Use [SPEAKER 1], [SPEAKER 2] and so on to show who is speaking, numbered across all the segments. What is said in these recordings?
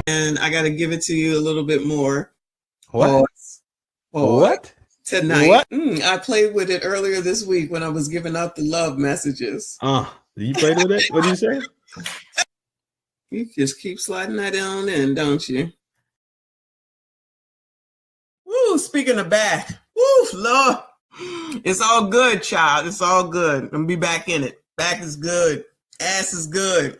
[SPEAKER 1] and I got to give it to you a little bit more.
[SPEAKER 2] What? What?
[SPEAKER 1] Tonight.
[SPEAKER 2] What?
[SPEAKER 1] I played with it earlier this week when I was giving out the love messages.
[SPEAKER 2] You played with it? What did you say?
[SPEAKER 1] You just keep sliding that on in, don't you? Woo, speaking of back. Woo, Lord. It's all good, child. It's all good. I'm going to be back in it. Back is good. Ass is good.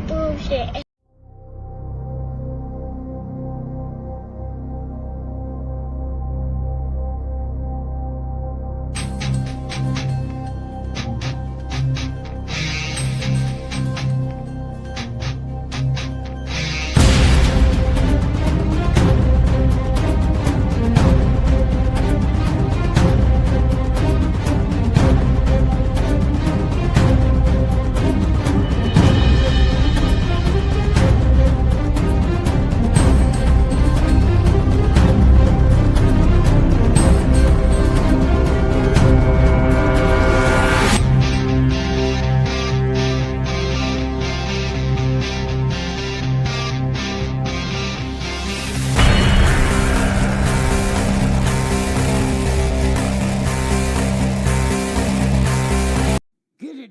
[SPEAKER 3] Bullshit.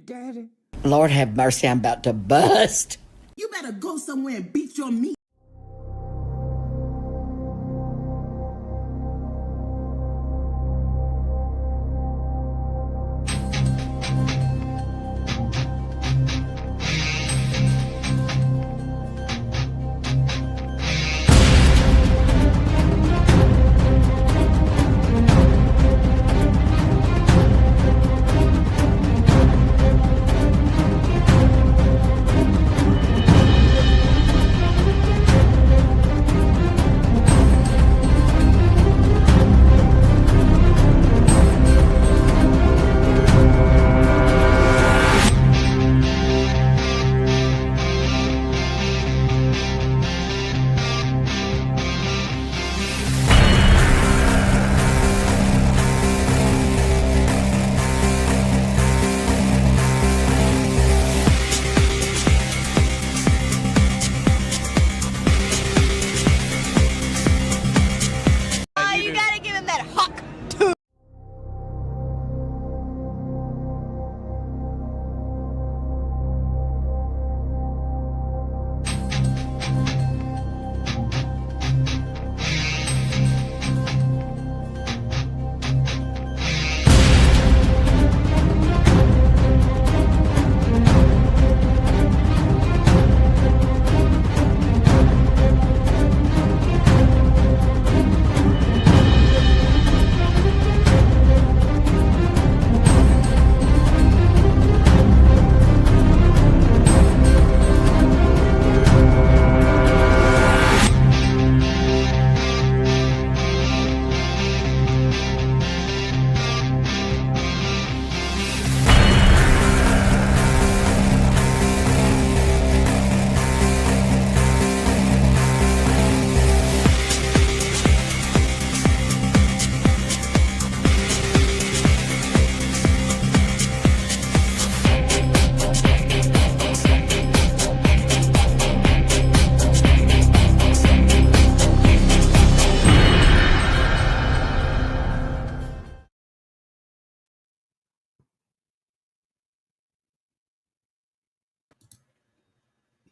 [SPEAKER 4] Daddy.
[SPEAKER 5] Lord have mercy, I'm about to bust.
[SPEAKER 4] You better go somewhere and beat your meat.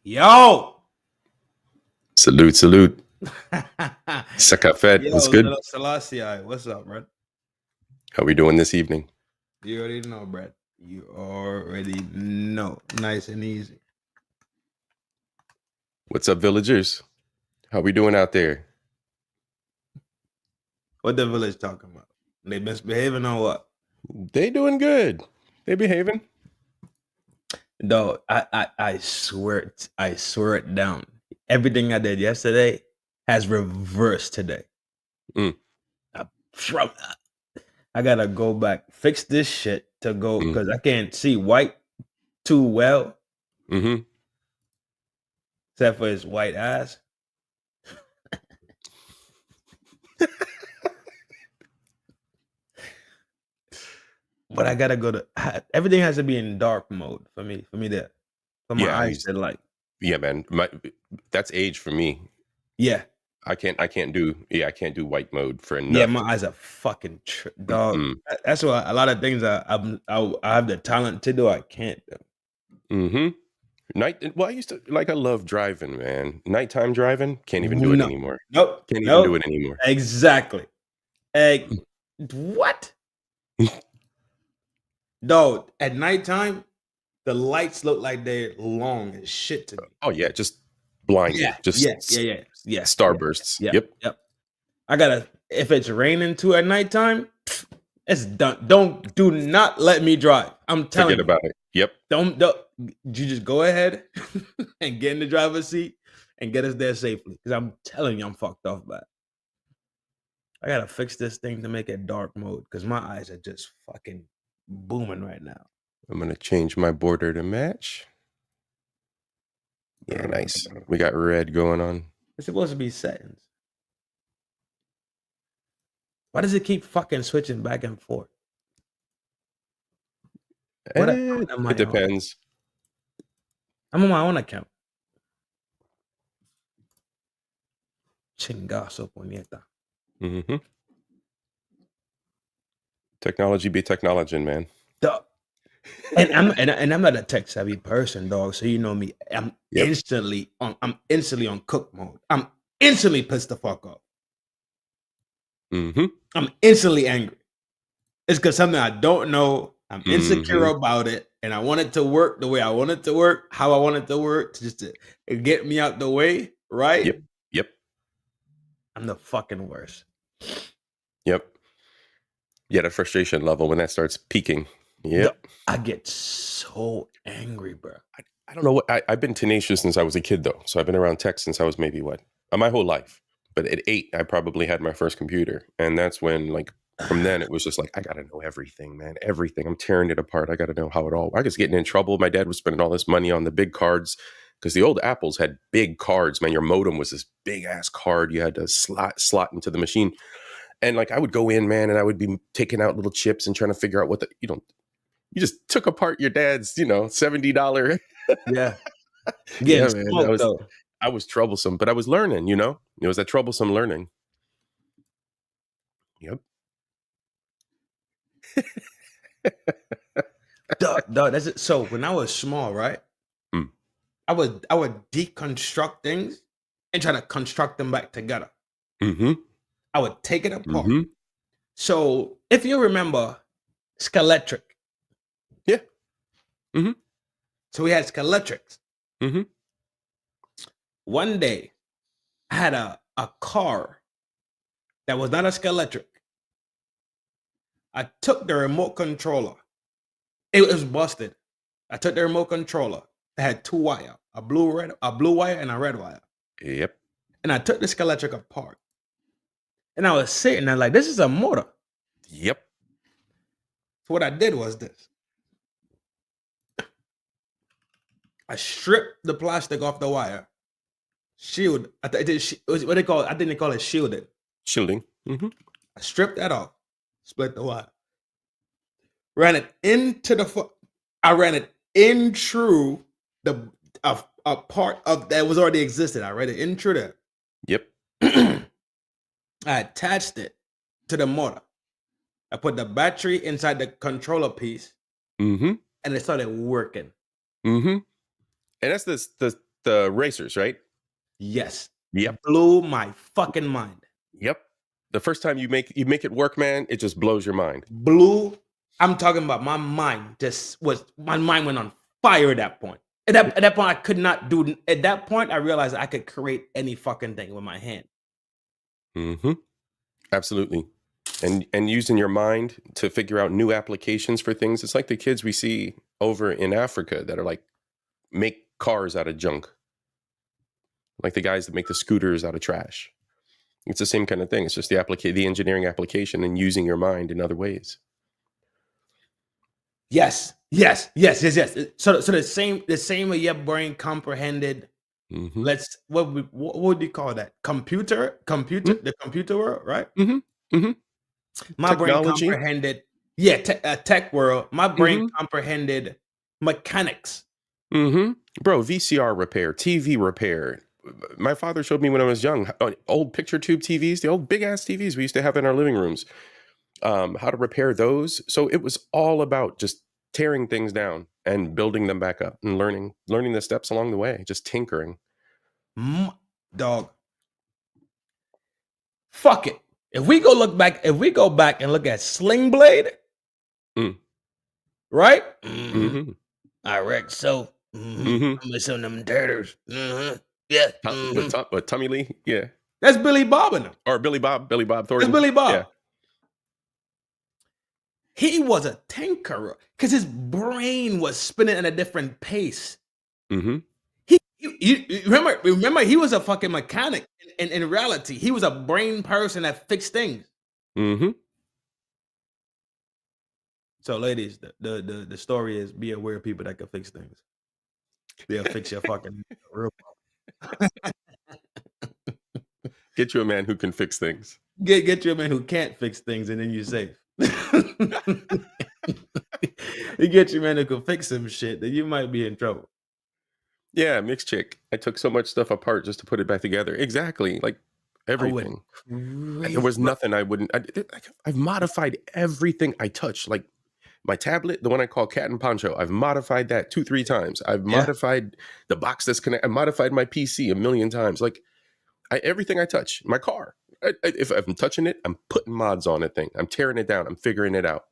[SPEAKER 2] Yo!
[SPEAKER 3] Salute. Saka Fed.
[SPEAKER 2] Yo,
[SPEAKER 3] What's good?
[SPEAKER 2] little Selassie, what's up, bro?
[SPEAKER 3] How we doing this evening?
[SPEAKER 2] You already know, Brad. You already know. Nice and easy.
[SPEAKER 3] What's up, villagers? How we doing out there?
[SPEAKER 2] What the village talking about? They misbehaving or what?
[SPEAKER 3] They doing good. They behaving.
[SPEAKER 2] No, I swear it down. Everything I did yesterday has reversed today.
[SPEAKER 3] Mm.
[SPEAKER 2] I gotta go back, fix this shit to go because I can't see white too well.
[SPEAKER 3] Mm-hmm.
[SPEAKER 2] Except for his white ass. But I gotta go to everything has to be in dark mode for me to for my eyes to like.
[SPEAKER 3] Yeah, man. That's age for me.
[SPEAKER 2] Yeah.
[SPEAKER 3] I can't do white mode for enough.
[SPEAKER 2] Yeah, my eyes are fucking dog. That's why a lot of things I have the talent to do, I can't do.
[SPEAKER 3] Mm-hmm. I love driving, man. Nighttime driving, can't even do it anymore.
[SPEAKER 2] Nope.
[SPEAKER 3] Can't even do it anymore.
[SPEAKER 2] Exactly. What? Dog, at nighttime, the lights look like they're long as shit to me.
[SPEAKER 3] Oh yeah, just blinding.
[SPEAKER 2] Yeah.
[SPEAKER 3] Starbursts.
[SPEAKER 2] Yeah.
[SPEAKER 3] Yep.
[SPEAKER 2] I gotta, if it's raining too at nighttime, it's done. Do not let me drive. I'm telling you.
[SPEAKER 3] Forget about it. Yep.
[SPEAKER 2] Don't you just go ahead and get in the driver's seat and get us there safely. Because I'm telling you, I'm fucked off by it. I gotta fix this thing to make it dark mode because my eyes are just fucking booming right now.
[SPEAKER 3] I'm gonna change my border to match. Yeah, nice. We got red going on.
[SPEAKER 2] It's supposed to be settings. Why does it keep fucking switching back and forth?
[SPEAKER 3] It depends.
[SPEAKER 2] I'm on my own account. Chingazo puñeta.
[SPEAKER 3] Mm-hmm. Technology be technology, man.
[SPEAKER 2] And I'm not a tech savvy person, dog. So you know me. I'm instantly on cook mode. I'm instantly pissed the fuck off.
[SPEAKER 3] Mm-hmm.
[SPEAKER 2] I'm instantly angry. It's because something I don't know. I'm insecure about it, and I want it to work the way I want it to work, how I want it to work, to get me out the way, right?
[SPEAKER 3] Yep.
[SPEAKER 2] I'm the fucking worst.
[SPEAKER 3] Yep. Yeah, the frustration level when that starts peaking. Yep.
[SPEAKER 2] I get so angry, bro.
[SPEAKER 3] I don't know what I've been tenacious since I was a kid, though. So I've been around tech since I was maybe my whole life. But at 8, I probably had my first computer, and that's when from then it was just like I gotta know everything, man. Everything. I'm tearing it apart. I gotta know how it all. I was getting in trouble. My dad was spending all this money on the big cards because the old Apples had big cards, man. Your modem was this big ass card you had to slot into the machine, and I would go in, man, and I would be taking out little chips and trying to figure out what you just took apart your dad's $70.
[SPEAKER 2] Yeah.
[SPEAKER 3] Yeah, man. I was troublesome, but I was learning. It was that troublesome learning. Yep.
[SPEAKER 2] That's it. So when I was small, right? I would deconstruct things and try to construct them back together.
[SPEAKER 3] Mm-hmm.
[SPEAKER 2] I would take it apart. Mm-hmm. So if you remember Skeletric.
[SPEAKER 3] Yeah. Mm-hmm.
[SPEAKER 2] So we had Skeletrics.
[SPEAKER 3] Mm-hmm.
[SPEAKER 2] One day I had a car that was not a Skeletric. I took the remote controller. It was busted. I took the remote controller. It had 2 wires, a blue wire and a red wire.
[SPEAKER 3] Yep.
[SPEAKER 2] And I took the Skeletric apart. And I was sitting there like, this is a motor.
[SPEAKER 3] Yep.
[SPEAKER 2] So what I did was this. I stripped the plastic off the wire. What they call it? I think they call it shielding.
[SPEAKER 3] Shielding. Mm-hmm.
[SPEAKER 2] I stripped that off, split the wire, ran it into I ran it in through a part of that was already existed. I ran it in through there.
[SPEAKER 3] Yep.
[SPEAKER 2] I attached it to the motor. I put the battery inside the controller piece,
[SPEAKER 3] mm-hmm.
[SPEAKER 2] and it started working.
[SPEAKER 3] Mm-hmm. And that's the The racers, right?
[SPEAKER 2] Yes.
[SPEAKER 3] Yep.
[SPEAKER 2] It blew my fucking mind.
[SPEAKER 3] Yep. The first time you make it work, man, it just blows your mind.
[SPEAKER 2] I'm talking about my mind went on fire at that point. At that point, I could not do. At that point, I realized I could create any fucking thing with my hand.
[SPEAKER 3] Mm-hmm. Absolutely. And using your mind to figure out new applications for things. It's like the kids we see over in Africa that are like make cars out of junk. Like the guys that make the scooters out of trash. It's the same kind of thing. It's just the engineering application and using your mind in other ways.
[SPEAKER 2] Yes. So the same way your brain comprehended.
[SPEAKER 3] Mm-hmm.
[SPEAKER 2] What would you call that? Computer,
[SPEAKER 3] Mm-hmm.
[SPEAKER 2] the computer world, right?
[SPEAKER 3] Mm-hmm. Mm-hmm.
[SPEAKER 2] My
[SPEAKER 3] Technology.
[SPEAKER 2] brain comprehended, tech world. My brain
[SPEAKER 3] Mm-hmm.
[SPEAKER 2] comprehended mechanics.
[SPEAKER 3] Mm-hmm. Bro, VCR repair, TV repair. My father showed me when I was young, old picture tube TVs, the old big ass TVs we used to have in our living rooms, how to repair those. So it was all about just tearing things down and building them back up and learning the steps along the way, just tinkering.
[SPEAKER 2] Dog. Fuck it. If we go back and look at Sling Blade, right?
[SPEAKER 3] Mm-hmm.
[SPEAKER 2] I reckon so.
[SPEAKER 3] Mm-hmm.
[SPEAKER 2] I'm with some of them taters. Yeah.
[SPEAKER 3] With Tommy Lee, yeah.
[SPEAKER 2] That's Billy Bob in him.
[SPEAKER 3] Or Billy Bob Thornton.
[SPEAKER 2] That's Billy Bob.
[SPEAKER 3] Yeah.
[SPEAKER 2] He was a tinkerer because his brain was spinning at a different pace.
[SPEAKER 3] Mm-hmm.
[SPEAKER 2] You remember he was a fucking mechanic. In reality, he was a brain person that fixed things.
[SPEAKER 3] Mm-hmm.
[SPEAKER 2] So, ladies, the story is be aware of people that can fix things. They'll fix your fucking real problem.
[SPEAKER 3] Get you a man who can fix things.
[SPEAKER 2] Get you a man who can't fix things, and then you're safe. You get you a man who can fix some shit, then you might be in trouble.
[SPEAKER 3] Yeah, mixed chick. I took so much stuff apart just to put it back together. Exactly, like everything. There was nothing I wouldn't. I've modified everything I touch. Like my tablet, the one I call Cat and Poncho. I've modified that 2-3 times. I've modified the box that's connected. I modified my PC a million times. Like everything I touch, my car. If I'm touching it, I'm putting mods on it. I'm tearing it down. I'm figuring it out.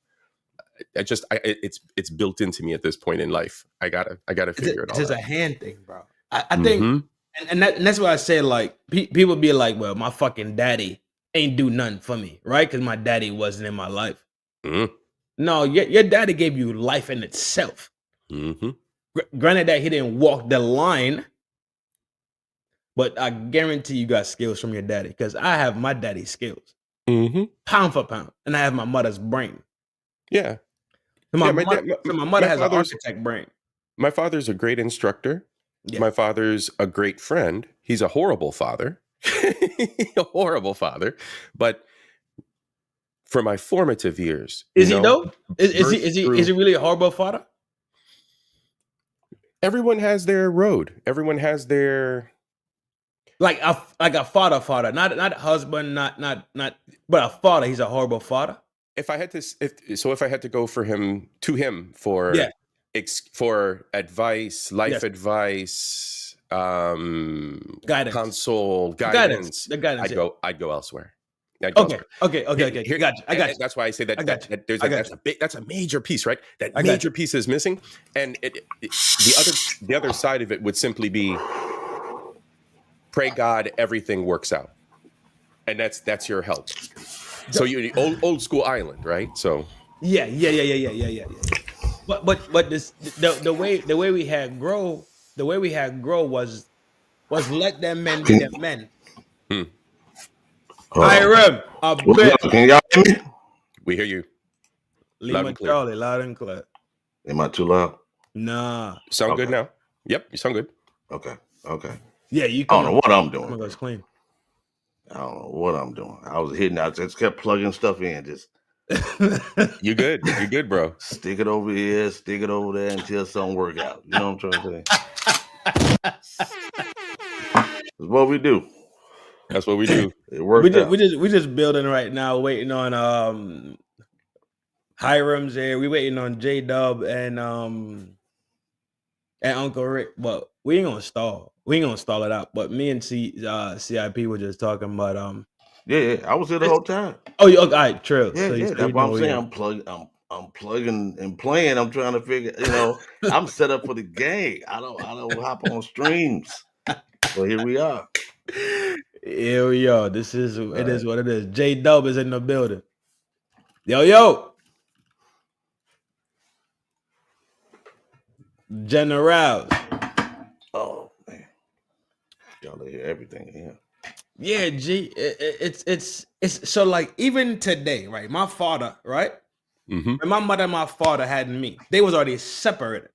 [SPEAKER 3] It's built into me at this point in life. I gotta figure it all out.
[SPEAKER 2] It's just a hand thing, bro. I think, and that's why I say, like, people be like, well, my fucking daddy ain't do nothing for me, right? Because my daddy wasn't in my life.
[SPEAKER 3] Mm-hmm.
[SPEAKER 2] No, your daddy gave you life in itself.
[SPEAKER 3] Mm-hmm.
[SPEAKER 2] Granted that he didn't walk the line, but I guarantee you got skills from your daddy, because I have my daddy's skills, pound for pound, and I have my mother's brain.
[SPEAKER 3] Yeah.
[SPEAKER 2] So my mother has an architect brain.
[SPEAKER 3] My father's a great instructor. Yeah. My father's a great friend. He's a horrible father. A horrible father. But for my formative years.
[SPEAKER 2] Is he though? Is he really a horrible father?
[SPEAKER 3] Everyone has their road. Everyone has their
[SPEAKER 2] like a father, not husband, not but a father. He's a horrible father.
[SPEAKER 3] If I had to go to him for for advice, life advice,
[SPEAKER 2] guidance,
[SPEAKER 3] console, guidance, I'd go elsewhere.
[SPEAKER 2] Okay. Gotcha. I got you.
[SPEAKER 3] That's why I say that's a major piece, right? That major piece is missing, and the other side of it would simply be pray God everything works out, and that's your help. So you're old school island, right? So
[SPEAKER 2] yeah. But this the way we had grow was let them men be them men. Hiram, I bet.
[SPEAKER 6] Can y'all hear me?
[SPEAKER 3] We hear you.
[SPEAKER 2] Lima Charlie, loud and clear.
[SPEAKER 6] Am I too loud?
[SPEAKER 2] Nah.
[SPEAKER 3] Sound good now? Yep, you sound good.
[SPEAKER 6] Okay.
[SPEAKER 2] Yeah, you.
[SPEAKER 6] I don't know what I'm doing.
[SPEAKER 2] It's clean.
[SPEAKER 6] I don't know what I'm doing. I was hitting out, just kept plugging stuff in. Just
[SPEAKER 3] you good, bro.
[SPEAKER 6] Stick it over here, stick it over there until something work out. You know what I'm trying to say? That's what we do.
[SPEAKER 3] That's what we do.
[SPEAKER 6] It worked out.
[SPEAKER 2] We just building right now, waiting on Hiram's here. We waiting on J Dub and and Uncle Rick. But we ain't gonna stall. We ain't gonna stall it out. But me and CIP were just talking about
[SPEAKER 6] Yeah, I was here the whole time.
[SPEAKER 2] Oh, you all right, true.
[SPEAKER 6] Yeah,
[SPEAKER 2] So you
[SPEAKER 6] that's why I'm saying I'm plugging and playing. I'm trying to figure, I'm set up for the game. I don't hop on streams. So here we are.
[SPEAKER 2] Here we are. This is it is what it is. J Dub is in the building. Yo. Generals.
[SPEAKER 6] Oh man. Y'all hear everything here.
[SPEAKER 2] Yeah, G. It's so like even today, right? My father, right?
[SPEAKER 3] Mm-hmm.
[SPEAKER 2] When my mother and my father had me, they was already separated.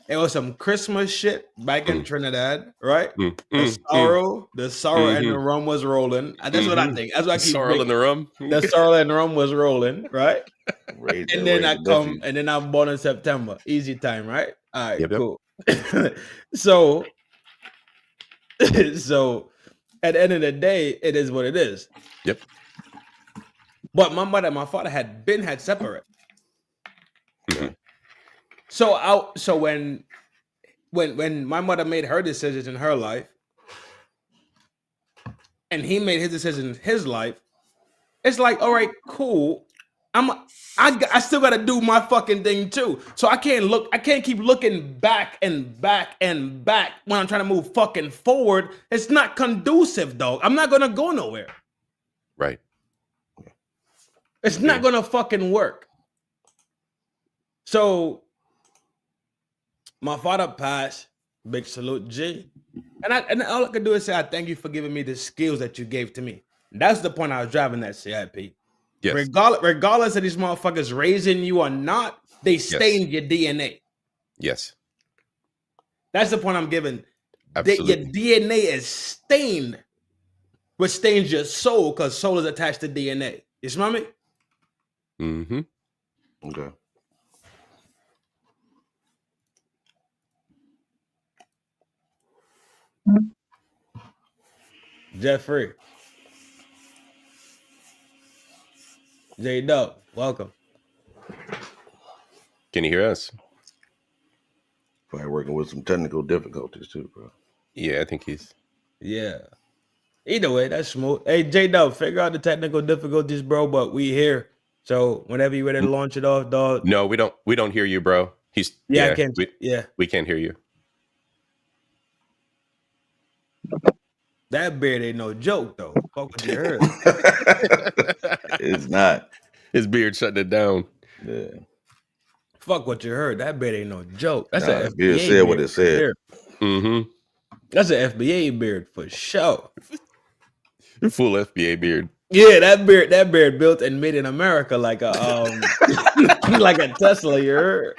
[SPEAKER 2] It was some Christmas shit back in Trinidad, right? The sorrow and the rum was rolling. That's what I think. That's what I keep
[SPEAKER 3] sorrel and the rum.
[SPEAKER 2] The sorrel and the rum was rolling, right? And then I'm born in September. Easy time, right? All right,
[SPEAKER 3] Yep.
[SPEAKER 2] cool. So at the end of the day, it is what it is.
[SPEAKER 3] Yep.
[SPEAKER 2] But my mother and my father had separate.
[SPEAKER 3] Mm-hmm.
[SPEAKER 2] So when my mother made her decisions in her life, and he made his decisions in his life, it's like, all right, cool. I still gotta do my fucking thing too. So I can't keep looking back and back and back when I'm trying to move fucking forward. It's not conducive, dog. I'm not gonna go nowhere.
[SPEAKER 3] Right.
[SPEAKER 2] It's not gonna fucking work. So my father passed. Big salute, G. And all I could do is say, I thank you for giving me the skills that you gave to me. That's the point I was driving that CIP.
[SPEAKER 3] Yes.
[SPEAKER 2] Regardless of these motherfuckers raising you or not, they stain your DNA.
[SPEAKER 3] Yes.
[SPEAKER 2] That's the point I'm giving.
[SPEAKER 3] Absolutely.
[SPEAKER 2] Your DNA is stained, which stains your soul because soul is attached to DNA. You smell me?
[SPEAKER 3] Mm-hmm.
[SPEAKER 6] Okay.
[SPEAKER 2] Jeffrey. J Dub, welcome.
[SPEAKER 3] Can you hear us?
[SPEAKER 6] Probably working with some technical difficulties too, bro.
[SPEAKER 3] Yeah, I think he's.
[SPEAKER 2] Yeah. Either way, that's smooth. Hey, J Dub, figure out the technical difficulties, bro, but we here. So whenever you're ready to launch it off, dog.
[SPEAKER 3] No, we don't hear you, bro.
[SPEAKER 2] I can't.
[SPEAKER 3] We can't hear you.
[SPEAKER 2] That beard ain't no joke, though. Fuck what you heard.
[SPEAKER 6] It's not.
[SPEAKER 3] His beard shutting it down.
[SPEAKER 6] Yeah.
[SPEAKER 2] Fuck what you heard. That beard ain't no joke. That's
[SPEAKER 6] an
[SPEAKER 2] an
[SPEAKER 6] FBA beard. Said what it said.
[SPEAKER 3] Mm-hmm.
[SPEAKER 2] That's an FBA beard for sure.
[SPEAKER 3] Full FBA beard.
[SPEAKER 2] Yeah, that beard built and made in America like a like a Tesla. You heard?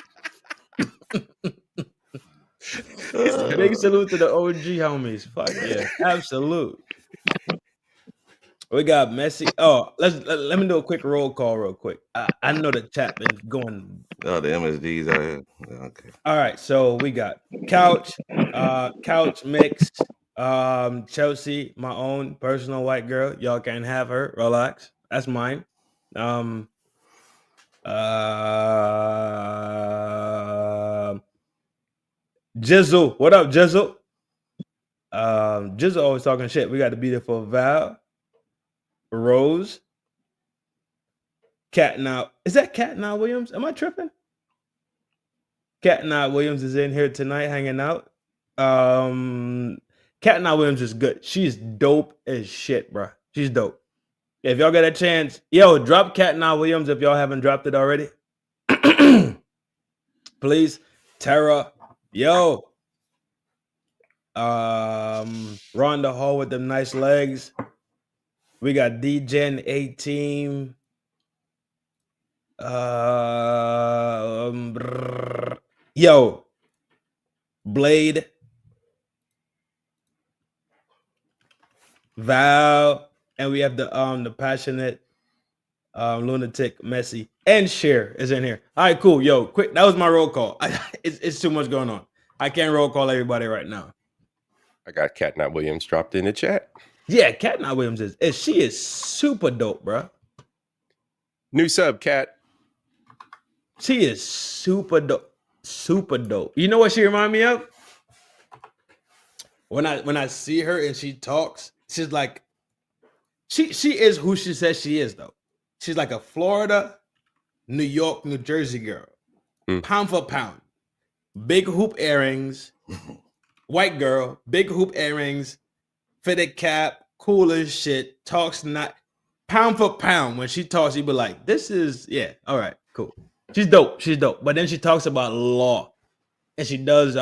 [SPEAKER 2] Big salute to the OG homies. Fuck yeah, absolute. We got Messi. Oh, let me do a quick roll call real quick. I know the chat been going.
[SPEAKER 6] Oh, the MSDs out here. Okay.
[SPEAKER 2] All right, so we got Couch Mix, Chelsea, my own personal white girl. Y'all can have her. Relax. That's mine. Jizzle. What up, Jizzle? Jizzle always talking shit. We got the beautiful Val. Rose. Now. Is that Now Williams? Am I tripping? Now Williams is in here tonight hanging out. Now Williams is good. She's dope as shit, bro. She's dope. If y'all get a chance, drop Now Williams if y'all haven't dropped it already. Please. Tara. Rhonda Hall with them nice legs. We got DGen 18. Blade. Val. And we have the passionate lunatic Messi. And Cher is in here. All right, cool. Quick. That was my roll call. It's too much going on. I can't roll call everybody right now.
[SPEAKER 3] I got Catnap Williams dropped in the chat.
[SPEAKER 2] Yeah, Catnap Williams she is super dope, bro.
[SPEAKER 3] New sub, Cat.
[SPEAKER 2] She is super dope. super dope. You know what she remind me of? When I see her and she talks, she's like, she is who she says she is though. She's like a Florida, New York, New Jersey girl, pound for pound, big hoop earrings, white girl, big hoop earrings, fitted cap, cool as shit, talks not pound for pound. When she talks, you be like, this is all right, cool. She's dope. She's dope. But then she talks about law, and she does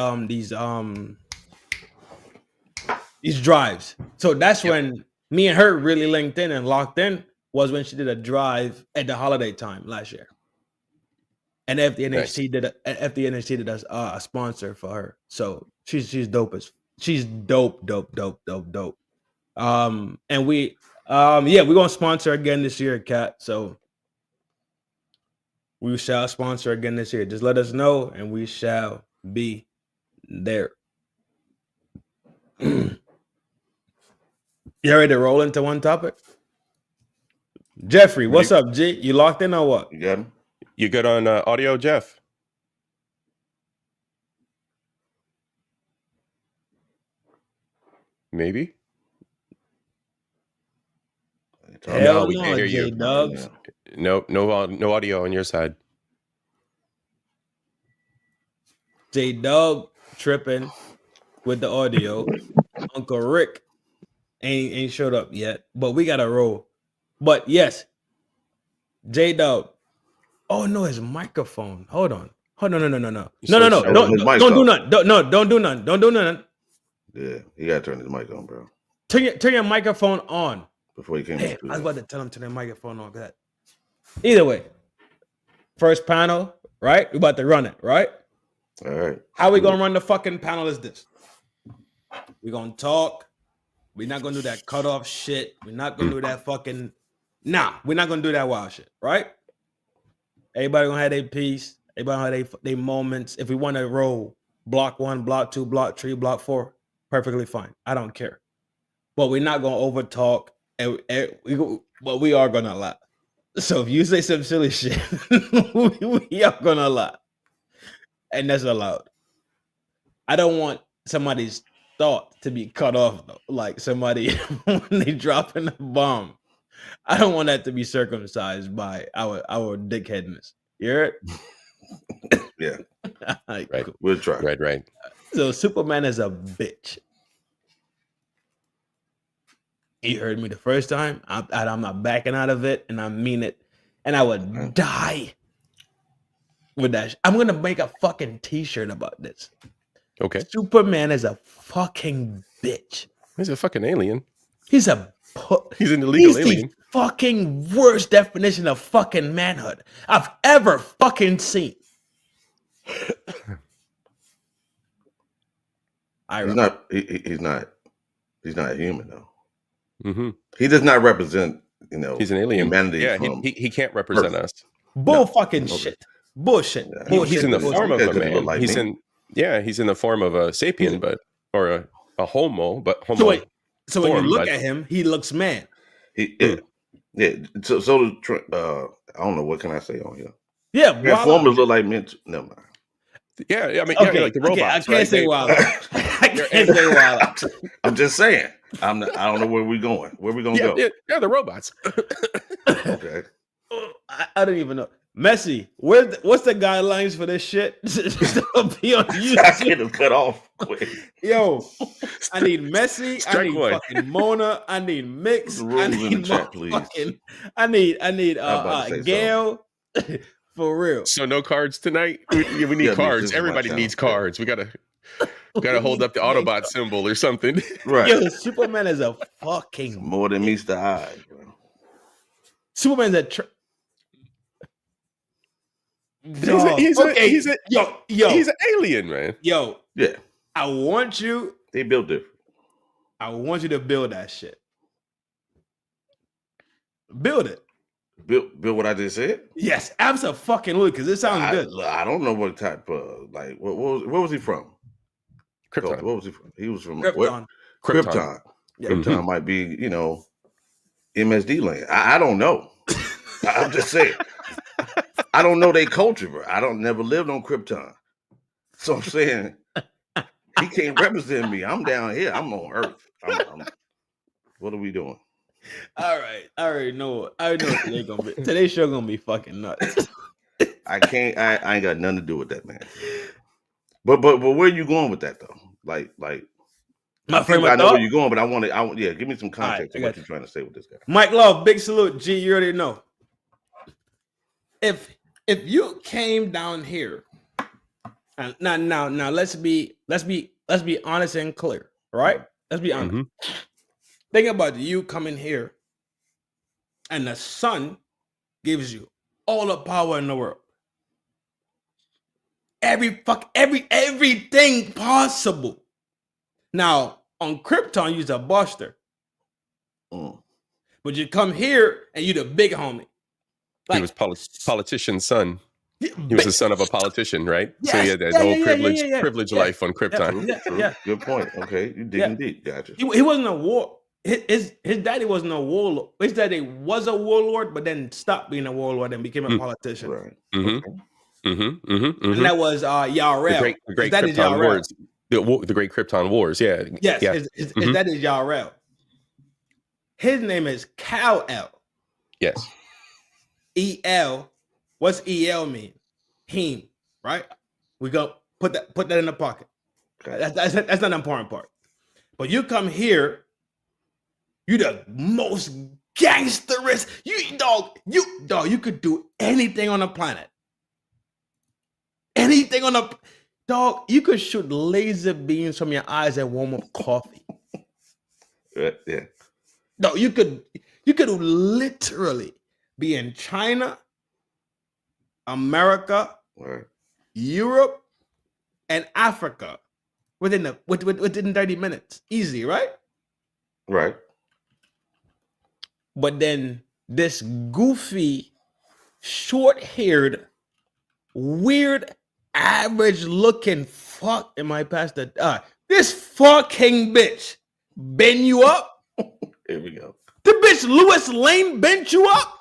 [SPEAKER 2] these drives. So that's when me and her really linked in and locked in, was when she did a drive at the holiday time last year. And FDNHT did a sponsor for her. So she's dope she's dope. And we're gonna sponsor again this year, Kat. So we shall sponsor again this year. Just let us know and we shall be there. You ready to roll into one topic? Jeffrey, what's up, G? You locked in or what?
[SPEAKER 6] You got him?
[SPEAKER 3] You good on audio, Jeff? Maybe.
[SPEAKER 2] Hell
[SPEAKER 3] No, we can't hear you.
[SPEAKER 2] J-Dubs.
[SPEAKER 3] No audio on your side.
[SPEAKER 2] J-Dub tripping with the audio. Uncle Rick ain't showed up yet, but we gotta roll. But yes, J-Dub. Oh no, his microphone. Hold on. No. Don't do nothing. Don't do nothing.
[SPEAKER 6] Yeah, you gotta turn his mic on, bro.
[SPEAKER 2] Turn your microphone on.
[SPEAKER 6] Before you came.
[SPEAKER 2] Hey, I was about to tell him to turn the microphone on. That. Either way, first panel, right? We about to run it, right?
[SPEAKER 6] All right.
[SPEAKER 2] How we gonna run the fucking panel is this? We gonna talk. We're not gonna do that cut off shit. We're not gonna do that fucking. Nah, we're not gonna do that wild shit, right? Everybody gonna have their piece. Everybody gonna have their moments. If we want to roll block 1, block 2, block 3, block 4, perfectly fine. I don't care. But we're not gonna over talk, but we are gonna lie. So if you say some silly shit, we are gonna lie, and that's allowed. I don't want somebody's thought to be cut off though. Like somebody when they dropping a bomb. I don't want that to be circumcised by our dickheadness. You hear it?
[SPEAKER 6] Yeah.
[SPEAKER 2] Right.
[SPEAKER 3] Right.
[SPEAKER 2] Cool.
[SPEAKER 6] We'll try.
[SPEAKER 3] Right.
[SPEAKER 2] So Superman is a bitch. You heard me the first time. I'm not backing out of it, and I mean it. And I would die with that. I'm gonna make a fucking t-shirt about this.
[SPEAKER 3] Okay.
[SPEAKER 2] Superman is a fucking bitch.
[SPEAKER 3] He's a fucking alien.
[SPEAKER 2] He's an illegal
[SPEAKER 3] alien.
[SPEAKER 2] The fucking worst definition of fucking manhood I've ever fucking seen.
[SPEAKER 6] He's not. He's not human though.
[SPEAKER 3] Mm-hmm.
[SPEAKER 6] He does not represent.
[SPEAKER 3] He's an alien.
[SPEAKER 6] Humanity.
[SPEAKER 3] Yeah, he can't represent us.
[SPEAKER 2] Shit. Bullshit.
[SPEAKER 6] Yeah.
[SPEAKER 2] Bullshit.
[SPEAKER 3] He's in the form of a man.
[SPEAKER 6] Like
[SPEAKER 3] he's
[SPEAKER 6] me.
[SPEAKER 3] in the form of a sapien, or a homo, but homo.
[SPEAKER 2] So when you look at him, he looks man.
[SPEAKER 6] Yeah. So I don't know what can I say on here.
[SPEAKER 2] Yeah,
[SPEAKER 6] Transformers look like men. Never mind.
[SPEAKER 3] Yeah, I mean,
[SPEAKER 2] okay,
[SPEAKER 3] like the robots.
[SPEAKER 2] I can't say wild. I can't say wild.
[SPEAKER 6] I'm just saying. I don't know where we're going. Where we gonna go?
[SPEAKER 3] Yeah, the robots.
[SPEAKER 6] Okay.
[SPEAKER 2] I don't even know. Messi, what's the guidelines for this shit? Be on YouTube.
[SPEAKER 6] I get him cut off quick.
[SPEAKER 2] Yo, I need Messi.
[SPEAKER 3] Strike
[SPEAKER 2] I need
[SPEAKER 3] one.
[SPEAKER 2] fucking Mona. I need Mix.
[SPEAKER 6] Rules
[SPEAKER 2] I need
[SPEAKER 6] in the chat, please.
[SPEAKER 2] I need
[SPEAKER 6] about to say
[SPEAKER 2] Gail. For real.
[SPEAKER 3] So no cards tonight. We need
[SPEAKER 6] Yeah,
[SPEAKER 3] cards.
[SPEAKER 6] this is my
[SPEAKER 3] Everybody
[SPEAKER 6] channel.
[SPEAKER 3] needs cards. We gotta hold up the Autobot symbol or something.
[SPEAKER 6] Right.
[SPEAKER 2] Yo, Superman is a fucking
[SPEAKER 6] More than meets the eye, bro.
[SPEAKER 2] Superman's a
[SPEAKER 3] He's an alien, man.
[SPEAKER 2] Yo,
[SPEAKER 6] Yeah.
[SPEAKER 2] I want you
[SPEAKER 6] They built different.
[SPEAKER 2] to build that shit. Build it.
[SPEAKER 6] Build what I just said.
[SPEAKER 2] Yes, absolutely, because it sounds good.
[SPEAKER 6] I don't know what type of where was he from?
[SPEAKER 3] Krypton.
[SPEAKER 6] What was he from? He was from
[SPEAKER 2] Krypton.
[SPEAKER 6] Krypton.
[SPEAKER 2] Yeah.
[SPEAKER 6] Krypton might be, MSD land. I don't know. I'm just saying. I don't know their culture, bro. I don't never lived on Krypton. So I'm saying he can't represent me. I'm down here. I'm on Earth. What are we doing?
[SPEAKER 2] All right. I already know today gonna be. Today's show gonna be fucking nuts.
[SPEAKER 6] I can't. I ain't got nothing to do with that, man. But where are you going with that though? Like
[SPEAKER 2] My friend,
[SPEAKER 6] I know
[SPEAKER 2] thought.
[SPEAKER 6] where you're going, but I want yeah. Give me some context
[SPEAKER 2] I
[SPEAKER 6] of
[SPEAKER 2] got
[SPEAKER 6] what you're trying to say with this guy.
[SPEAKER 2] Mike Love, big salute. G, you already know. If you came down here, and now let's be honest and clear, right? Let's be honest.
[SPEAKER 3] Mhm.
[SPEAKER 2] Think about you coming here, and the sun gives you all the power in the world. Everything possible. Now on Krypton, you're a buster. But you come here and you the big homie.
[SPEAKER 3] He was politician's son. He was the son of a politician, right?
[SPEAKER 2] Yes.
[SPEAKER 3] So he had that whole privilege life on Krypton.
[SPEAKER 6] Yeah. Good point. Okay, you digging deep. Gotcha.
[SPEAKER 2] He wasn't a war. His daddy wasn't a warlord. His daddy was a warlord, but then stopped being a warlord and became a politician.
[SPEAKER 6] Right.
[SPEAKER 2] And that was Yarel.
[SPEAKER 3] The great Krypton Wars. The great Krypton Wars. Yeah.
[SPEAKER 2] Yes.
[SPEAKER 3] Yeah.
[SPEAKER 2] His daddy is Yarel. His name is Kal-El.
[SPEAKER 3] Yes.
[SPEAKER 2] E-L. What's E-L mean? Heme, right? We go put that in the pocket.
[SPEAKER 6] Okay.
[SPEAKER 2] That's not the important part. But you come here, you the most gangsterous. You could do anything on the planet. Anything on the dog. You could shoot laser beams from your eyes and warm up coffee.
[SPEAKER 6] Yeah.
[SPEAKER 2] No, you could literally be in China, America,
[SPEAKER 6] Right.
[SPEAKER 2] Europe, and Africa within 30 minutes. Easy, right?
[SPEAKER 6] Right.
[SPEAKER 2] But then this goofy, short-haired, weird, average-looking fuck. Am I past the? This fucking bitch bend you up.
[SPEAKER 6] Here we go.
[SPEAKER 2] The bitch Lewis Lane bent you up.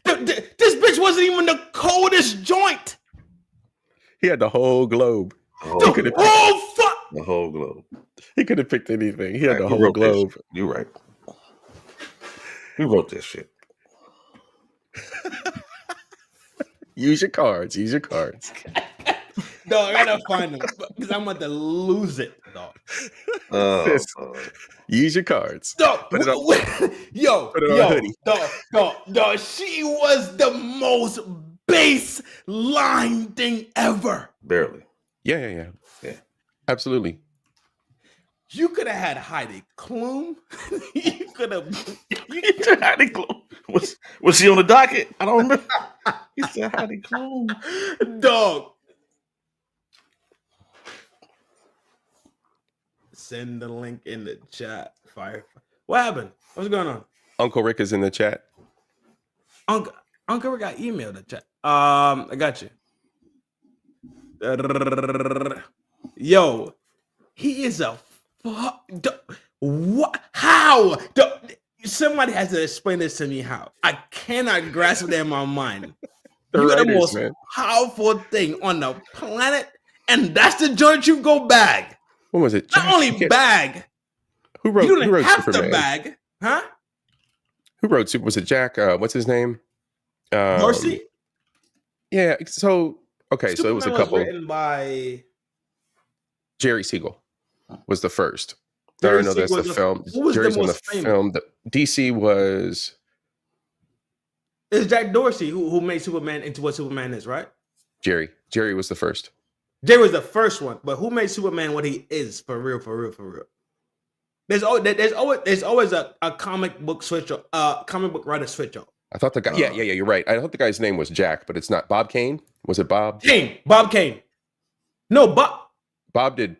[SPEAKER 2] This bitch wasn't even the coldest joint.
[SPEAKER 3] He had the whole globe.
[SPEAKER 6] The whole globe.
[SPEAKER 3] He could have picked anything. He had the whole globe.
[SPEAKER 6] You're right. Who wrote this shit?
[SPEAKER 3] Use your cards.
[SPEAKER 2] Dog, I gotta find them because I'm about to lose it, dog.
[SPEAKER 3] Use your cards.
[SPEAKER 2] Dog,
[SPEAKER 3] Put it on a hoodie.
[SPEAKER 2] Dog, she was the most baseline thing ever.
[SPEAKER 6] Barely.
[SPEAKER 3] Yeah. Absolutely.
[SPEAKER 2] You could have had Heidi Klum. You could have.
[SPEAKER 6] Heidi Klum. Was she on the docket? I don't remember. He said Heidi Klum.
[SPEAKER 2] Dog. Send the link in the chat. Fire. What happened? What's going on?
[SPEAKER 3] Uncle Rick is in the chat.
[SPEAKER 2] Uncle Rick got emailed the chat. I got you. Yo, he is a fuck. What? How? Somebody has to explain this to me. How? I cannot grasp it in my mind. You're the most powerful thing on the planet, and that's the joint you go bag.
[SPEAKER 3] What was it?
[SPEAKER 2] Not only bag.
[SPEAKER 3] Who wrote
[SPEAKER 2] have
[SPEAKER 3] Superman?
[SPEAKER 2] To bag, huh?
[SPEAKER 3] Who wrote Super? Was it Jack? What's his name?
[SPEAKER 2] Dorsey.
[SPEAKER 3] Yeah. So okay.
[SPEAKER 2] Superman
[SPEAKER 3] so it was a couple.
[SPEAKER 2] Was written by
[SPEAKER 3] Jerry Siegel was the first.
[SPEAKER 2] Jerry
[SPEAKER 3] No, that's the film.
[SPEAKER 2] Who was
[SPEAKER 3] Jerry's
[SPEAKER 2] the
[SPEAKER 3] on the
[SPEAKER 2] most famous?
[SPEAKER 3] film. DC was.
[SPEAKER 2] It's Jack Dorsey who made Superman into what Superman is, right?
[SPEAKER 3] Jerry was the first.
[SPEAKER 2] Jerry was the first one, but who made Superman what he is for real? There's always a comic book switch up, comic book writer switch up.
[SPEAKER 3] I thought the guy. Yeah. You're right. I thought the guy's name was Jack, but it's not. Bob Kane. Was it Bob?
[SPEAKER 2] Bob Kane. No,
[SPEAKER 3] Bob did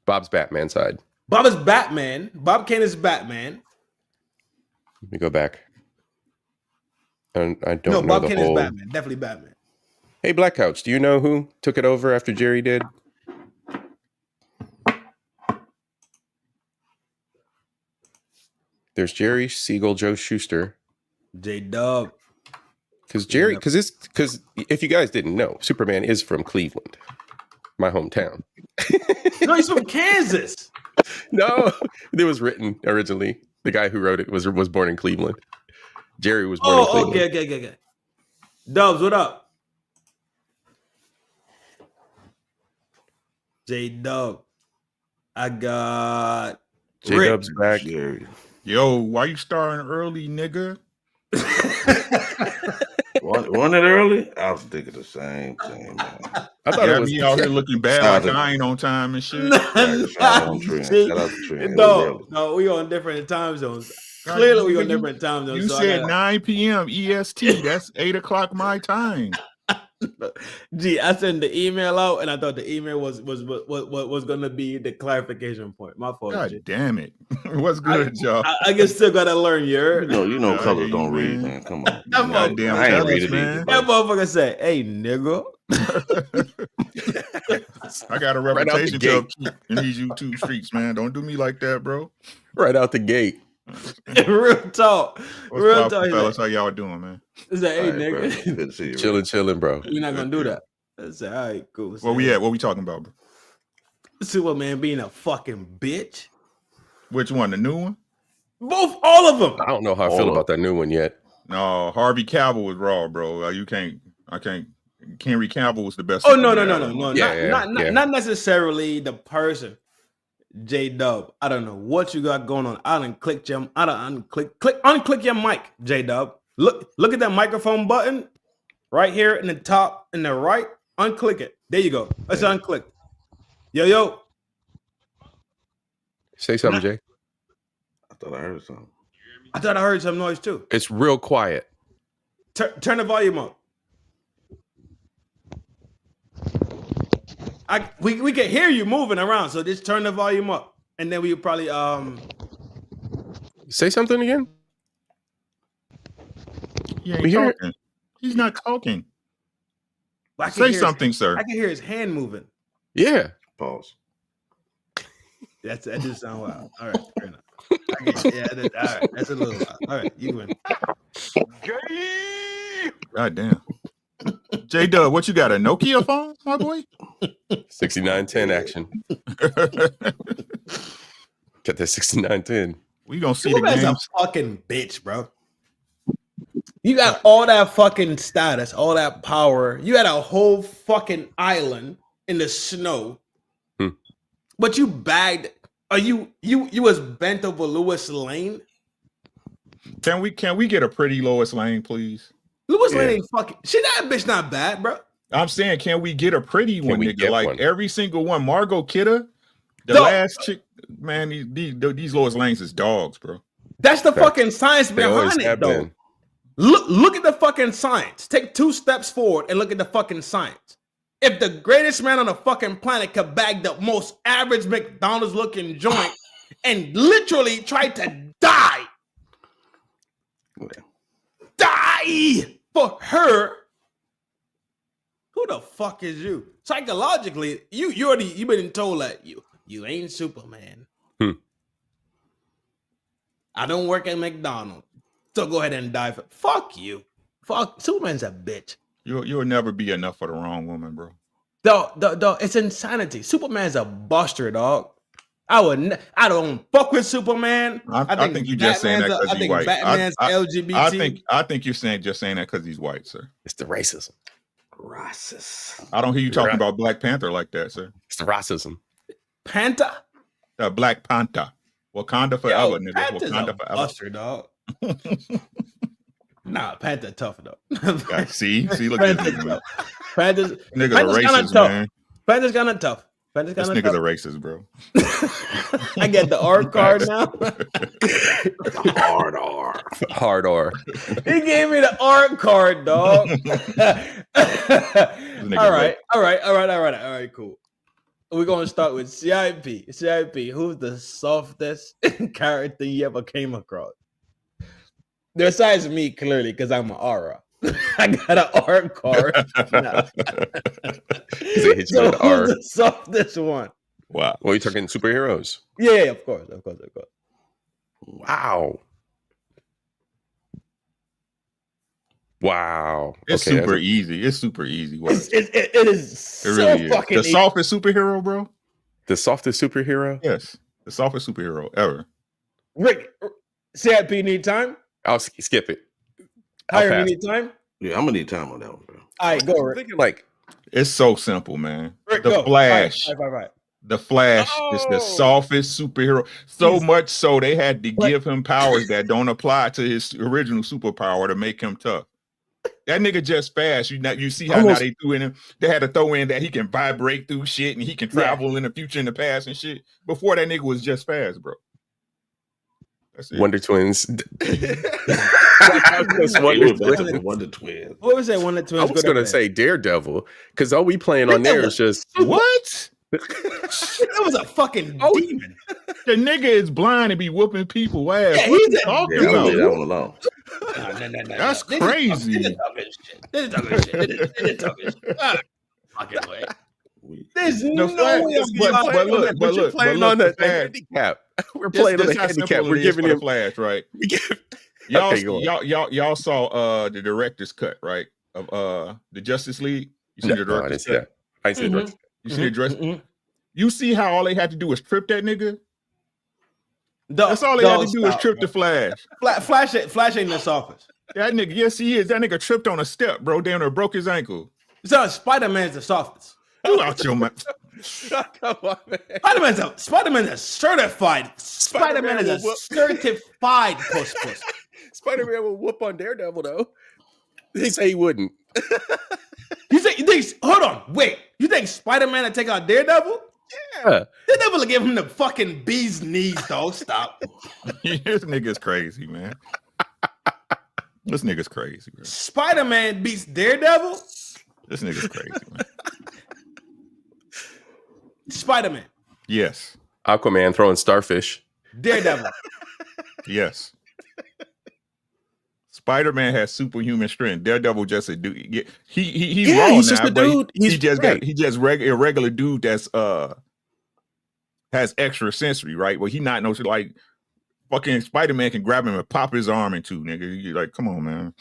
[SPEAKER 3] Bob's Batman side.
[SPEAKER 2] Bob is Batman. Bob Kane is Batman.
[SPEAKER 3] Let me go back. And I don't know
[SPEAKER 2] Bob
[SPEAKER 3] the
[SPEAKER 2] Kane
[SPEAKER 3] whole.
[SPEAKER 2] is Batman. Definitely Batman.
[SPEAKER 3] Hey, Black Couch, do you know who took it over after Jerry did? There's Jerry Siegel, Joe Shuster.
[SPEAKER 2] J-Dub.
[SPEAKER 3] Because if you guys didn't know, Superman is from Cleveland, my hometown.
[SPEAKER 2] No, he's from Kansas.
[SPEAKER 3] No, it was written originally. The guy who wrote it was born in Cleveland. Jerry was born in Cleveland.
[SPEAKER 2] Okay. Dubs, what up? J Dub. I got
[SPEAKER 3] J Dub's back.
[SPEAKER 6] Jerry.
[SPEAKER 7] Yo, why you starting early, nigga?
[SPEAKER 6] Wasn't it early? I was thinking the same thing, man.
[SPEAKER 3] I thought it was
[SPEAKER 7] me out here looking bad like I ain't on time and shit.
[SPEAKER 6] Shout out to Trin.
[SPEAKER 2] No, we on different time zones. Clearly, we on different time zones.
[SPEAKER 7] You said 9 p.m. EST. That's 8 o'clock my time.
[SPEAKER 2] Gee, I sent the email out, and I thought the email was gonna be the clarification point. My fault.
[SPEAKER 7] God
[SPEAKER 2] G.
[SPEAKER 7] damn it! What's good, y'all?
[SPEAKER 2] I guess still gotta learn your.
[SPEAKER 6] You know, colors don't read, man. Come on.
[SPEAKER 7] Goddamn
[SPEAKER 6] I ain't
[SPEAKER 7] colors,
[SPEAKER 6] read it
[SPEAKER 7] man.
[SPEAKER 6] either.
[SPEAKER 2] That motherfucker said, "Hey, nigga."
[SPEAKER 7] I got a
[SPEAKER 3] Right out the
[SPEAKER 7] reputation to upkeep in these YouTube streets, man. Don't do me like that, bro.
[SPEAKER 3] Right out the gate.
[SPEAKER 2] Real talk.
[SPEAKER 7] What's
[SPEAKER 2] Real
[SPEAKER 7] up,
[SPEAKER 2] talk.
[SPEAKER 7] fellas? How y'all doing, man?
[SPEAKER 2] He said, "Hey,
[SPEAKER 6] All right, bro.
[SPEAKER 2] nigga."
[SPEAKER 6] Good to see you.
[SPEAKER 3] Chilling, bro.
[SPEAKER 2] We're not gonna do that. I said, "All right, cool."
[SPEAKER 7] Where we at? What we talking about, bro?
[SPEAKER 2] Superman being a fucking bitch.
[SPEAKER 7] Which one? The new one?
[SPEAKER 2] All of them.
[SPEAKER 3] I don't know how I feel about that new one yet.
[SPEAKER 7] No, Harvey Cavill was raw, bro. You can't. Henry Cavill was the best.
[SPEAKER 2] Oh no.
[SPEAKER 3] Yeah,
[SPEAKER 2] Not necessarily the person. J Dub, I don't know what you got going on. Unclick your mic, J Dub. Look at that microphone button right here in the top in the right. Unclick it. There you go. It's unclicked. Yo.
[SPEAKER 3] Say something, Jay.
[SPEAKER 6] I thought I heard something.
[SPEAKER 2] I thought I heard some noise too.
[SPEAKER 3] It's real quiet.
[SPEAKER 2] Turn the volume up. We can hear you moving around, so just turn the volume up, and then we probably
[SPEAKER 3] Say something again.
[SPEAKER 7] He ain't talking. He's not talking. Say something, sir.
[SPEAKER 2] I can hear his hand moving.
[SPEAKER 3] Yeah.
[SPEAKER 6] Pause.
[SPEAKER 2] That just sound wild. All right, fair enough. All right, that's a little wild. All right, you win.
[SPEAKER 7] God damn. J Dub, what you got? A Nokia phone, my boy?
[SPEAKER 3] 6910 action. Got that 6910.
[SPEAKER 7] We gonna see
[SPEAKER 2] Superman's
[SPEAKER 7] the games.
[SPEAKER 2] a fucking bitch, bro. You got all that fucking status, all that power. You had a whole fucking island in the snow, but you bagged. Are you was bent over Lois Lane?
[SPEAKER 7] Can we get a pretty Lois Lane, please?
[SPEAKER 2] Lois Lane ain't fucking. That bitch not bad, bro.
[SPEAKER 7] I'm saying, can we get a pretty one, nigga? Like
[SPEAKER 3] one?
[SPEAKER 7] every single one. Margot Kidder, the last chick, man. These Lois Lanes is dogs, bro.
[SPEAKER 2] That's the fucking science behind it, though. Look at the fucking science. Take 2 steps forward and look at the fucking science. If the greatest man on the fucking planet could bag the most average McDonald's looking joint and literally try to die for her, who the fuck is you? Psychologically, you've been told that you ain't Superman. I don't work at McDonald's, so go ahead and die for. Fuck you. Fuck, Superman's a bitch.
[SPEAKER 7] You'll never be enough for the wrong woman, bro.
[SPEAKER 2] Dog, it's insanity. Superman's a buster, dog. I don't fuck with Superman.
[SPEAKER 7] I think you're just saying that because he's white.
[SPEAKER 2] Batman's LGBT.
[SPEAKER 7] I think you're saying that because he's white, sir.
[SPEAKER 3] It's the racism.
[SPEAKER 6] Racist.
[SPEAKER 7] I don't hear you talking about Black Panther like that, sir.
[SPEAKER 3] It's the racism.
[SPEAKER 2] Panther?
[SPEAKER 7] Black Panther. Wakanda forever, nigga.
[SPEAKER 2] Panther's
[SPEAKER 7] Wakanda
[SPEAKER 2] a
[SPEAKER 7] forever.
[SPEAKER 2] buster, dog. Nah, Panther tough though.
[SPEAKER 7] See, look at this nigga.
[SPEAKER 2] Panther's
[SPEAKER 7] Niggas are racist,
[SPEAKER 2] tough.
[SPEAKER 7] man.
[SPEAKER 2] Panther's kind of tough.
[SPEAKER 7] This nigga's a racist, bro.
[SPEAKER 2] I get the R card now.
[SPEAKER 3] Hard R.
[SPEAKER 2] He gave me the R card, dog. All right, cool. We're gonna start with CIP. CIP, who's the softest character you ever came across? Besides me, clearly, because I'm an aura. I got an R card.
[SPEAKER 3] Who's
[SPEAKER 2] the softest one?
[SPEAKER 3] Wow. Well, you're talking superheroes.
[SPEAKER 2] Yeah, of course.
[SPEAKER 3] Wow. Wow.
[SPEAKER 7] It's
[SPEAKER 3] Okay,
[SPEAKER 7] super easy. It's super easy. Work.
[SPEAKER 2] It is
[SPEAKER 7] It
[SPEAKER 2] so
[SPEAKER 7] really is.
[SPEAKER 2] fucking
[SPEAKER 7] The softest superhero, bro.
[SPEAKER 3] the softest superhero.
[SPEAKER 7] Yes, the softest superhero ever.
[SPEAKER 2] Rick, CIP need time?
[SPEAKER 3] I'll skip it. I'll
[SPEAKER 2] Hiram, you
[SPEAKER 3] pass.
[SPEAKER 2] need time?
[SPEAKER 6] Yeah, I'm gonna need time on that one, bro.
[SPEAKER 2] All right, go,
[SPEAKER 3] I'm
[SPEAKER 2] Rick.
[SPEAKER 3] thinking like
[SPEAKER 7] It's so simple, man.
[SPEAKER 2] Rick,
[SPEAKER 7] The
[SPEAKER 2] go.
[SPEAKER 7] Flash.
[SPEAKER 2] Right.
[SPEAKER 7] The Flash is the softest superhero. So much so they had to give him powers that don't apply to his original superpower to make him tough. That nigga just fast. You see how now they threw in him. They had to throw in that he can vibrate through shit and he can travel in the future and the past and shit. Before that nigga was just fast, bro. That's it.
[SPEAKER 3] Wonder Twins.
[SPEAKER 6] Wonder Twins.
[SPEAKER 2] What was that Wonder Twins?
[SPEAKER 3] I was gonna say Daredevil because all we playing on there is just
[SPEAKER 7] what?
[SPEAKER 2] That was a fucking demon.
[SPEAKER 7] The nigga is blind and be whooping people ass.
[SPEAKER 2] Yeah,
[SPEAKER 7] What
[SPEAKER 2] he's
[SPEAKER 7] you
[SPEAKER 2] a-
[SPEAKER 7] talking
[SPEAKER 6] Yeah, I'm gonna
[SPEAKER 7] about?
[SPEAKER 6] leave that one alone.
[SPEAKER 2] No.
[SPEAKER 7] That's crazy.
[SPEAKER 2] This is talking shit. Fucking way. There's no way.
[SPEAKER 7] But look,
[SPEAKER 3] playing on the handicap. We're playing on the handicap. We're giving him
[SPEAKER 7] Flash, right?
[SPEAKER 3] Okay, go on.
[SPEAKER 7] Y'all saw the director's cut, right? Of the Justice League. You see the
[SPEAKER 3] No, I didn't
[SPEAKER 7] director's
[SPEAKER 3] see
[SPEAKER 7] cut?
[SPEAKER 3] that. I didn't see the director's cut.
[SPEAKER 7] You see the director's You see how all they had to do was trip that nigga? That's all they had to do is trip the Flash.
[SPEAKER 2] Flash ain't the softest.
[SPEAKER 7] That nigga, yes, he is. That nigga tripped on a step, bro. Damn near broke his ankle.
[SPEAKER 2] So Spider-Man's the softest.
[SPEAKER 7] You out your mind.
[SPEAKER 3] Come on, man.
[SPEAKER 2] Spider-Man is certified. Spider-Man is a certified puss.
[SPEAKER 3] Spider-Man will whoop on Daredevil though. They say he wouldn't.
[SPEAKER 2] You think hold on, wait. You think Spider-Man would take out Daredevil?
[SPEAKER 3] Yeah.
[SPEAKER 2] Daredevil will give him the fucking bee's knees, dog. Stop.
[SPEAKER 7] This nigga's crazy, man. This nigga's crazy, bro.
[SPEAKER 2] Spider-Man beats Daredevil?
[SPEAKER 7] This nigga's crazy, man.
[SPEAKER 2] Spider-Man.
[SPEAKER 7] Yes.
[SPEAKER 3] Aquaman throwing starfish.
[SPEAKER 2] Daredevil.
[SPEAKER 7] Yes. Spider-Man has superhuman strength. Daredevil just a dude. He's
[SPEAKER 3] Yeah,
[SPEAKER 7] raw
[SPEAKER 3] he's
[SPEAKER 7] now,
[SPEAKER 3] just a
[SPEAKER 7] but
[SPEAKER 3] dude.
[SPEAKER 7] He just a regular dude that's has extra sensory, right? Well, he not no shit like fucking Spider-Man can grab him and pop his arm in two, nigga. You like, come on, man.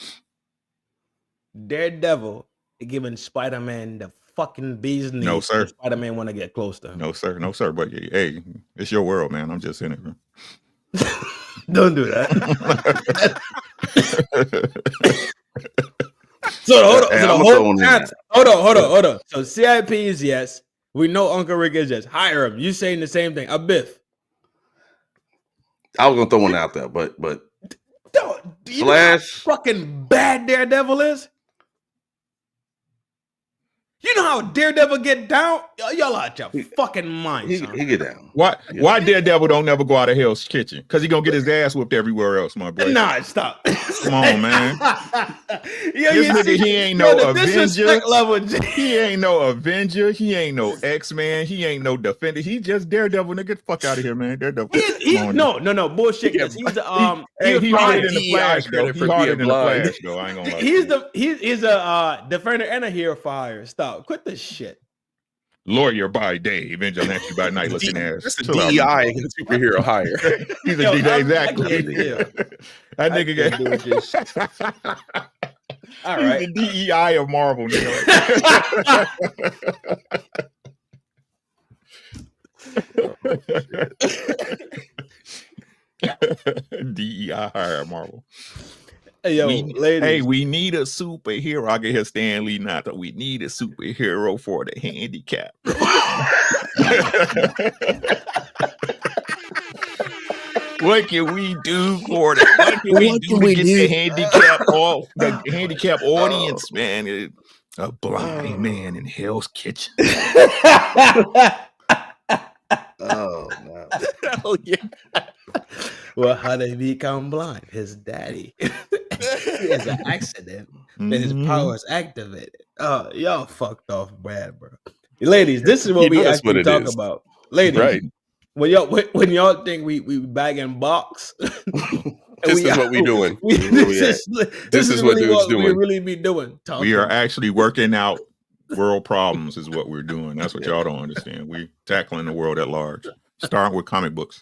[SPEAKER 2] Daredevil is giving Spider-Man the fucking bee's knees.
[SPEAKER 7] No, sir.
[SPEAKER 2] Spider-Man want to get close to him.
[SPEAKER 7] No, sir. But hey, it's your world, man. I'm just in it, bro.
[SPEAKER 2] Don't do that. Hold on. So CIP is yes. We know Uncle Rick is yes. Hire him. You saying the same thing. A biff.
[SPEAKER 6] I was gonna throw one out there, but
[SPEAKER 2] Do you
[SPEAKER 6] Flash.
[SPEAKER 2] know how fucking bad Daredevil is? You know how Daredevil get down? Y'all out your fucking minds.
[SPEAKER 6] he get down.
[SPEAKER 7] Why Daredevil don't never go out of Hell's Kitchen? Because he gonna get his ass whooped everywhere else, my boy.
[SPEAKER 2] Nah, stop.
[SPEAKER 7] Come on, man.
[SPEAKER 2] This
[SPEAKER 7] nigga, he ain't no Avenger.
[SPEAKER 2] Level.
[SPEAKER 7] He ain't no Avenger. He ain't no X-Man. He ain't no Defender. He just Daredevil. Nigga, get the fuck out of here, man. Daredevil.
[SPEAKER 2] No, bullshit. He's
[SPEAKER 7] he harder than the Flash, though. He harder than the Flash, though. I ain't gonna lie.
[SPEAKER 2] He's a defender and a hero fire. Stop. Quit this shit.
[SPEAKER 7] Lawyer by day, Avenger next you by night. Looking ass.
[SPEAKER 3] That's a DEI superhero hire.
[SPEAKER 7] He's a DEI, exactly. That nigga
[SPEAKER 2] got. All right.
[SPEAKER 7] He's the DEI of Marvel, nigga. DEI hire Marvel.
[SPEAKER 2] Hey, yo, ladies.
[SPEAKER 7] We need a superhero. I can hear Stan Lee now. We need a superhero for the handicap. What can we do for the? What can we do to get the handicap off the handicap audience, man? A blind man in Hell's Kitchen.
[SPEAKER 6] Oh no!
[SPEAKER 3] Hell yeah!
[SPEAKER 2] Well, how did he become blind? His daddy. He has an accident. Then his powers activated. Y'all fucked off bad, bro. Ladies, this is what we actually talk about. Ladies,
[SPEAKER 3] right?
[SPEAKER 2] When y'all think we bagging box,
[SPEAKER 3] this is what we doing.
[SPEAKER 2] This is what dude's doing. We really be doing.
[SPEAKER 7] We are actually working out world problems is what we're doing. That's what y'all don't understand. We tackling the world at large, starting with comic books.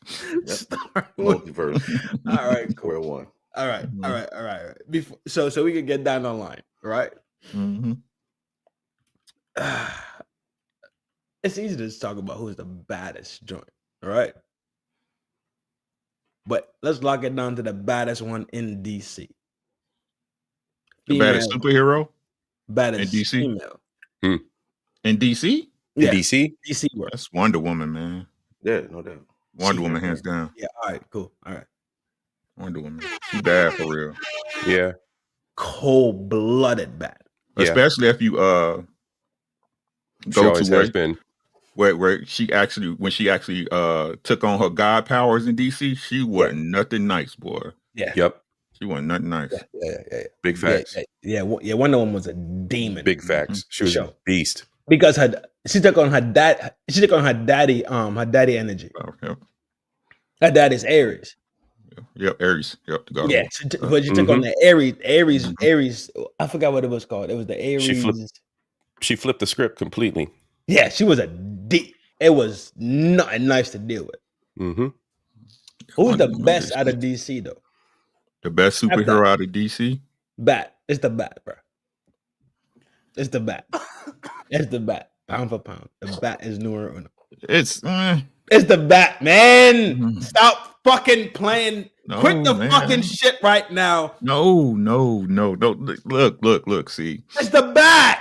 [SPEAKER 6] Multiverse.
[SPEAKER 2] All right,
[SPEAKER 6] Square one.
[SPEAKER 2] All right. Before, so we can get down the line, right?
[SPEAKER 7] Mm-hmm.
[SPEAKER 2] It's easy to just talk about who's the baddest joint, all right? But let's lock it down to the baddest one in DC.
[SPEAKER 7] The baddest superhero
[SPEAKER 2] baddest
[SPEAKER 7] in DC?
[SPEAKER 2] female.
[SPEAKER 7] In DC?
[SPEAKER 2] Yeah,
[SPEAKER 3] In DC?
[SPEAKER 2] DC world.
[SPEAKER 7] That's Wonder Woman, man.
[SPEAKER 6] Yeah, no doubt.
[SPEAKER 7] Wonder Woman, hands down.
[SPEAKER 2] Yeah, all right, cool. All right.
[SPEAKER 7] Wonder Woman. She bad for real.
[SPEAKER 3] Yeah.
[SPEAKER 2] Cold-blooded bad.
[SPEAKER 3] Yeah.
[SPEAKER 7] Especially if you
[SPEAKER 3] She
[SPEAKER 7] go
[SPEAKER 3] always
[SPEAKER 7] to
[SPEAKER 3] has been.
[SPEAKER 7] where she actually took on her god powers in DC, she wasn't nothing nice, boy.
[SPEAKER 2] Yeah.
[SPEAKER 3] Yep.
[SPEAKER 7] She wasn't nothing nice.
[SPEAKER 2] Yeah.
[SPEAKER 3] Big facts.
[SPEAKER 2] Yeah, Wonder Woman was a demon.
[SPEAKER 3] Big facts. She was a beast.
[SPEAKER 2] Because she took on her dad. She took on her daddy. Her daddy energy.
[SPEAKER 7] Oh, yep.
[SPEAKER 2] Her dad is Aries.
[SPEAKER 7] Yep, Aries. Yep. The god.
[SPEAKER 2] Yeah, but she took on the Aries. I forgot what it was called. It was the Aries.
[SPEAKER 3] She flipped the script completely.
[SPEAKER 2] Yeah, she was it was not nice to deal with.
[SPEAKER 3] Mm-hmm.
[SPEAKER 2] Who's the best out of DC though?
[SPEAKER 7] The best superhero out of DC?
[SPEAKER 2] Bat. It's the Bat, bro. It's the Bat. It's the Bat. Pound for pound. The Bat is numero uno.
[SPEAKER 7] It's
[SPEAKER 2] the Bat, man. Stop fucking playing.
[SPEAKER 7] No,
[SPEAKER 2] Quit the
[SPEAKER 7] man.
[SPEAKER 2] fucking shit right now.
[SPEAKER 7] No. Look. See,
[SPEAKER 2] It's the Bat.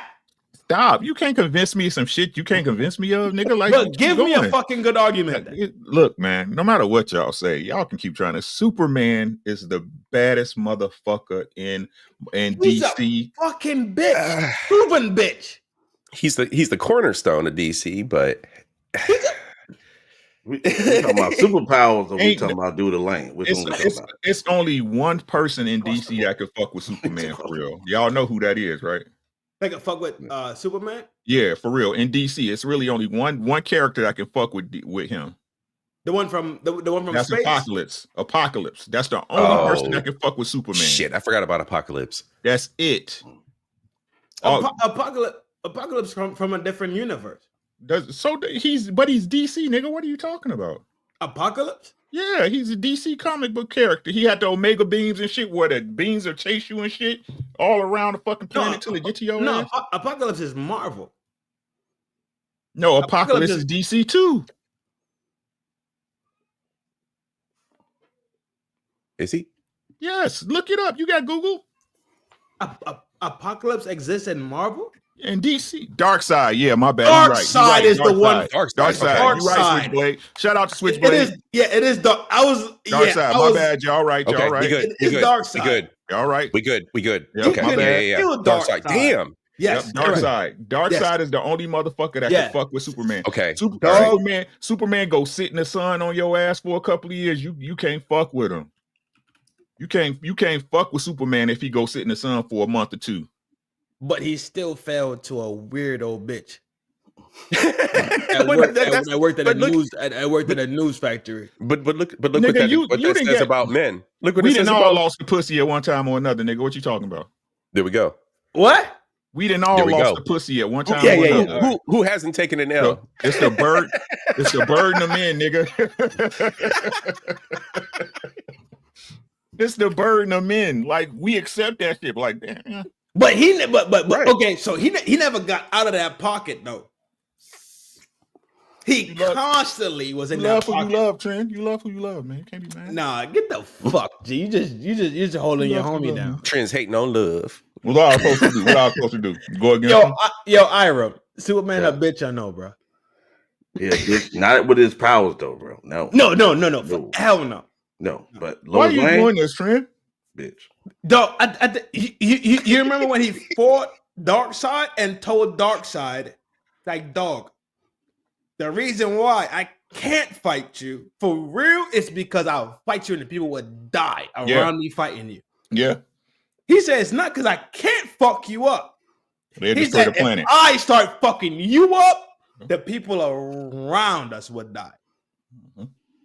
[SPEAKER 7] stop. You can't convince me of some shit you can't convince me of, nigga. Like,
[SPEAKER 2] Look, give me a fucking good argument. then.
[SPEAKER 7] Look, man, no matter what y'all say, y'all can keep trying to. Superman is the baddest motherfucker in
[SPEAKER 2] He's
[SPEAKER 7] DC.
[SPEAKER 2] a fucking bitch. Proven bitch.
[SPEAKER 3] He's the cornerstone of DC, but
[SPEAKER 6] We talking about superpowers, or we talking about do the lane? Which one we talking about?
[SPEAKER 7] It's only one person in DC that could fuck with Superman for real. Y'all know who that is, right?
[SPEAKER 2] They can fuck with Superman.
[SPEAKER 7] Yeah, for real. In DC, it's really only one character that can fuck with him.
[SPEAKER 2] The one from the one from
[SPEAKER 7] That's
[SPEAKER 2] space.
[SPEAKER 7] Apocalypse. That's the only person that can fuck with Superman.
[SPEAKER 3] shit, I forgot about Apocalypse.
[SPEAKER 7] That's it.
[SPEAKER 2] Apocalypse from a different universe.
[SPEAKER 7] He's DC, nigga. What are you talking about?
[SPEAKER 2] Apocalypse?
[SPEAKER 7] Yeah, he's a DC comic book character. He had the Omega beams and shit, where the beams will chase you and shit all around the fucking planet till they get to your ass.
[SPEAKER 2] Apocalypse is Marvel.
[SPEAKER 7] No, Apocalypse is DC too.
[SPEAKER 3] Is he?
[SPEAKER 7] Yes, look it up. You got Google.
[SPEAKER 2] Apocalypse exists in Marvel?
[SPEAKER 7] And DC, Darkseid. Yeah, my bad.
[SPEAKER 2] Darkseid is the one.
[SPEAKER 7] Darkseid. You right, Switchblade. Shout out to Switchblade.
[SPEAKER 2] It is dark.
[SPEAKER 7] Darkseid. My bad. Y'all right.
[SPEAKER 3] Okay,
[SPEAKER 7] Y'all right.
[SPEAKER 3] we good.
[SPEAKER 2] It's Darkseid.
[SPEAKER 3] We good.
[SPEAKER 7] Y'all right.
[SPEAKER 3] We good.
[SPEAKER 7] Yep,
[SPEAKER 3] Okay.
[SPEAKER 7] my bad.
[SPEAKER 3] Yeah.
[SPEAKER 2] Kill
[SPEAKER 3] Darkseid.
[SPEAKER 2] Darkseid.
[SPEAKER 3] Damn.
[SPEAKER 2] Yes.
[SPEAKER 7] Yep, Darkseid. Darkseid is the only motherfucker that can fuck with Superman.
[SPEAKER 3] Okay.
[SPEAKER 7] Superman go sit in the sun on your ass for a couple of years. You can't fuck with him. You can't fuck with Superman if he go sit in the sun for a month or two.
[SPEAKER 2] But he still fell to a weird old bitch. I worked at a news factory.
[SPEAKER 3] But look
[SPEAKER 7] Nigga,
[SPEAKER 3] what that says about men. Look what
[SPEAKER 7] we
[SPEAKER 3] it says
[SPEAKER 7] didn't all
[SPEAKER 3] about.
[SPEAKER 7] lost the pussy at one time or another, nigga. What you talking about?
[SPEAKER 3] There we go.
[SPEAKER 2] What?
[SPEAKER 7] We didn't all lost the pussy at one time or another.
[SPEAKER 3] Who hasn't taken an L?
[SPEAKER 7] It's the bird. It's the burden of men, nigga. It's the burden of men. Like, we accept that shit. Like, damn.
[SPEAKER 2] But
[SPEAKER 7] Right.
[SPEAKER 2] Okay, so he never got out of that pocket though. He constantly was in that pocket.
[SPEAKER 7] You love, Trin. You love who you love, man. You can't be mad.
[SPEAKER 2] Nah, get the fuck, G. You just holding your homie down.
[SPEAKER 3] Trends hating on love.
[SPEAKER 7] What I was supposed to do? What I was supposed to do? Go against him?
[SPEAKER 2] Yo, Ira, Superman a bitch, I know, bro.
[SPEAKER 6] Yeah, not with his powers though, bro. No.
[SPEAKER 2] Hell no.
[SPEAKER 6] No, but
[SPEAKER 7] Why are you doing this, Trin?
[SPEAKER 6] Bitch.
[SPEAKER 2] Dog, you remember when he fought Darkseid and told Darkseid, like, dog, the reason why I can't fight you for real is because I'll fight you and the people would die around me fighting you.
[SPEAKER 7] Yeah.
[SPEAKER 2] He said it's not because I can't fuck you up.
[SPEAKER 7] They
[SPEAKER 2] He
[SPEAKER 7] destroy
[SPEAKER 2] said
[SPEAKER 7] the planet.
[SPEAKER 2] if I start fucking you up, the people around us would die.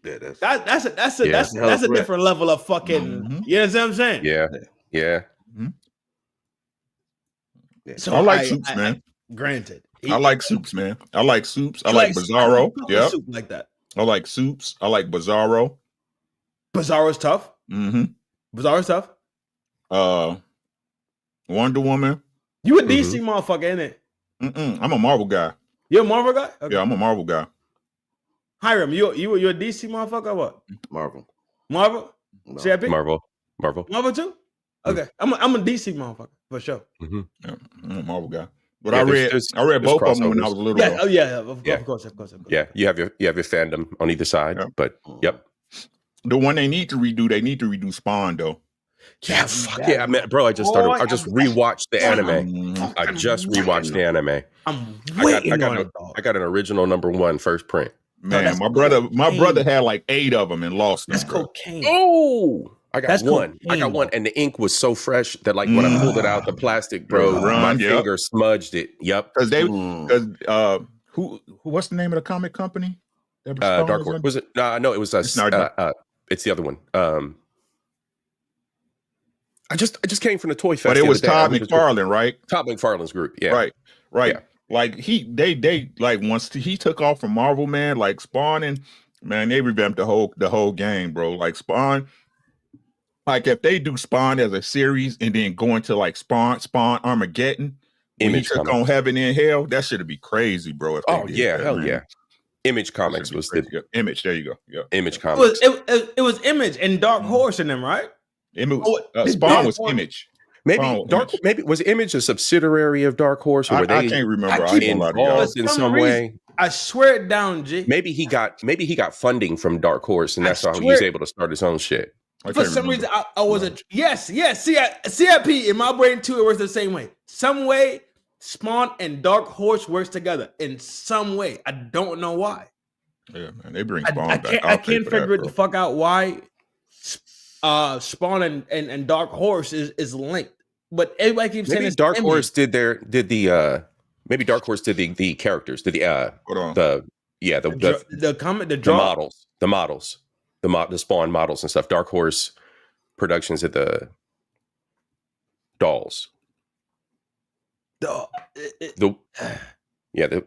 [SPEAKER 6] Yeah,
[SPEAKER 2] That's a different level of fucking. You know what I'm saying?
[SPEAKER 3] Yeah.
[SPEAKER 7] Mm-hmm.
[SPEAKER 2] So
[SPEAKER 7] I like Soups, man.
[SPEAKER 2] Granted,
[SPEAKER 7] I like Soups, man. I like Soups. I like Bizarro. Yeah,
[SPEAKER 2] soup like that.
[SPEAKER 7] I like Soups. I like Bizarro.
[SPEAKER 2] Bizarro's tough.
[SPEAKER 7] Mm-hmm.
[SPEAKER 2] Bizarre stuff.
[SPEAKER 7] Wonder Woman.
[SPEAKER 2] You a DC motherfucker, ain't it?
[SPEAKER 7] I'm a Marvel guy.
[SPEAKER 2] You're a Marvel guy? Okay.
[SPEAKER 7] Yeah, I'm a Marvel guy.
[SPEAKER 2] Hiram, you a DC motherfucker or what?
[SPEAKER 6] Marvel.
[SPEAKER 2] Marvel?
[SPEAKER 6] No.
[SPEAKER 2] CIP?
[SPEAKER 3] Marvel.
[SPEAKER 2] Marvel too? Okay. I'm a DC motherfucker for sure.
[SPEAKER 7] Yeah, I'm a Marvel guy. But
[SPEAKER 3] Yeah,
[SPEAKER 7] I read both of them when I was little.
[SPEAKER 2] Yeah,
[SPEAKER 7] though.
[SPEAKER 2] oh yeah, of
[SPEAKER 3] Yeah.
[SPEAKER 2] course.
[SPEAKER 3] Yeah, you have your fandom on either side,
[SPEAKER 7] Yeah.
[SPEAKER 3] but yep.
[SPEAKER 7] The one they need to redo Spawn though.
[SPEAKER 3] Yeah, fuck yeah, man, bro. I just rewatched the anime. I just rewatched the anime.
[SPEAKER 2] I'm waiting on it, dog.
[SPEAKER 3] I got an original #1 first print.
[SPEAKER 7] Man,
[SPEAKER 2] that's
[SPEAKER 7] my brother had like 8 of them and lost them.
[SPEAKER 2] That's
[SPEAKER 7] bro.
[SPEAKER 2] cocaine.
[SPEAKER 3] Oh, I got
[SPEAKER 2] That's
[SPEAKER 3] one. I
[SPEAKER 2] cocaine,
[SPEAKER 3] got one,
[SPEAKER 2] bro.
[SPEAKER 3] and the ink was so fresh that like when I pulled it out the plastic, bro, my finger smudged it. Yep.
[SPEAKER 7] Because who what's the name of the comic company?
[SPEAKER 3] Dark Horse. Was it? No, it was
[SPEAKER 7] It's not
[SPEAKER 3] it's the other one. I just came from the Toy Fest.
[SPEAKER 7] But it was Todd McFarlane, right?
[SPEAKER 3] Todd McFarlane's group. Yeah.
[SPEAKER 7] Right.
[SPEAKER 3] Yeah.
[SPEAKER 7] Like they like once he took off from Marvel, man, like Spawn and man, they revamped the whole game, bro. Like Spawn, like if they do Spawn as a series and then go into like Spawn Armageddon, when he took on Heaven and Hell, that should be crazy, bro. If they did that,
[SPEAKER 3] hell
[SPEAKER 7] man.
[SPEAKER 3] yeah. Image Comics was the
[SPEAKER 7] Image. There you go. Yeah.
[SPEAKER 3] Image Comics.
[SPEAKER 2] It was Image and Dark Horse in them, right?
[SPEAKER 7] Spawn was Image.
[SPEAKER 3] Maybe was Image a subsidiary of Dark Horse, or were they?
[SPEAKER 7] I can't remember.
[SPEAKER 3] Involved in some way.
[SPEAKER 2] I swear it down, G.
[SPEAKER 3] Maybe he got funding from Dark Horse, and that's how he was able to start his own shit.
[SPEAKER 2] For some reason, I was yes. CIP in my brain too. It works the same way. Some way, Spawn and Dark Horse works together in some way. I don't know why.
[SPEAKER 7] Yeah, man, they bring Spawn back.
[SPEAKER 2] I can't figure it the fuck out why. Spawn and Dark Horse is linked, but everybody keeps saying
[SPEAKER 3] maybe Dark Horse did the characters, the Spawn models and stuff. Dark Horse Productions did the dolls. The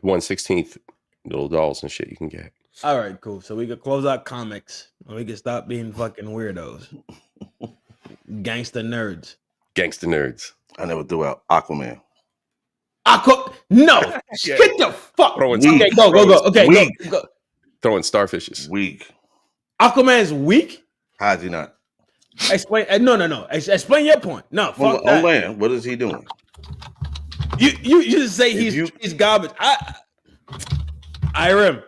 [SPEAKER 3] 1/16 little dolls and shit you can get.
[SPEAKER 2] All right, cool. So we could close out comics and we can stop being fucking weirdos. Gangster nerds.
[SPEAKER 6] I never threw out Aquaman.
[SPEAKER 2] No. Get the fuck. Okay, go. Okay, go.
[SPEAKER 3] Throwing starfishes.
[SPEAKER 6] Weak.
[SPEAKER 2] Aquaman's weak?
[SPEAKER 6] How's he not?
[SPEAKER 2] Explain. No. Explain your point. No, fuck that.
[SPEAKER 6] Land. What is he doing?
[SPEAKER 2] You just say he's garbage. Irem.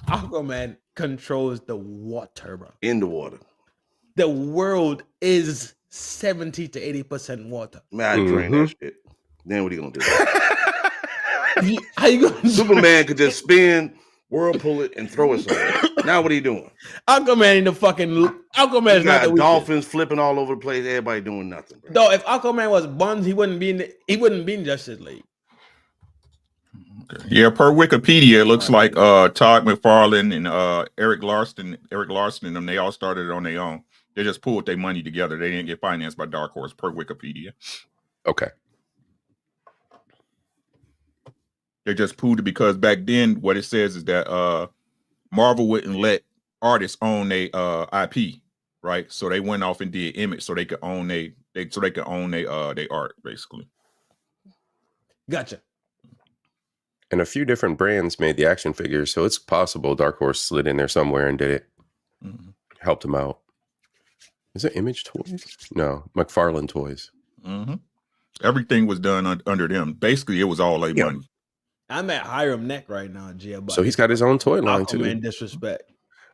[SPEAKER 2] Aquaman controls the water, bro.
[SPEAKER 6] In the water.
[SPEAKER 2] The world is 70 to 80% water.
[SPEAKER 6] Man, I drain that shit. Then what are you gonna do?
[SPEAKER 2] How you gonna
[SPEAKER 6] Superman could just spin, whirlpool it, and throw it somewhere. Now what are you doing?
[SPEAKER 2] Aquaman in the fucking Aquaman is not the
[SPEAKER 6] dolphins flipping all over the place. Everybody doing nothing. Bro.
[SPEAKER 2] No, if Aquaman was buns, he wouldn't be in Justice League.
[SPEAKER 7] Yeah, per Wikipedia, it looks like Todd McFarlane and Eric Larson and them, they all started on their own. They just pulled their money together. They didn't get financed by Dark Horse, per Wikipedia.
[SPEAKER 3] Okay.
[SPEAKER 7] They just pulled it because back then, what it says is that Marvel wouldn't let artists own their IP, right? So they went off and did Image so they could own their art, basically.
[SPEAKER 2] Gotcha.
[SPEAKER 3] And a few different brands made the action figures, so it's possible Dark Horse slid in there somewhere and did it. Mm-hmm. Helped them out. Is it Image Toys? No, McFarlane Toys.
[SPEAKER 7] Mm-hmm. Everything was done under them. Basically, it was all their money.
[SPEAKER 2] I'm at Hiram Neck right now, Gia.
[SPEAKER 3] So he's got his own toy line too.
[SPEAKER 2] Man, disrespect.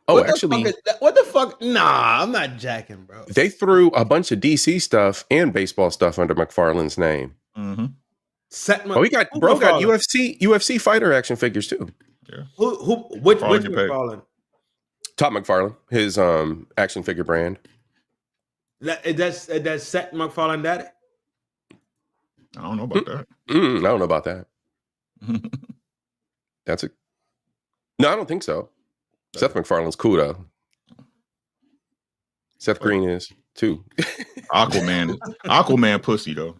[SPEAKER 3] Oh, actually,
[SPEAKER 2] what the fuck? Nah, I'm not jacking, bro.
[SPEAKER 3] They threw a bunch of DC stuff and baseball stuff under McFarlane's name.
[SPEAKER 7] Mm-hmm.
[SPEAKER 3] He got UFC fighter action figures too.
[SPEAKER 7] Yeah.
[SPEAKER 2] Which McFarlane?
[SPEAKER 3] Top McFarlane, his action figure brand.
[SPEAKER 2] That's Seth MacFarlane daddy?
[SPEAKER 7] I don't know about that.
[SPEAKER 3] I don't know about that. No, I don't think so. Seth MacFarlane's cool though. Seth Green is too.
[SPEAKER 7] Aquaman pussy though.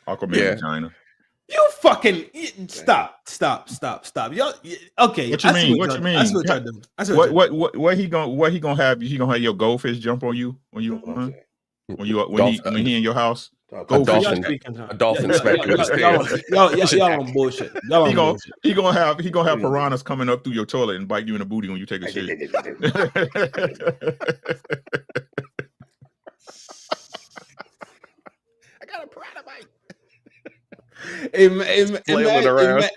[SPEAKER 7] Aquaman in China.
[SPEAKER 2] You fucking stop. Y'all, okay.
[SPEAKER 7] What you mean? What you mean?
[SPEAKER 2] I see what y'all doing.
[SPEAKER 7] What he gonna have? He gonna have your goldfish jump on you when you when he in your house?
[SPEAKER 3] A
[SPEAKER 7] Goldfish.
[SPEAKER 3] dolphin smack you with his tail.
[SPEAKER 2] Y'all on bullshit. Y'all on bullshit.
[SPEAKER 7] He gonna have piranhas coming up through your toilet and bite you in the booty when you take a shit.
[SPEAKER 2] I got a piranha bite.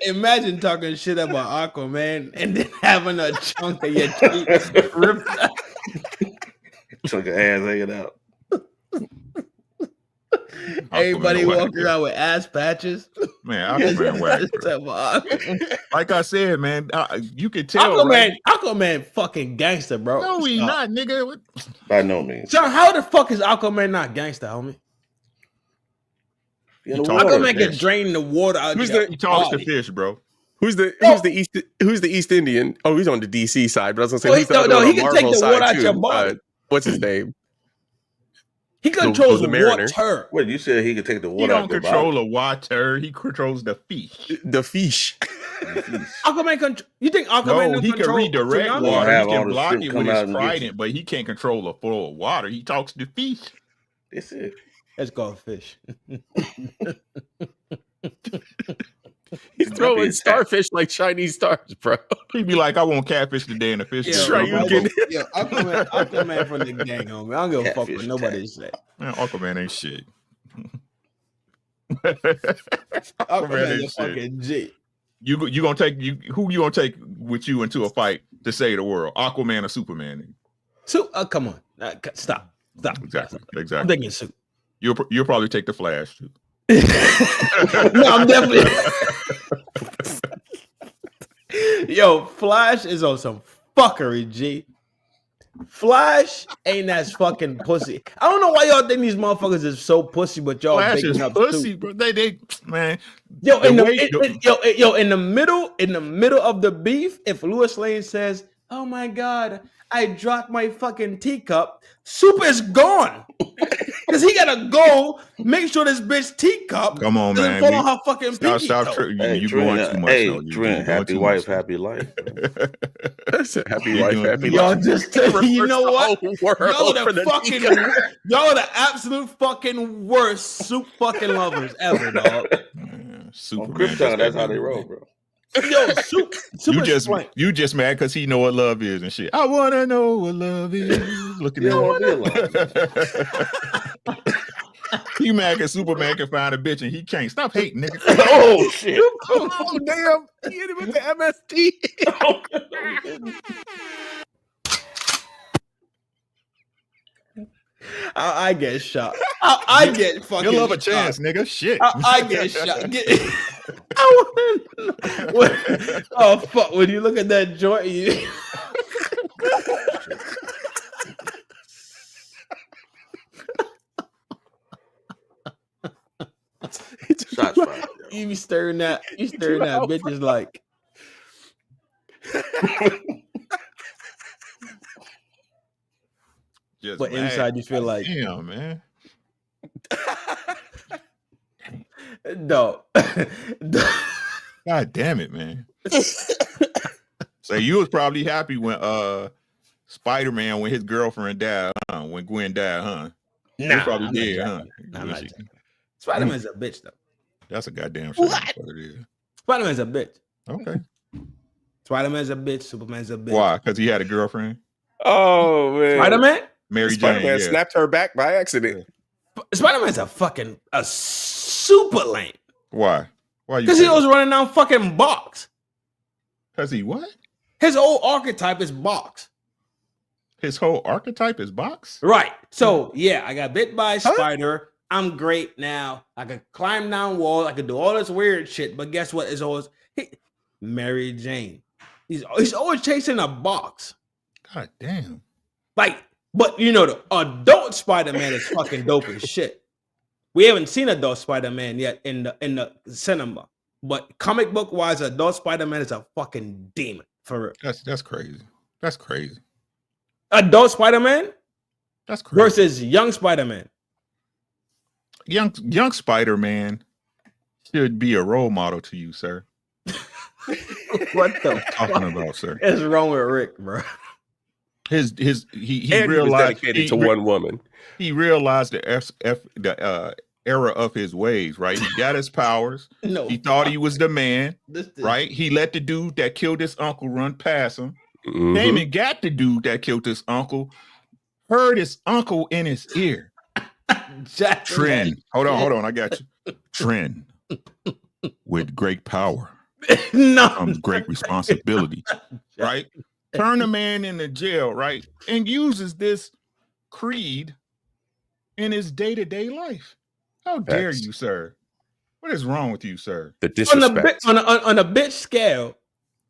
[SPEAKER 2] Imagine talking shit about Aquaman and then having a chunk of your cheeks ripped out.
[SPEAKER 6] Chunk of ass hanging out.
[SPEAKER 2] Everybody walking around with ass patches.
[SPEAKER 7] Man, Aquaman whack. Like I said, man, you could tell.
[SPEAKER 2] Aquaman fucking gangster, bro.
[SPEAKER 7] No, he not, nigga.
[SPEAKER 6] By no means.
[SPEAKER 2] John, how the fuck is Aquaman not gangster, homie? Aquaman can drain the water out.
[SPEAKER 7] He talks to fish, bro.
[SPEAKER 3] Who's the East Indian? Oh, he's on the DC side, but I was gonna say
[SPEAKER 2] he can take the water out your body.
[SPEAKER 3] What's his name?
[SPEAKER 2] He controls
[SPEAKER 3] the Mariner.
[SPEAKER 2] water.
[SPEAKER 6] Wait, you said he could take the
[SPEAKER 7] He
[SPEAKER 6] water out
[SPEAKER 7] don't
[SPEAKER 6] your
[SPEAKER 7] control
[SPEAKER 6] body?
[SPEAKER 7] the water. He controls the fish.
[SPEAKER 3] The fish.
[SPEAKER 2] Aquaman you think Aquaman
[SPEAKER 7] he can redirect
[SPEAKER 2] tsunami?
[SPEAKER 7] water.
[SPEAKER 6] Have
[SPEAKER 7] He
[SPEAKER 6] all
[SPEAKER 7] can
[SPEAKER 6] the
[SPEAKER 7] block
[SPEAKER 6] shit
[SPEAKER 7] it
[SPEAKER 6] come
[SPEAKER 7] with
[SPEAKER 6] out
[SPEAKER 7] his
[SPEAKER 6] and get you.
[SPEAKER 7] trident, but he can't control the flow of water. He talks to fish.
[SPEAKER 6] That's it.
[SPEAKER 2] Let's go fish.
[SPEAKER 3] He's throwing starfish like Chinese stars, bro.
[SPEAKER 7] He'd be like, I want catfish today, and the fish is
[SPEAKER 2] Aquaman from the gang, homie. I don't give a fuck what nobody say.
[SPEAKER 7] Man, Aquaman ain't shit.
[SPEAKER 2] Aquaman is fucking G.
[SPEAKER 7] You gonna take who you gonna take with you into a fight to save the world? Aquaman or Superman?
[SPEAKER 2] So come on, stop.
[SPEAKER 7] Exactly.
[SPEAKER 2] I'm thinking Soup.
[SPEAKER 7] You'll probably take the Flash too.
[SPEAKER 2] No, I'm definitely. Yo, Flash is on some fuckery, G. Flash ain't as fucking pussy. I don't know why y'all think these motherfuckers is so pussy, but y'all
[SPEAKER 7] Flash is
[SPEAKER 2] up
[SPEAKER 7] pussy,
[SPEAKER 2] too.
[SPEAKER 7] bro. They man.
[SPEAKER 2] Yo, in the middle of the beef, if Lois Lane says, "Oh my god, I dropped my fucking teacup," Soup is gone. Because he gotta go make sure this bitch teacup
[SPEAKER 7] Come on,
[SPEAKER 2] doesn't
[SPEAKER 7] man.
[SPEAKER 2] fall on her fucking pinky.
[SPEAKER 7] Stop. You
[SPEAKER 6] Trin,
[SPEAKER 7] going too much.
[SPEAKER 6] hey,
[SPEAKER 7] though.
[SPEAKER 6] Trin, happy wife, happy life.
[SPEAKER 3] Happy wife, happy
[SPEAKER 2] Y'all
[SPEAKER 3] life.
[SPEAKER 2] just you know what? Y'all are the fucking y'all are the absolute fucking worst Soup fucking lovers ever, dog.
[SPEAKER 6] On Krypton, that's how they roll, bro.
[SPEAKER 2] Yo, Soup
[SPEAKER 7] you just mad because he know what love is and shit. I wanna know what love is. Look at that. You mad because Superman can find a bitch and he can't. Stop hating, nigga.
[SPEAKER 6] Oh shit!
[SPEAKER 3] Oh damn! He hit him with the MST.
[SPEAKER 2] I get shot. I get fucking.
[SPEAKER 7] You love a
[SPEAKER 2] shot.
[SPEAKER 7] chance, nigga. Shit.
[SPEAKER 2] I get shot. I want to. Oh fuck! When you look at that joint, you.
[SPEAKER 6] Shots fired.
[SPEAKER 2] You be staring that. You staring at bitches like.
[SPEAKER 7] Just
[SPEAKER 2] But
[SPEAKER 7] mad.
[SPEAKER 2] inside you feel like,
[SPEAKER 7] damn, man.
[SPEAKER 2] no.
[SPEAKER 7] God damn it, man. So you was probably happy when Spider-Man, when his girlfriend died, huh? When Gwen died, huh?
[SPEAKER 2] Nah,
[SPEAKER 7] You're probably dead, huh?
[SPEAKER 2] I'm not Spider-Man's a bitch, though.
[SPEAKER 7] That's a goddamn shame. What it is.
[SPEAKER 2] Spider-Man's a bitch.
[SPEAKER 7] Okay.
[SPEAKER 2] Spider-Man's a bitch. Superman's a bitch.
[SPEAKER 7] Why? Because he had a girlfriend?
[SPEAKER 3] Oh man.
[SPEAKER 2] Spider-Man?
[SPEAKER 7] Mary
[SPEAKER 3] Spider-Man
[SPEAKER 7] Jane. Yeah.
[SPEAKER 3] snapped her back by accident.
[SPEAKER 2] Spider-Man's a super lame.
[SPEAKER 7] Why? Why you?
[SPEAKER 2] Because he was running down fucking box.
[SPEAKER 7] Because he what?
[SPEAKER 2] His whole archetype is box.
[SPEAKER 7] His whole archetype is box?
[SPEAKER 2] Right. So yeah, I got bit by a spider. I'm great now. I could climb down walls. I could do all this weird shit. But guess what? It's always Mary Jane. He's always chasing a box.
[SPEAKER 7] God damn.
[SPEAKER 2] Like, but you know, the adult Spider-Man is fucking dope as shit. We haven't seen adult Spider-Man yet in the cinema. But comic book wise, adult Spider-Man is a fucking demon for real.
[SPEAKER 7] That's crazy. That's crazy.
[SPEAKER 2] Adult Spider-Man
[SPEAKER 7] That's crazy.
[SPEAKER 2] versus young Spider-Man.
[SPEAKER 7] Young Spider-Man should be a role model to you, sir.
[SPEAKER 2] What the
[SPEAKER 7] Talking about, sir.
[SPEAKER 2] is wrong with Rick, bro?
[SPEAKER 7] He
[SPEAKER 3] And he was
[SPEAKER 7] realized
[SPEAKER 3] dedicated to one woman.
[SPEAKER 7] he realized the era of his ways, right? He got his powers.
[SPEAKER 2] No,
[SPEAKER 7] He thought he was the man,
[SPEAKER 2] this
[SPEAKER 7] right? He let the dude that killed his uncle run past him.
[SPEAKER 3] Mhm.
[SPEAKER 7] Came and got the dude that killed his uncle. Heard his uncle in his ear.
[SPEAKER 2] Jack
[SPEAKER 7] Trin. Hold on. I got you. Trin. With great power
[SPEAKER 2] no,
[SPEAKER 7] comes great responsibility, right? Turn a man into jail, right? And uses this creed in his day-to-day life. How dare
[SPEAKER 3] Facts.
[SPEAKER 7] you, sir? What is wrong with you, sir?
[SPEAKER 3] The
[SPEAKER 2] on the
[SPEAKER 3] disrespect.
[SPEAKER 2] on a bitch scale,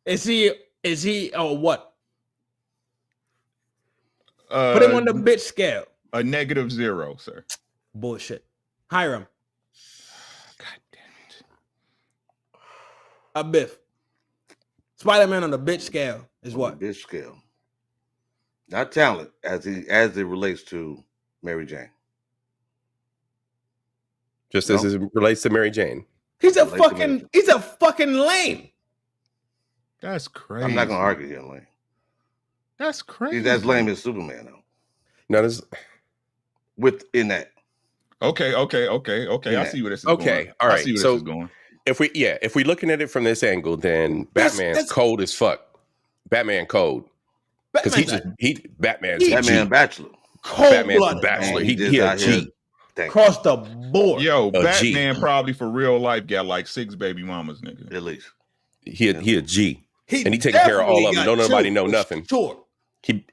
[SPEAKER 2] is he or what? Put him on the bitch scale.
[SPEAKER 7] A -0, sir.
[SPEAKER 2] Bullshit. Hiram.
[SPEAKER 7] God damn it.
[SPEAKER 2] A biff. Spider-Man on the bitch scale is what?
[SPEAKER 6] Bitch scale. Not talent as it relates to Mary Jane.
[SPEAKER 3] Just as it relates to Mary Jane.
[SPEAKER 2] He's a
[SPEAKER 6] Relates to Mary Jane.
[SPEAKER 2] he's a fucking lame.
[SPEAKER 7] That's crazy.
[SPEAKER 6] I'm not gonna argue here, Lane.
[SPEAKER 7] That's crazy.
[SPEAKER 6] He's as lame as Superman though.
[SPEAKER 3] Now this
[SPEAKER 6] Within that.
[SPEAKER 7] Okay. I see where this is going.
[SPEAKER 3] Okay, all right.
[SPEAKER 7] I see where
[SPEAKER 3] So-
[SPEAKER 7] this is going.
[SPEAKER 3] if we're looking at it from this angle, then Batman's cold as fuck. Batman cold. Because Batman's a
[SPEAKER 6] Batman
[SPEAKER 3] G.
[SPEAKER 6] Bachelor.
[SPEAKER 3] Batman's a
[SPEAKER 2] cold-blooded.
[SPEAKER 3] bachelor.
[SPEAKER 6] He just
[SPEAKER 3] He a
[SPEAKER 6] out here-
[SPEAKER 3] G.
[SPEAKER 2] Across the board.
[SPEAKER 7] Yo,
[SPEAKER 3] A G.
[SPEAKER 7] Batman probably for real life got like 6 baby mamas, nigga.
[SPEAKER 6] At least.
[SPEAKER 3] He a G.
[SPEAKER 2] He
[SPEAKER 3] And he taking care of all of
[SPEAKER 2] definitely
[SPEAKER 3] them.
[SPEAKER 2] got
[SPEAKER 3] Don't nobody
[SPEAKER 2] two,
[SPEAKER 3] know
[SPEAKER 2] for
[SPEAKER 3] nothing.
[SPEAKER 2] Sure.
[SPEAKER 3] He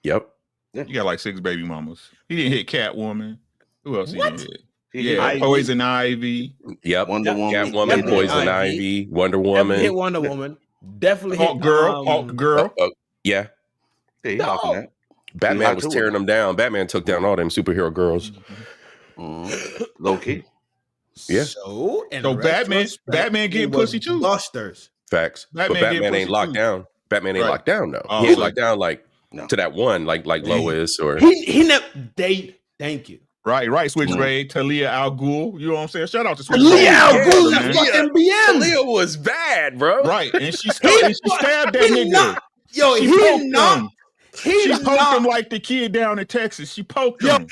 [SPEAKER 3] Yep.
[SPEAKER 7] He got like 6 baby mamas. He didn't hit Catwoman. Who else he
[SPEAKER 2] What?
[SPEAKER 7] didn't hit?
[SPEAKER 6] He
[SPEAKER 7] Yeah,
[SPEAKER 6] hit
[SPEAKER 7] Poison Ivy.
[SPEAKER 3] Yep.
[SPEAKER 6] Wonder Woman.
[SPEAKER 3] Catwoman,
[SPEAKER 2] Definitely
[SPEAKER 3] Poison
[SPEAKER 2] Ivy.
[SPEAKER 3] Ivy, Wonder
[SPEAKER 2] Definitely hit
[SPEAKER 3] Woman.
[SPEAKER 2] Wonder Woman. Definitely hit
[SPEAKER 7] Hawk Girl.
[SPEAKER 3] Yeah.
[SPEAKER 6] Yeah, he
[SPEAKER 2] No.
[SPEAKER 6] hawking that.
[SPEAKER 3] Batman was
[SPEAKER 6] Hawk
[SPEAKER 3] tearing them down. Batman took down all them superhero girls.
[SPEAKER 6] Low key.
[SPEAKER 3] Yeah.
[SPEAKER 2] So, in
[SPEAKER 7] So
[SPEAKER 2] retrospect,
[SPEAKER 7] Batman getting
[SPEAKER 2] it was
[SPEAKER 7] pussy too.
[SPEAKER 2] Busters.
[SPEAKER 3] Facts.
[SPEAKER 7] Batman
[SPEAKER 3] but
[SPEAKER 7] get
[SPEAKER 3] Batman
[SPEAKER 7] pussy
[SPEAKER 3] ain't locked
[SPEAKER 7] too.
[SPEAKER 3] down. Batman ain't
[SPEAKER 7] Right.
[SPEAKER 3] locked down though.
[SPEAKER 7] Oh,
[SPEAKER 3] He ain't
[SPEAKER 7] so-
[SPEAKER 3] locked down like
[SPEAKER 6] No.
[SPEAKER 3] to that one, like Lois or
[SPEAKER 2] He never date. Thank you.
[SPEAKER 7] Right. Switchblade, Talia Al Ghul. You know what I'm saying? Shout out to
[SPEAKER 2] Leah
[SPEAKER 7] Switchblade.
[SPEAKER 2] Al Ghul's
[SPEAKER 7] man.
[SPEAKER 2] a fucking BM.
[SPEAKER 3] Leo was bad, bro.
[SPEAKER 7] Right, and she stabbed that
[SPEAKER 2] He
[SPEAKER 7] nigga.
[SPEAKER 2] not- Yo,
[SPEAKER 7] She
[SPEAKER 2] he
[SPEAKER 7] poked
[SPEAKER 2] not.
[SPEAKER 7] him.
[SPEAKER 2] He
[SPEAKER 7] She poked
[SPEAKER 2] not.
[SPEAKER 7] him like the kid down in Texas. She poked
[SPEAKER 2] Yo,
[SPEAKER 7] him.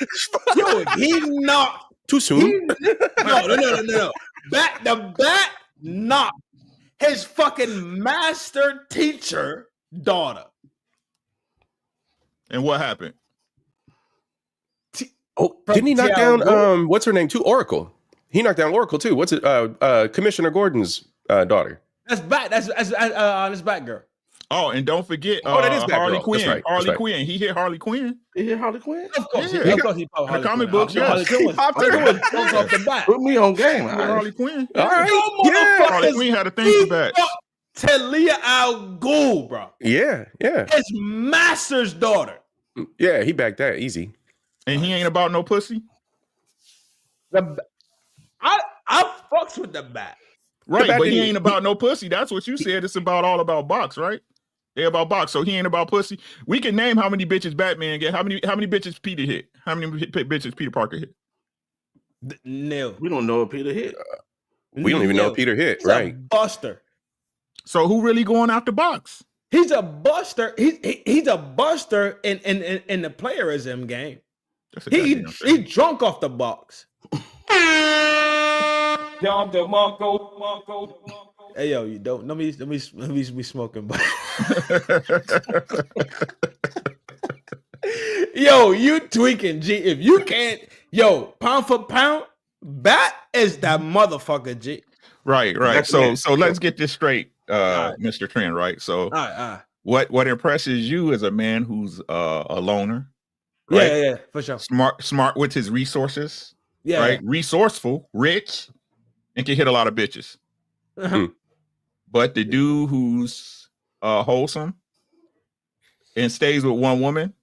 [SPEAKER 2] yo, he not.
[SPEAKER 3] Too soon.
[SPEAKER 2] No. The bat not his fucking master teacher daughter.
[SPEAKER 7] And what happened?
[SPEAKER 3] Oh, didn't he knock
[SPEAKER 2] Tiago.
[SPEAKER 3] down what's her name too? Oracle. He knocked down Oracle too. What's it? Commissioner Gordon's daughter.
[SPEAKER 2] That's bat. That's Batgirl.
[SPEAKER 7] Oh, and don't forget
[SPEAKER 3] that is Batgirl.
[SPEAKER 7] Harley
[SPEAKER 3] That's
[SPEAKER 7] Quinn.
[SPEAKER 3] right. That's
[SPEAKER 7] Harley
[SPEAKER 3] right.
[SPEAKER 7] Quinn. He hit Harley Quinn.
[SPEAKER 6] He hit Harley Quinn.
[SPEAKER 2] Of course,
[SPEAKER 7] Yeah.
[SPEAKER 2] of course he popped
[SPEAKER 7] In the
[SPEAKER 2] Harley
[SPEAKER 7] comic
[SPEAKER 2] Quinn.
[SPEAKER 7] books, yes.
[SPEAKER 2] Harley Quinn was off the bat.
[SPEAKER 6] Put me on game.
[SPEAKER 7] He hit Harley Quinn.
[SPEAKER 3] All right.
[SPEAKER 2] Yo,
[SPEAKER 3] Yeah.
[SPEAKER 7] Harley Quinn had a thing for that.
[SPEAKER 2] Talia Al Ghul, bro.
[SPEAKER 3] Yeah.
[SPEAKER 2] His master's daughter.
[SPEAKER 3] Yeah. He backed that easy.
[SPEAKER 7] And he ain't about no pussy.
[SPEAKER 2] I fucks with the bat.
[SPEAKER 7] Right,
[SPEAKER 3] bat
[SPEAKER 7] but he
[SPEAKER 3] didn't-
[SPEAKER 7] ain't about no pussy. That's what you said. It's all about box, right? They about box, so he ain't about pussy. We can name how many bitches Batman get. How many bitches Peter hit? How many bitches Peter Parker hit?
[SPEAKER 2] Nil.
[SPEAKER 6] We don't know if Peter hit.
[SPEAKER 3] We don't even know if Peter hit.
[SPEAKER 2] He's
[SPEAKER 3] Right.
[SPEAKER 2] a buster.
[SPEAKER 7] So who really going after box?
[SPEAKER 2] He's a buster. He's a buster in the playerism game.
[SPEAKER 7] That's a
[SPEAKER 2] He
[SPEAKER 7] goddamn shame.
[SPEAKER 2] he drunk off the box. Hey yo, you don't let me be smoking, but yo, you tweaking G. If you can't, pound for pound, Bat is that motherfucker G.
[SPEAKER 7] Right.
[SPEAKER 6] That's
[SPEAKER 7] So
[SPEAKER 6] it.
[SPEAKER 7] let's get this straight,
[SPEAKER 2] right.
[SPEAKER 7] Mr. Trin. Right. So
[SPEAKER 2] All right.
[SPEAKER 7] what impresses you as a man who's a loner? Right?
[SPEAKER 2] Yeah, for sure.
[SPEAKER 7] Smart with his resources.
[SPEAKER 2] Yeah,
[SPEAKER 7] Right. Resourceful, rich, and can hit a lot of bitches.
[SPEAKER 2] Uh-huh.
[SPEAKER 7] But the dude who's wholesome and stays with one woman,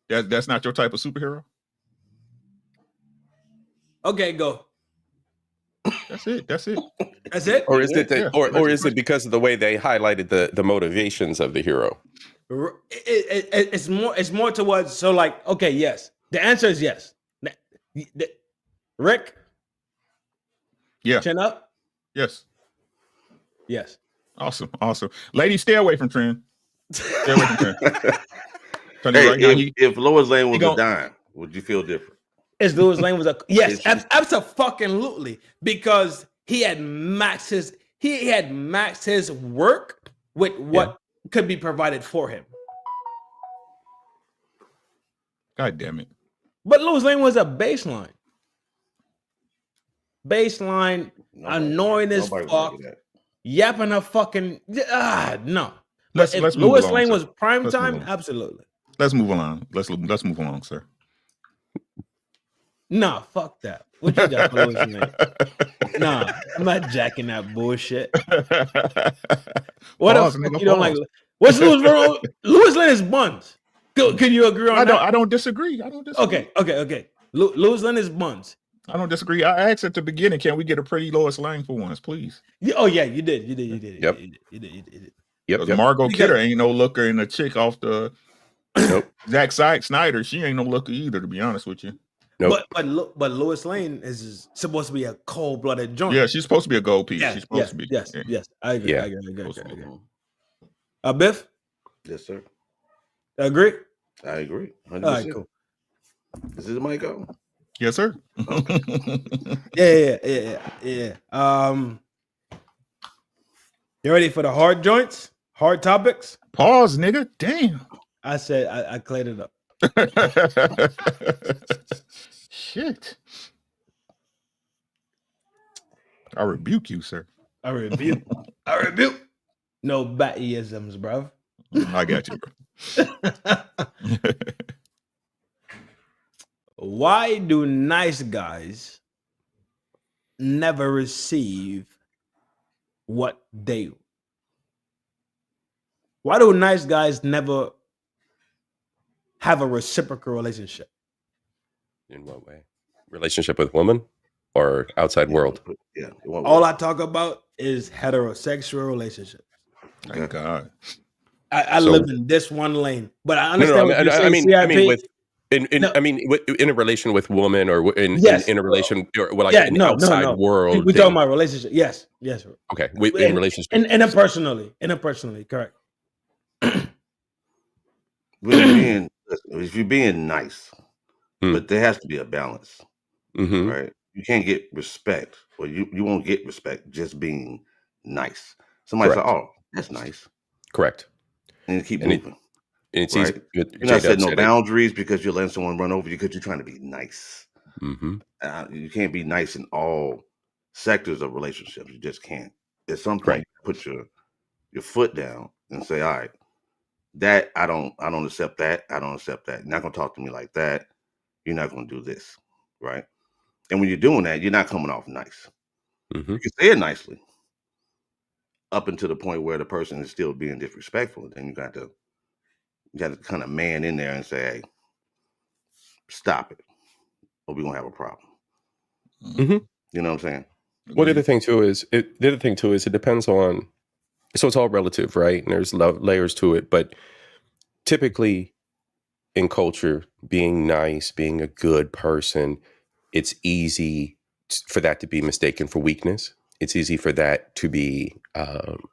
[SPEAKER 7] that's not your type of superhero.
[SPEAKER 2] Okay, go.
[SPEAKER 7] That's it.
[SPEAKER 2] That's it.
[SPEAKER 3] Or is it
[SPEAKER 7] Yeah.
[SPEAKER 3] or is it because of the way they highlighted the motivations of the hero?
[SPEAKER 2] It's more towards so like okay, yes. The answer is yes. Rick,
[SPEAKER 7] Yeah.
[SPEAKER 2] Chin up?
[SPEAKER 7] Yes.
[SPEAKER 2] Yes.
[SPEAKER 7] Awesome. Ladies, stay away from Trin. Stay away from Trin. Tell you
[SPEAKER 6] Hey,
[SPEAKER 7] right now,
[SPEAKER 6] if Lois Lane was
[SPEAKER 7] he
[SPEAKER 6] a
[SPEAKER 7] gon-
[SPEAKER 6] dime, would you feel different?
[SPEAKER 2] As Lewis Lane was a yes,
[SPEAKER 6] Is she-
[SPEAKER 2] absolutely, because he had maxed his work with what could be provided for him.
[SPEAKER 7] God damn it.
[SPEAKER 2] But Lewis Lane was a baseline,
[SPEAKER 6] Nobody-
[SPEAKER 2] annoying as
[SPEAKER 6] nobody would
[SPEAKER 2] fuck,
[SPEAKER 6] argue that.
[SPEAKER 2] yapping a fucking no.
[SPEAKER 7] Let's
[SPEAKER 2] But if
[SPEAKER 7] move
[SPEAKER 2] Lewis
[SPEAKER 7] along,
[SPEAKER 2] Lane
[SPEAKER 7] sir.
[SPEAKER 2] was prime
[SPEAKER 7] Let's move
[SPEAKER 2] time,
[SPEAKER 7] along.
[SPEAKER 2] absolutely.
[SPEAKER 7] Let's move along. Let's move along, sir.
[SPEAKER 2] Nah, fuck that. What you got for Lewis Lane? Nah, I'm not jacking that bullshit. What
[SPEAKER 7] Pause,
[SPEAKER 2] the fuck
[SPEAKER 7] nigga,
[SPEAKER 2] you don't like?
[SPEAKER 7] pause.
[SPEAKER 2] What's Lewis wrong? Lewis Lane is buns. Can you agree on that?
[SPEAKER 7] I don't disagree.
[SPEAKER 2] Okay. Lewis Lane is buns.
[SPEAKER 7] I don't disagree. I asked at the beginning, can we get a pretty Lois Lane for once, please?
[SPEAKER 2] Oh yeah, you did.
[SPEAKER 3] Yep.
[SPEAKER 2] You did.
[SPEAKER 3] Yep.
[SPEAKER 7] Margot
[SPEAKER 2] Because-
[SPEAKER 7] Kidder ain't no looker, and the chick off the
[SPEAKER 3] Nope.
[SPEAKER 7] Zack Snyder, she ain't no looker either, to be honest with you.
[SPEAKER 3] Nope.
[SPEAKER 2] But Lois Lane is supposed to be a cold-blooded joint.
[SPEAKER 7] Yeah, she's supposed to be a gold piece.
[SPEAKER 2] Yeah,
[SPEAKER 7] She's supposed to be.
[SPEAKER 2] Yes. I agree.
[SPEAKER 3] Yeah.
[SPEAKER 2] I agree.
[SPEAKER 6] Mhm.
[SPEAKER 2] Biff,
[SPEAKER 6] Yes, sir.
[SPEAKER 2] agree?
[SPEAKER 6] I agree. 100%.
[SPEAKER 2] All right, cool.
[SPEAKER 6] Is this mic on?
[SPEAKER 7] Yes, sir.
[SPEAKER 2] Yeah. You ready for the hard joints? Hard topics?
[SPEAKER 7] Pause, nigga. Damn.
[SPEAKER 2] I said I cleared it up.
[SPEAKER 7] Shit. I rebuke you, sir.
[SPEAKER 2] I rebuke. No battyisms, bro.
[SPEAKER 7] I got you, bro.
[SPEAKER 2] Why do nice guys never receive what they? Why do nice guys never have a reciprocal relationship?
[SPEAKER 3] In what way? Relationship with women or outside world?
[SPEAKER 6] Yeah.
[SPEAKER 2] All I talk about is heterosexual relationships.
[SPEAKER 7] Thank God.
[SPEAKER 2] I
[SPEAKER 3] So-
[SPEAKER 2] live in this one lane, but I understand what you're
[SPEAKER 3] I
[SPEAKER 2] saying.
[SPEAKER 3] mean,
[SPEAKER 2] CIP.
[SPEAKER 3] with in a relation with women or
[SPEAKER 2] Yes.
[SPEAKER 3] in a relation or like
[SPEAKER 2] Yeah,
[SPEAKER 3] in
[SPEAKER 2] no.
[SPEAKER 3] outside world.
[SPEAKER 2] We're
[SPEAKER 3] thing.
[SPEAKER 2] talking about relationship. Yes.
[SPEAKER 3] Okay, in relationship.
[SPEAKER 2] Interpersonally, correct.
[SPEAKER 6] If you're being nice, but there has to be a balance,
[SPEAKER 3] Mm-hmm.
[SPEAKER 6] right? You can't get respect, or you won't get respect just being nice. Somebody say,
[SPEAKER 3] Correct.
[SPEAKER 6] "Oh, that's nice,"
[SPEAKER 3] Correct.
[SPEAKER 6] and you keep
[SPEAKER 3] And
[SPEAKER 6] moving.
[SPEAKER 3] It's
[SPEAKER 6] Right.
[SPEAKER 3] easy.
[SPEAKER 6] You're not setting no boundaries because you're letting someone run over you because you're trying to be nice.
[SPEAKER 3] Mm-hmm.
[SPEAKER 6] You can't be nice in all sectors of relationships. You just can't. At some point,
[SPEAKER 3] Right.
[SPEAKER 6] you put your foot down and say, "All right, that I don't accept that. I don't accept that. You're not gonna talk to me like that. You're not gonna do this, right?" And when you're doing that, you're not coming off nice.
[SPEAKER 3] Mm-hmm.
[SPEAKER 6] You can say it nicely up until the point where the person is still being disrespectful. Then you got to kind of man in there and say, "Hey, stop it, or we're gonna have a problem."
[SPEAKER 3] Mm-hmm.
[SPEAKER 6] You know what I'm saying?
[SPEAKER 3] Well, the other thing too is it depends on. So it's all relative, right? And there's layers to it, but typically in culture, being nice, being a good person, it's easy for that to be mistaken for weakness. It's easy for that to be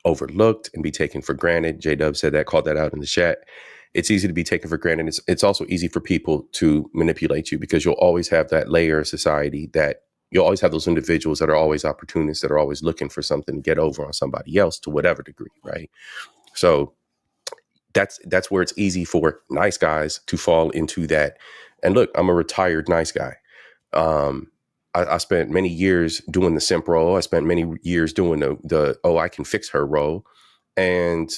[SPEAKER 3] overlooked and be taken for granted. J-Dub said that, called that out in the chat. It's easy to be taken for granted. It's also easy for people to manipulate you because you'll always have that layer of society that you'll always have those individuals that are always opportunists, that are always looking for something to get over on somebody else to whatever degree, right? So that's where it's easy for nice guys to fall into that. And look, I'm a retired nice guy. I spent many years doing the simp role. I spent many years doing the I can fix her role. And,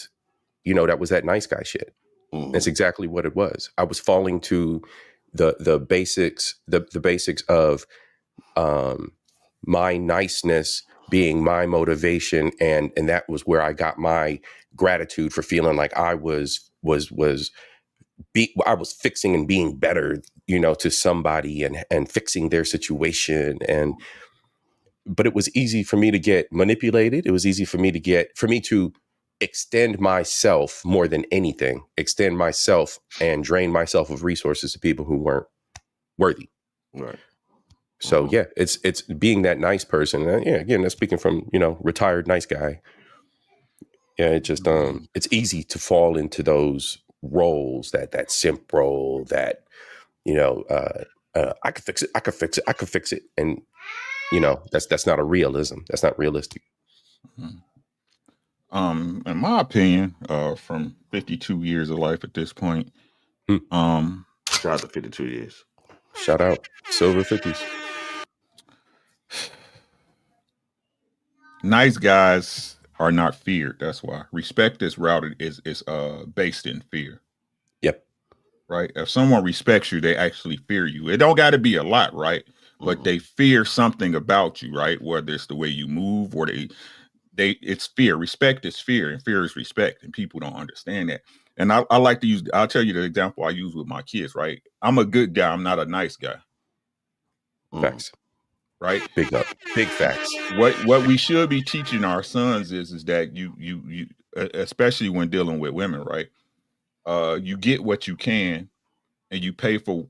[SPEAKER 3] that was that nice guy shit.
[SPEAKER 6] Mhm.
[SPEAKER 3] That's exactly what it was. I was falling to the basics, the basics of my niceness being my motivation. And that was where I got my gratitude for feeling like I was fixing and being better, to somebody and fixing their situation. But it was easy for me to get manipulated. It was easy for me to extend myself more than anything, extend myself and drain myself of resources to people who weren't worthy.
[SPEAKER 6] Right.
[SPEAKER 3] So yeah, it's being that nice person. Yeah, again, that's speaking from, retired nice guy. Yeah, it just it's easy to fall into those roles, that simp role, that I could fix it, I could fix it, I could fix it, and that's not a realism. That's not realistic.
[SPEAKER 7] In my opinion, from 52 years of life at this point,
[SPEAKER 6] shout out to 52 years.
[SPEAKER 3] Shout out silver 50s.
[SPEAKER 7] Nice guys are not feared. That's why respect is based in fear.
[SPEAKER 3] Yep.
[SPEAKER 7] Right. If someone respects you, they actually fear you. It don't got to be a lot, right? But they fear something about you, right? Whether it's the way you move or it's fear. Respect is fear, and fear is respect, and people don't understand that. And I like to use. I'll tell you the example I use with my kids. Right. I'm a good guy. I'm not a nice guy.
[SPEAKER 3] Facts.
[SPEAKER 7] Right.
[SPEAKER 3] Big facts.
[SPEAKER 7] What we should be teaching our sons is that you especially when dealing with women, right? You get what you can, and you pay for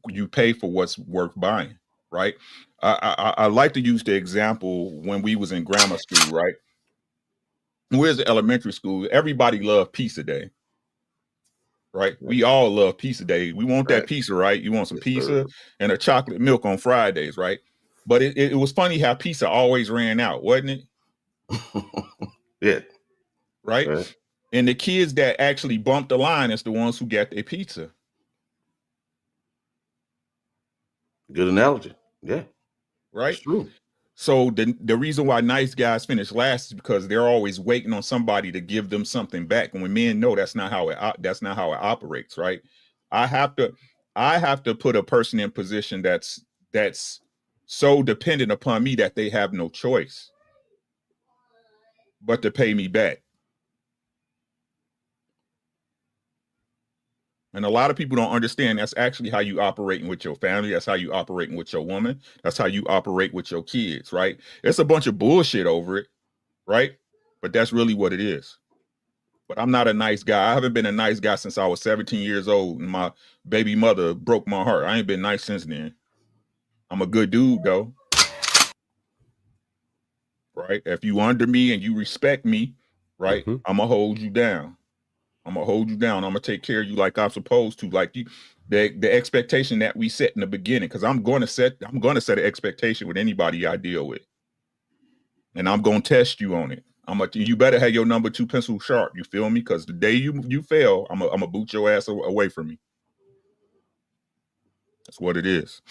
[SPEAKER 7] what's worth buying, right? I like to use the example when we was in grammar school, right? We was in elementary school. Everybody loved pizza day, right? We all love pizza day. We want that pizza, right? You want some pizza and a chocolate milk on Fridays, right? But it was funny how pizza always ran out, wasn't it?
[SPEAKER 6] Yeah.
[SPEAKER 7] Right? And the kids that actually bumped the line is the ones who got their pizza.
[SPEAKER 6] Good analogy. Yeah.
[SPEAKER 7] Right?
[SPEAKER 6] It's true.
[SPEAKER 7] So the reason why nice guys finish last is because they're always waiting on somebody to give them something back. And when men know that's not how it operates, right? I have to put a person in position that's so dependent upon me that they have no choice but to pay me back. And a lot of people don't understand that's actually how you operating with your family. That's how you operating with your woman. That's how you operate with your kids, right? It's a bunch of bullshit over it, right? But that's really what it is. But I'm not a nice guy. I haven't been a nice guy since I was 17 years old and my baby mother broke my heart. I ain't been nice since then. I'm a good dude, though. Right? If you under me and you respect me, right, I'm going to hold you down. I'm gonna hold you down. I'm gonna take care of you like I'm supposed to, like you, the expectation that we set in the beginning. Because I'm gonna set an expectation with anybody I deal with, and I'm gonna test you on it. You better have your number 2 pencil sharp. You feel me? Because the day you fail, I'm gonna boot your ass away from me. That's what it is.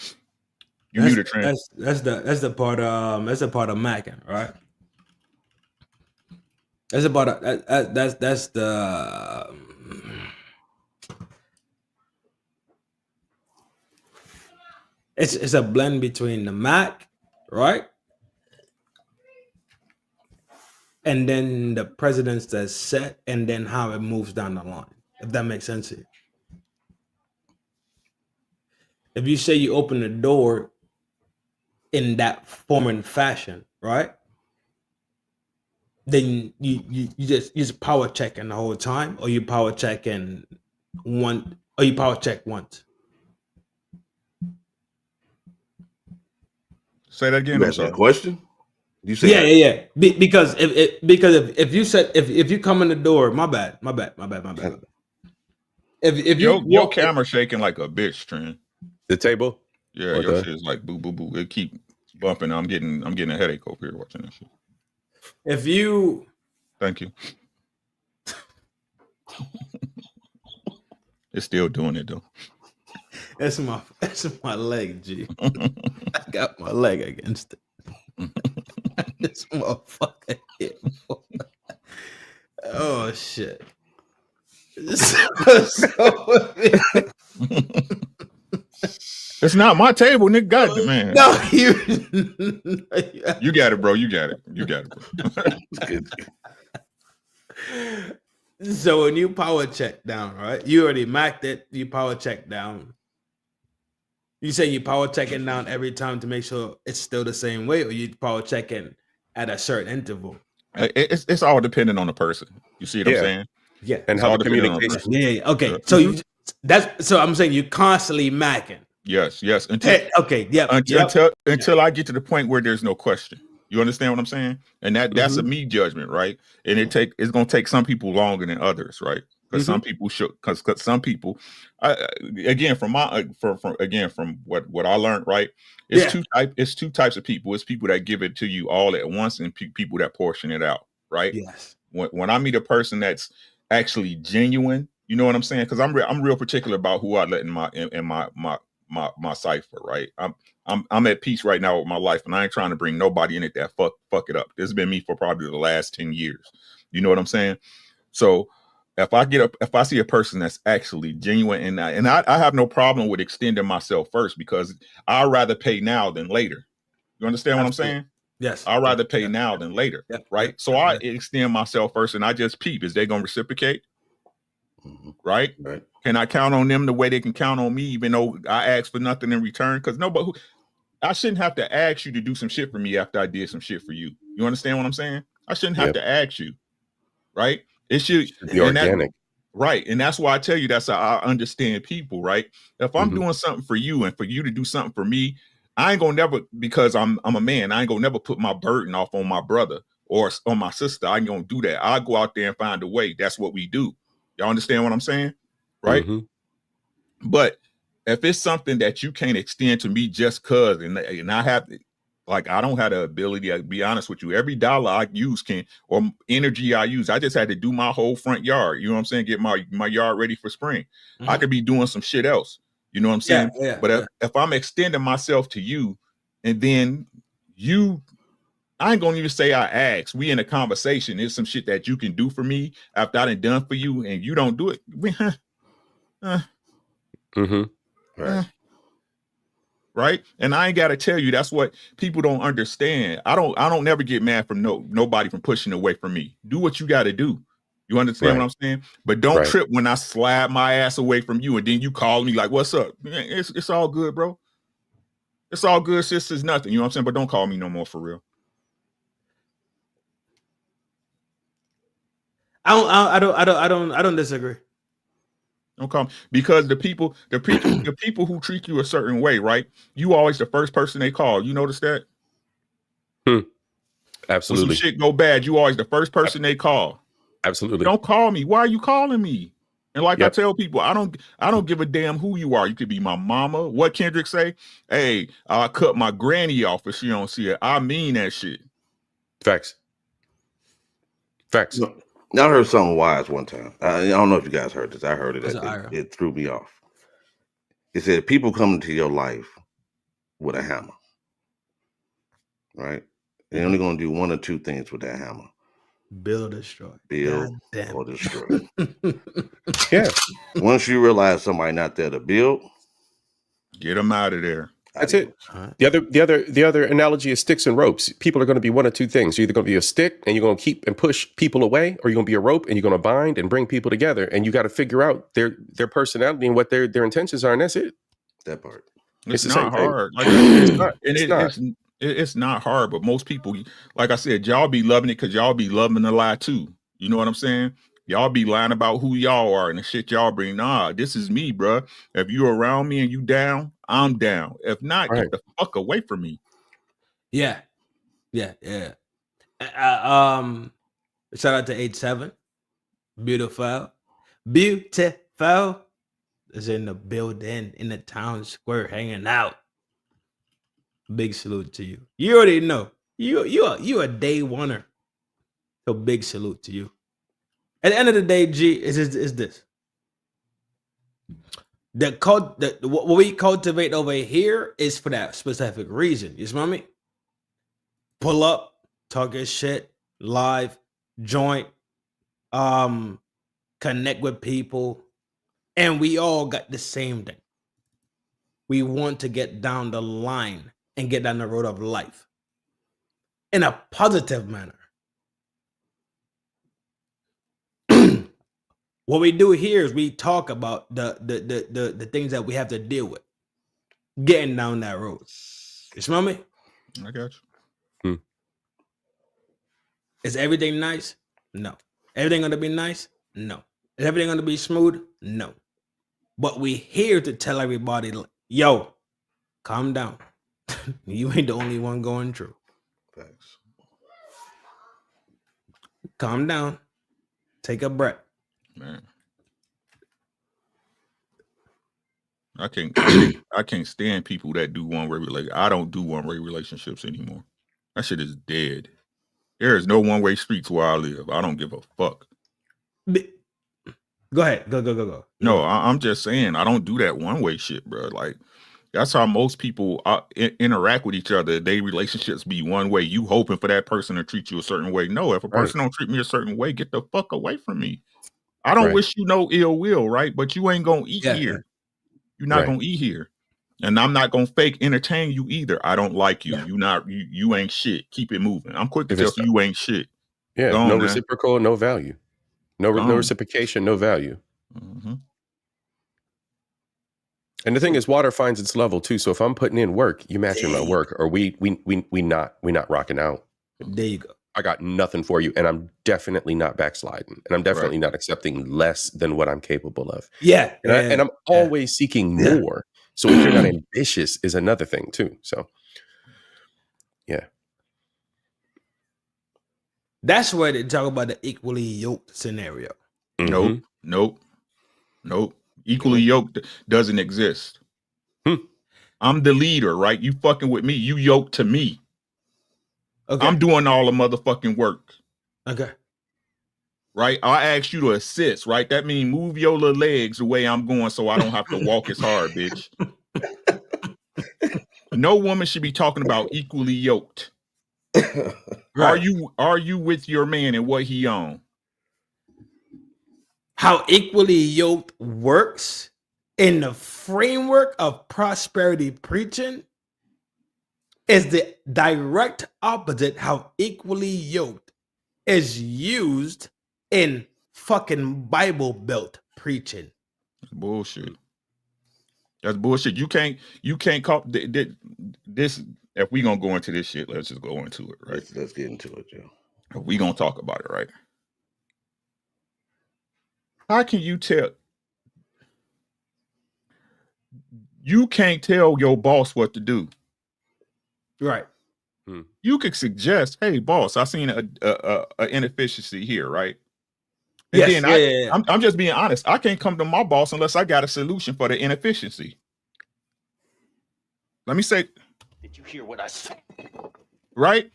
[SPEAKER 7] You knew the trend.
[SPEAKER 2] That's the part of Mackin, right? That's about that's the it's a blend between the Mac, right? And then the presidents that's set, and then how it moves down the line. If that makes sense to you. If you say you open the door in that form and fashion, right? Then you just power checking the whole time, or you power checking once.
[SPEAKER 7] Say that again.
[SPEAKER 6] You asked that question? You say
[SPEAKER 2] yeah. Because if you said if you come in the door, my bad. If
[SPEAKER 7] your camera shaking like a bitch, Trin.
[SPEAKER 3] The table?
[SPEAKER 7] Yeah, your shit is like boo boo boo. It keep bumping. I'm getting a headache over here watching that shit.
[SPEAKER 2] If you
[SPEAKER 7] thank you. It's still doing it though.
[SPEAKER 2] That's my leg, G. I got my leg against it. This motherfucker hit. Oh shit.
[SPEAKER 7] It's not my table, nigga. Got it, man.
[SPEAKER 2] No,
[SPEAKER 7] you got it, bro. You got it,
[SPEAKER 2] bro. So when you power check down, right? You already macked it. You power check down. You say you power checking down every time to make sure it's still the same way, or you power checking at a certain interval?
[SPEAKER 7] It's all dependent on the person. You see what I'm saying?
[SPEAKER 2] Yeah.
[SPEAKER 3] And how the communication.
[SPEAKER 2] Yeah. Okay. So so I'm saying you constantly macking.
[SPEAKER 7] Yes.
[SPEAKER 2] Okay. Yep.
[SPEAKER 7] Until I get to the point where there's no question. You understand what I'm saying? And that's a me judgment, right? And it's gonna take some people longer than others, right? Because some people should, because some people, again, from what I learned, right? It's two types of people. It's people that give it to you all at once, and people that portion it out, right?
[SPEAKER 2] Yes.
[SPEAKER 7] When I meet a person that's actually genuine, you know what I'm saying? Because I'm real particular about who I let in my cipher, right? I'm at peace right now with my life, and I ain't trying to bring nobody in it that fuck it up. This has been me for probably the last 10 years. You know what I'm saying? So if I see a person that's actually genuine, and I have no problem with extending myself first, because I'd rather pay now than later. You understand what I'm saying?
[SPEAKER 2] Yes.
[SPEAKER 7] I'd rather pay now than later, right? So I extend myself first, and I just peep. Is they gonna reciprocate? Right? Can I count on them the way they can count on me, even though I ask for nothing in return? Because I shouldn't have to ask you to do some shit for me after I did some shit for you. You understand what I'm saying? I shouldn't have to ask you, right? It should
[SPEAKER 3] be organic.
[SPEAKER 7] Right. And that's why I tell you that's how I understand people, right? If I'm doing something for you and for you to do something for me, I ain't gonna never, because I'm a man, I ain't gonna never put my burden off on my brother or on my sister. I ain't gonna do that. I'll go out there and find a way. That's what we do. Y'all understand what I'm saying? Right. But if it's something that you can't extend to me just cause, and I have, like, I don't have the ability, to be honest with you, every dollar I use or energy I use, I just had to do my whole front yard. You know what I'm saying? Get my yard ready for spring. I could be doing some shit else. You know what I'm saying? But if I'm extending myself to you, and then I ain't gonna even say I asked. We in a conversation. There's some shit that you can do for me after I done for you, and you don't do it. Right. And I ain't gotta tell you, that's what people don't understand. I don't never get mad from nobody from pushing away from me. Do what you gotta do. You understand what I'm saying? But don't trip when I slap my ass away from you, and then you call me like, what's up? Man, it's all good, bro. It's all good, sis. It's nothing. You know what I'm saying? But don't call me no more, for real.
[SPEAKER 2] I don't disagree.
[SPEAKER 7] Don't call me, because the people who treat you a certain way, right? You always the first person they call. You notice that?
[SPEAKER 3] Absolutely.
[SPEAKER 7] When some shit go bad, you always the first person they call.
[SPEAKER 3] Absolutely.
[SPEAKER 7] Don't call me. Why are you calling me? And like I tell people, I don't give a damn who you are. You could be my mama. What Kendrick say? Hey, I cut my granny off if she don't see it. I mean that shit.
[SPEAKER 3] Facts.
[SPEAKER 6] I heard something wise one time. I don't know if you guys heard this. I heard it. It threw me off. It said people come into your life with a hammer, right? They're only going to do one or two things with that hammer:
[SPEAKER 2] build or destroy.
[SPEAKER 6] Build or destroy. Once you realize somebody not there to build,
[SPEAKER 7] get them out of there.
[SPEAKER 3] That's it. The other analogy is sticks and ropes. People are going to be one of two things. You're either going to be a stick and you're going to keep and push people away, or you're going to be a rope and you're going to bind and bring people together. And you got to figure out their personality and what their intentions are, and that's it.
[SPEAKER 6] That part.
[SPEAKER 7] It's not hard. Like, it's not hard, but most people, like I said, y'all be loving it because y'all be loving the lie too. You know what I'm saying? Y'all be lying about who y'all are and the shit y'all bring. Nah, this is me, bro. If you're around me and you down, I'm down. If not, get the fuck away from me.
[SPEAKER 2] Yeah. Shout out to 87. Beautiful is in the building, in the town square, hanging out. Big salute to you. You already know. You a day oneer. So big salute to you. At the end of the day, G, is this. What we cultivate over here is for that specific reason. You smell me? Pull up, talk your shit, live, joint, connect with people, and we all got the same thing. We want to get down the line and get down the road of life in a positive manner. What we do here is we talk about the things that we have to deal with getting down that road. You smell me?
[SPEAKER 7] I got
[SPEAKER 3] you.
[SPEAKER 2] Is everything nice? No. Everything gonna be nice? No. Is everything gonna be smooth? No. But we here to tell everybody, yo, calm down. You ain't the only one going through.
[SPEAKER 6] Facts.
[SPEAKER 2] Calm down. Take a breath.
[SPEAKER 7] Man. I can't stand people that do one-way relationships. I don't do one-way relationships anymore. That shit is dead. There is no one-way streets where I live. I don't give a fuck.
[SPEAKER 2] Go ahead. Go.
[SPEAKER 7] No, I'm just saying I don't do that one-way shit, bro. Like that's how most people interact with each other. They relationships be one way. You hoping for that person to treat you a certain way. No, if a person don't treat me a certain way, get the fuck away from me. I don't wish you no ill will, right? But you ain't gonna eat here. You're not gonna eat here. And I'm not gonna fake entertain you either. I don't like you. You ain't shit. Keep it moving. I'm quick to tell you ain't shit.
[SPEAKER 3] Yeah, no reciprocal, no value. No reciprocation, no value.
[SPEAKER 7] Mm-hmm.
[SPEAKER 3] And the thing is, water finds its level too. So if I'm putting in work, you matching my work, or we not rocking out.
[SPEAKER 2] There you go.
[SPEAKER 3] I got nothing for you, and I'm definitely not backsliding, and I'm definitely not accepting less than what I'm capable of.
[SPEAKER 2] Yeah,
[SPEAKER 3] and I'm always seeking more. So if you're not ambitious, is another thing too. So, yeah,
[SPEAKER 2] that's where they talk about the equally yoked scenario.
[SPEAKER 7] Mm-hmm. Nope. Equally yoked doesn't exist. I'm the leader, right? You fucking with me. You yoked to me. Okay. I'm doing all the motherfucking work.
[SPEAKER 2] Okay.
[SPEAKER 7] Right? I asked you to assist, right? That means move your little legs the way I'm going so I don't have to walk as hard, bitch. No woman should be talking about equally yoked. Right. Are you with your man and what he on?
[SPEAKER 2] How equally yoked works in the framework of prosperity preaching is the direct opposite how equally yoked is used in fucking Bible Belt preaching.
[SPEAKER 7] That's bullshit. That's bullshit. You can't call this. If we gonna go into this shit, let's just go into it, right?
[SPEAKER 6] Let's get into it, Joe.
[SPEAKER 7] If we gonna talk about it, right? How can you tell? You can't tell your boss what to do.
[SPEAKER 2] Right.
[SPEAKER 7] You could suggest, hey, boss, I seen a inefficiency here, right? And then I'm just being honest. I can't come to my boss unless I got a solution for the inefficiency. Let me say,
[SPEAKER 8] did you hear what I said?
[SPEAKER 7] Right?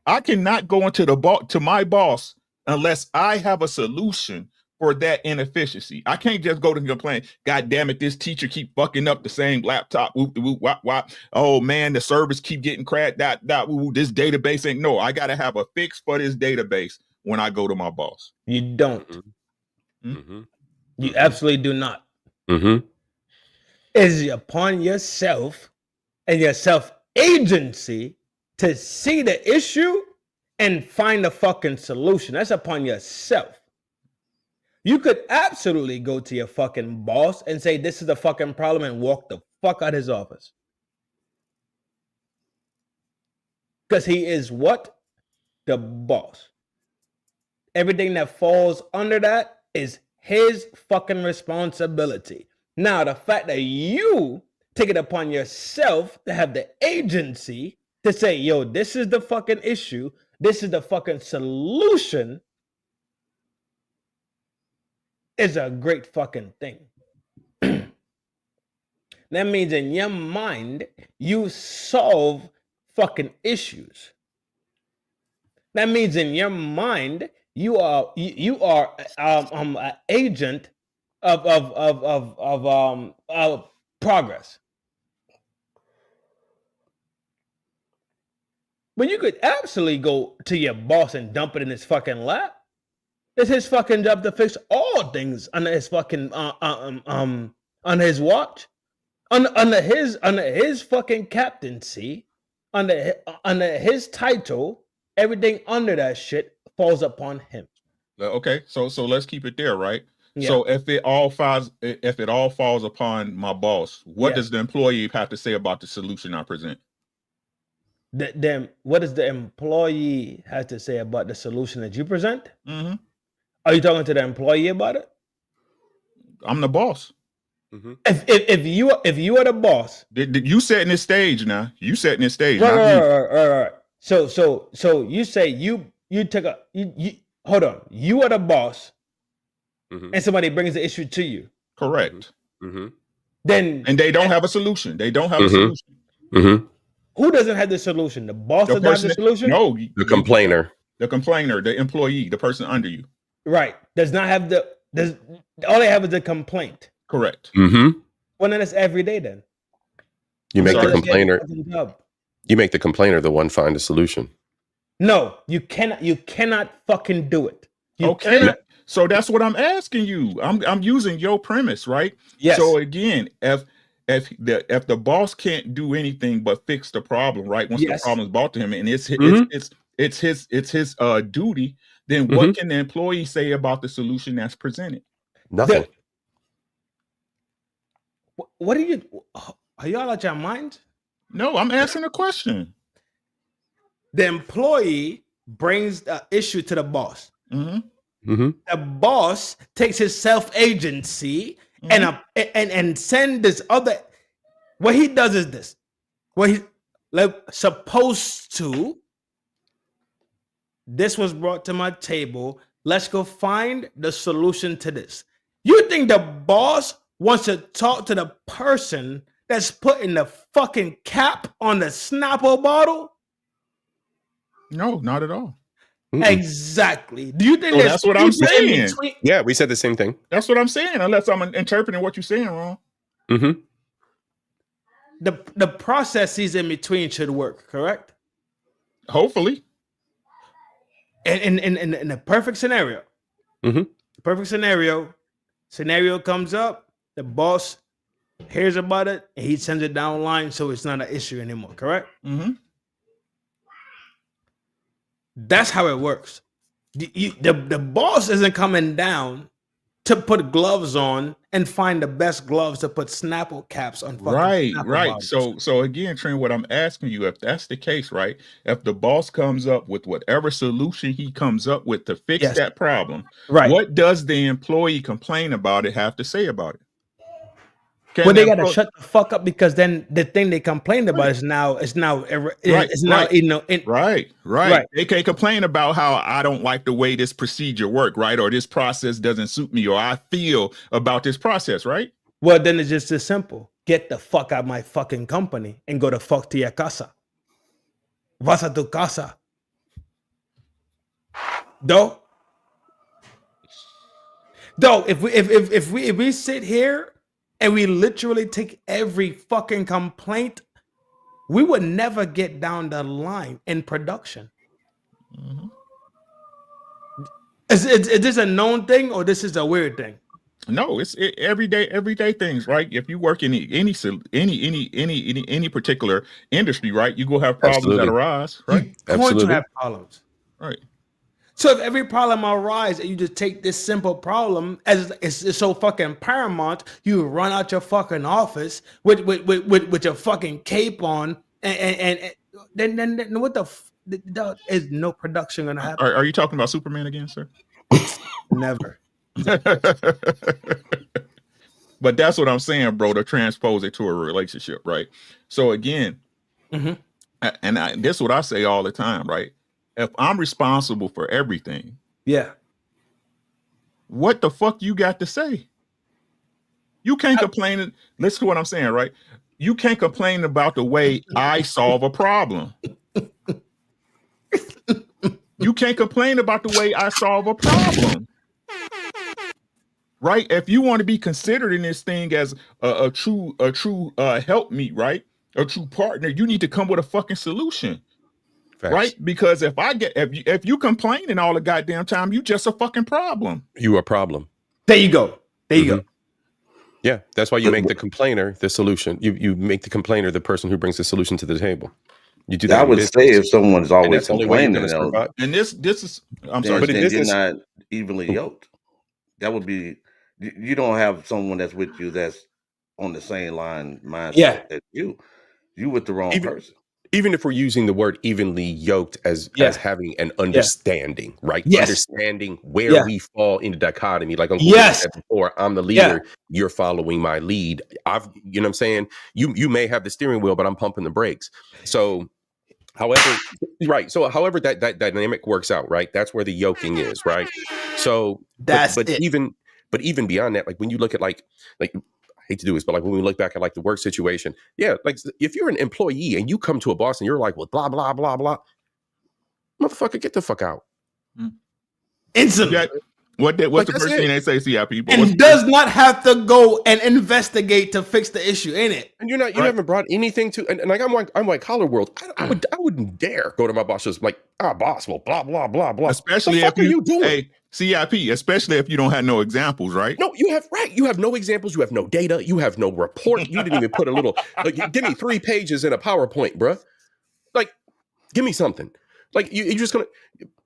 [SPEAKER 7] I cannot go into to my boss unless I have a solution for that inefficiency. I can't just go to complain. God damn it, this teacher keep fucking up the same laptop. Whoop, whoop, wop, wop. Oh man, the service keep getting cracked. This database ain't. No, I gotta have a fix for this database when I go to my boss.
[SPEAKER 2] You don't. You absolutely do not. It's upon yourself and your self-agency to see the issue and find a fucking solution. That's upon yourself. You could absolutely go to your fucking boss and say, this is the fucking problem, and walk the fuck out of his office. Because he is what? The boss. Everything that falls under that is his fucking responsibility. Now, the fact that you take it upon yourself to have the agency to say, yo, this is the fucking issue, this is the fucking solution, is a great fucking thing. That means in your mind, you solve fucking issues. That means in your mind, you are an agent of progress. But you could absolutely go to your boss and dump it in his fucking lap. It's his fucking job to fix all things under his fucking under his watch, under his fucking captaincy, under his title. Everything under that shit falls upon him.
[SPEAKER 7] Okay, so let's keep it there, right? Yeah. So if it all falls upon my boss, what does the employee have to say about the solution I present?
[SPEAKER 2] Then what does the employee have to say about the solution that you present? Are you talking to the employee about it?
[SPEAKER 7] I'm the boss.
[SPEAKER 3] Mhm.
[SPEAKER 2] If you are the boss,
[SPEAKER 7] You setting the stage now. You setting the stage,
[SPEAKER 2] right,
[SPEAKER 7] not me.
[SPEAKER 2] right. So you say you took a you hold on. You are the boss,
[SPEAKER 3] Mhm.
[SPEAKER 2] and somebody brings the issue to you.
[SPEAKER 7] Correct.
[SPEAKER 3] Mhm.
[SPEAKER 2] Then
[SPEAKER 7] And they don't have a solution. They don't have a
[SPEAKER 3] Mhm.
[SPEAKER 7] solution.
[SPEAKER 3] Mhm.
[SPEAKER 2] who doesn't have the solution? The boss
[SPEAKER 7] The
[SPEAKER 2] doesn't have
[SPEAKER 7] person
[SPEAKER 2] the solution.
[SPEAKER 7] no,
[SPEAKER 3] The complainer.
[SPEAKER 7] the complainer, the employee, the person under you.
[SPEAKER 2] Right. Does not have the. Does all they have is a complaint.
[SPEAKER 7] Correct.
[SPEAKER 3] Mhm.
[SPEAKER 2] Well, then it's every day. Then
[SPEAKER 3] You
[SPEAKER 7] I'm
[SPEAKER 3] make the
[SPEAKER 7] sorry.
[SPEAKER 3] complainer. You make the complainer the one find a solution.
[SPEAKER 2] No, you cannot. You cannot fucking do it. You
[SPEAKER 7] Okay.
[SPEAKER 2] cannot.
[SPEAKER 7] So that's what I'm asking you. I'm using your premise, right?
[SPEAKER 2] Yes.
[SPEAKER 7] So again, if the boss can't do anything but fix the problem, right? Once the
[SPEAKER 2] Yes.
[SPEAKER 7] problem is brought to him, and it's
[SPEAKER 3] Mhm.
[SPEAKER 7] his duty, then what can the employee say about the solution that's presented?
[SPEAKER 3] Nothing.
[SPEAKER 2] What are you? Are y'all out your mind?
[SPEAKER 7] No, I'm asking a question.
[SPEAKER 2] The employee brings the issue to the boss.
[SPEAKER 7] Mhm.
[SPEAKER 3] Mhm.
[SPEAKER 2] The boss takes his self-agency and send this other. What he does is this. What he's supposed to. This was brought to my table. Let's go find the solution to this. You think the boss wants to talk to the person that's putting the fucking cap on the Snapple bottle?
[SPEAKER 7] No, not at all.
[SPEAKER 3] Mm-mm.
[SPEAKER 2] Exactly. Do you think
[SPEAKER 7] So
[SPEAKER 2] there's
[SPEAKER 7] that's what I'm
[SPEAKER 2] people in
[SPEAKER 7] saying.
[SPEAKER 2] between?
[SPEAKER 3] Yeah, we said the same thing.
[SPEAKER 7] That's what I'm saying, unless I'm interpreting what you're saying wrong.
[SPEAKER 3] Mm-hmm.
[SPEAKER 2] The processes in between should work, correct?
[SPEAKER 7] Hopefully.
[SPEAKER 2] In the perfect scenario.
[SPEAKER 3] Mm-hmm.
[SPEAKER 2] Perfect scenario comes up, the boss hears about it, and he sends it down the line, so it's not an issue anymore, correct?
[SPEAKER 7] Mm-hmm.
[SPEAKER 2] That's how it works. The boss isn't coming down to put gloves on and find the best gloves to put Snapple caps on.
[SPEAKER 7] Right.
[SPEAKER 2] Bottles.
[SPEAKER 7] So again, Trin, what I'm asking you, if that's the case, right? If the boss comes up with whatever solution he comes up with to fix that problem,
[SPEAKER 2] right?
[SPEAKER 7] What does the employee complain about it have to say about it?
[SPEAKER 2] Well, they gotta shut the fuck up, because then the thing they complained about is now
[SPEAKER 7] Right. They can't complain about how I don't like the way this procedure worked, right? Or this process doesn't suit me, or I feel about this process, right?
[SPEAKER 2] Well, then it's just as simple. Get the fuck out of my fucking company and go to fuck to your casa. Vas a tu casa. Though, if we sit here and we literally take every fucking complaint, we would never get down the line in production.
[SPEAKER 7] Mm-hmm.
[SPEAKER 2] Is this a known thing, or this is a weird thing?
[SPEAKER 7] No, it's everyday things, right? If you work in any particular industry, right, you go have problems that arise, right?
[SPEAKER 2] You're going to have problems,
[SPEAKER 7] right?
[SPEAKER 2] So if every problem arises and you just take this simple problem as it's so fucking paramount, you run out your fucking office with your fucking cape on, and then what the is no production gonna happen?
[SPEAKER 7] Are you talking about Superman again, sir?
[SPEAKER 2] Never.
[SPEAKER 7] But that's what I'm saying, bro, to transpose it to a relationship, right? So again, and this is what I say all the time, right? If I'm responsible for everything, what the fuck you got to say? You can't complain. Listen to what I'm saying, right? You can't complain about the way I solve a problem. You can't complain about the way I solve a problem. Right? If you want to be considered in this thing as a true helpmeet, right? A true partner, you need to come with a fucking solution. Facts. Right? Because if you complaining all the goddamn time, you just a fucking problem.
[SPEAKER 3] You a problem.
[SPEAKER 2] There you go.
[SPEAKER 3] Yeah, that's why you make the complainer the solution. You make the complainer the person who brings the solution to the table. You do that.
[SPEAKER 6] I would say if someone's always complaining,
[SPEAKER 7] and this is I'm sorry,
[SPEAKER 6] but you're not evenly yoked. That would be, you don't have someone that's with you that's on the same mindset as you. You with the wrong person.
[SPEAKER 3] even if we're using the word evenly yoked as having an understanding, right?
[SPEAKER 2] Yes.
[SPEAKER 3] Understanding where we fall in the dichotomy. Like Uncle
[SPEAKER 2] Yes.
[SPEAKER 3] said before, I'm the leader, you're following my lead. You know what I'm saying? You may have the steering wheel, but I'm pumping the brakes. So however that dynamic works out, right? That's where the yoking is, right? So but even beyond that, like when you look at like I hate to do this, but like when we look back at like the work situation, like if you're an employee and you come to a boss and you're like, well, blah, blah, blah, blah, motherfucker, get the fuck out.
[SPEAKER 2] Instantly.
[SPEAKER 7] What's the first thing they say, CIP?
[SPEAKER 2] And does not have to go and investigate to fix the issue, ain't it?
[SPEAKER 3] And you haven't brought anything to, and like I'm white collar world. I wouldn't dare go to my boss just like, boss, well, blah, blah, blah, blah.
[SPEAKER 7] Especially if you doing? Hey, CIP, especially if you don't have no examples, right?
[SPEAKER 3] No, you have no examples, you have no data, you have no report. You didn't even put a little, like, give me 3 pages in a PowerPoint, bruh. Like, give me something. Like you're just gonna,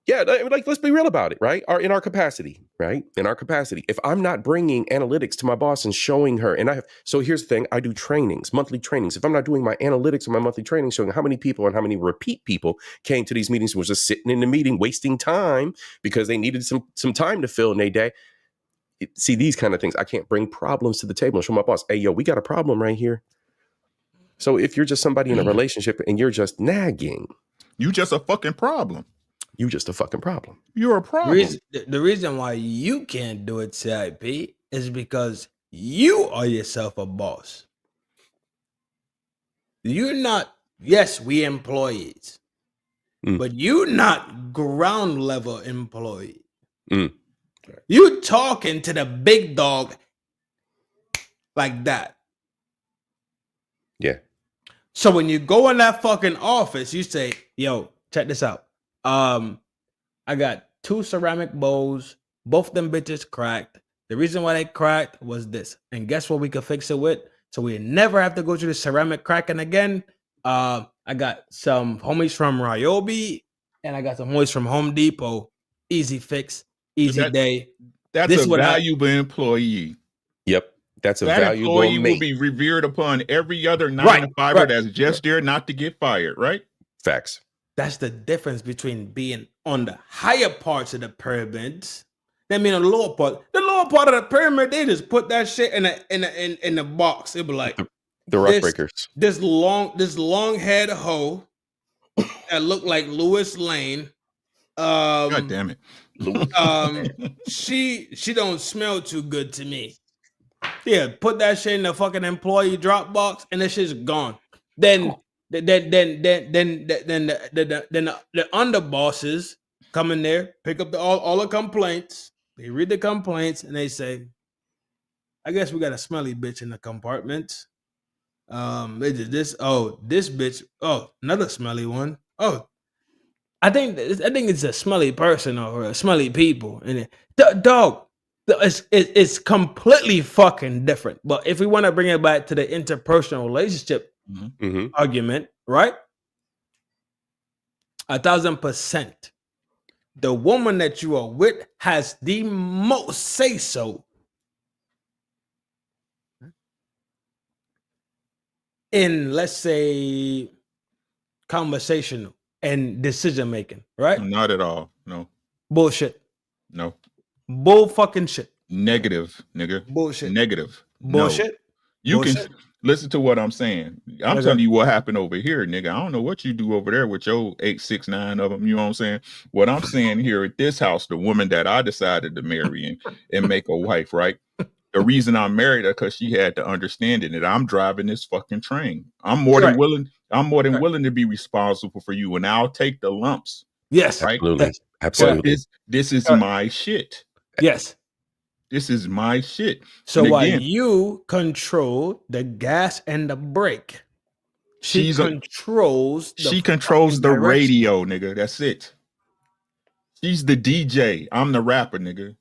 [SPEAKER 3] like let's be real about it, right? In our capacity, right? In our capacity. If I'm not bringing analytics to my boss and showing her, so here's the thing, I do trainings, monthly trainings. If I'm not doing my analytics in my monthly training, showing how many people and how many repeat people came to these meetings, was just sitting in the meeting, wasting time because they needed some time to fill in their day. See, these kind of things, I can't bring problems to the table and show my boss, hey, yo, we got a problem right here. So if you're just somebody in a relationship and you're just nagging,
[SPEAKER 7] you just a fucking problem.
[SPEAKER 3] You just a fucking problem.
[SPEAKER 7] You're a problem.
[SPEAKER 2] The reason why you can't do it, CIP, is because you are yourself a boss. You're not, yes, we employees, but you're not ground level employee. You talking to the big dog like that.
[SPEAKER 3] Yeah.
[SPEAKER 2] So when you go in that fucking office, you say, yo, check this out. I got 2 ceramic bowls. Both them bitches cracked. The reason why they cracked was this. And guess what we could fix it with? So we never have to go through the ceramic cracking again. I got some homies from Ryobi and I got some homies from Home Depot. Easy fix, easy day.
[SPEAKER 7] That's a valuable employee.
[SPEAKER 3] Yep. That's a valuable
[SPEAKER 7] employee will be revered upon every other 9 to 5 that's just there not to get fired, right?
[SPEAKER 3] Facts.
[SPEAKER 2] That's the difference between being on the higher parts of the pyramids. That mean on the lower part. The lower part of the pyramid, they just put that shit in the box. It be like
[SPEAKER 3] the rough breakers.
[SPEAKER 2] This long head hoe that looked like Lewis Lane.
[SPEAKER 7] God damn it.
[SPEAKER 2] She don't smell too good to me. Yeah, put that shit in the fucking employee drop box and that shit's gone. Then the underbosses come in there, pick up all the complaints. They read the complaints and they say, I guess we got a smelly bitch in the compartment. They did this. Oh, this bitch. Oh, another smelly one. Oh, I think it's a smelly person or a smelly people. And dog, it's completely fucking different. But if we want to bring it back to the interpersonal relationship argument, right? 1000%. The woman that you are with has the most say so in, let's say, conversational and decision making, right?
[SPEAKER 7] Not at all. No.
[SPEAKER 2] Bullshit.
[SPEAKER 7] No.
[SPEAKER 2] Bull fucking shit.
[SPEAKER 7] Negative, nigga.
[SPEAKER 2] Bullshit.
[SPEAKER 7] Negative.
[SPEAKER 2] Bullshit.
[SPEAKER 7] No. You
[SPEAKER 2] Bullshit.
[SPEAKER 7] can listen to what I'm saying. I'm telling you what happened over here, nigga. I don't know what you do over there with your 8, 6, 9 of them. You know what I'm saying? What I'm saying here at this house, the woman that I decided to marry and make a wife, right? The reason I married her because she had the understanding that I'm driving this fucking train. I'm more than willing. I'm more than willing to be responsible for you, and I'll take the lumps.
[SPEAKER 2] Yes,
[SPEAKER 7] right?
[SPEAKER 3] Absolutely.
[SPEAKER 2] Yes.
[SPEAKER 3] Absolutely.
[SPEAKER 7] This is my shit.
[SPEAKER 2] Yes.
[SPEAKER 7] This is my shit.
[SPEAKER 2] So
[SPEAKER 7] And
[SPEAKER 2] while
[SPEAKER 7] again,
[SPEAKER 2] you control the gas and the brake, she controls
[SPEAKER 7] she
[SPEAKER 2] the
[SPEAKER 7] controls the
[SPEAKER 2] fucking direction.
[SPEAKER 7] radio, nigga. That's it. She's the DJ. I'm the rapper, nigga.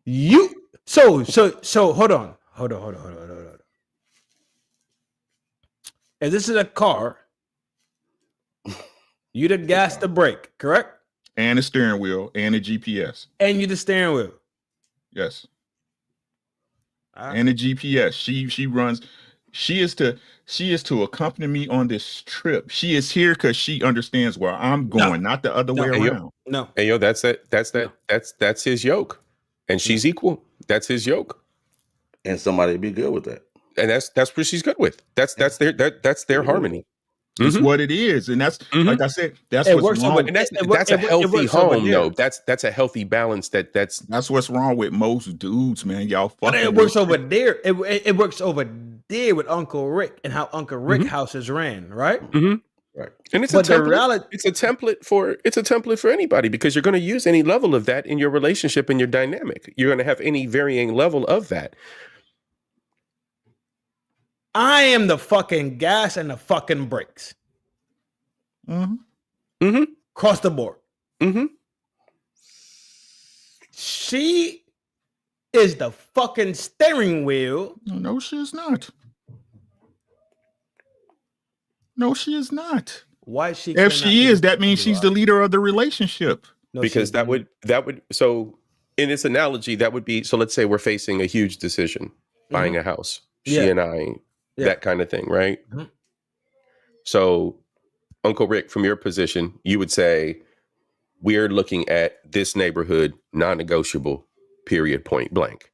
[SPEAKER 2] You so hold on. If this is a car, you the gas, the brake, correct?
[SPEAKER 7] And the steering wheel and the GPS.
[SPEAKER 2] And you the steering wheel.
[SPEAKER 7] Yes. And the GPS. She runs She is to accompany me on this trip. She is here because she understands where I'm going, not the other way around.
[SPEAKER 2] No.
[SPEAKER 3] Hey, yo, that's his yoke, and she's equal. That's his yoke,
[SPEAKER 6] And somebody be good with that.
[SPEAKER 3] and that's what she's good with. That's their harmony.
[SPEAKER 7] It's what it is, and that's like I said. That's
[SPEAKER 2] It
[SPEAKER 7] what's
[SPEAKER 2] works
[SPEAKER 7] wrong.
[SPEAKER 2] over-
[SPEAKER 3] And that's
[SPEAKER 2] it
[SPEAKER 3] a healthy
[SPEAKER 2] works over
[SPEAKER 3] home,
[SPEAKER 2] there.
[SPEAKER 3] though. That's a healthy balance. That's
[SPEAKER 7] What's wrong with most dudes, man. Y'all
[SPEAKER 2] But
[SPEAKER 7] fucking.
[SPEAKER 2] it works over there. It works over there with Uncle Rick and how Uncle Rick houses ran, right?
[SPEAKER 6] Right.
[SPEAKER 3] And it's
[SPEAKER 2] But
[SPEAKER 3] a
[SPEAKER 2] the
[SPEAKER 3] template.
[SPEAKER 2] reality-
[SPEAKER 3] It's a template for anybody, because you're going to use any level of that in your relationship and your dynamic. You're going to have any varying level of that.
[SPEAKER 2] I am the fucking gas and the fucking brakes. Across the board. She is the fucking steering wheel.
[SPEAKER 7] No, she is not. No, she is not.
[SPEAKER 2] Why she?
[SPEAKER 7] If she is, that means she's the leader of the relationship.
[SPEAKER 2] No,
[SPEAKER 3] Because
[SPEAKER 2] she's
[SPEAKER 3] that would so in this analogy, that would be, so let's say we're facing a huge decision, buying a house, she and I, that kind of thing, right? So Uncle Rick, from your position, you would say, we're looking at this neighborhood, non-negotiable, period, point blank.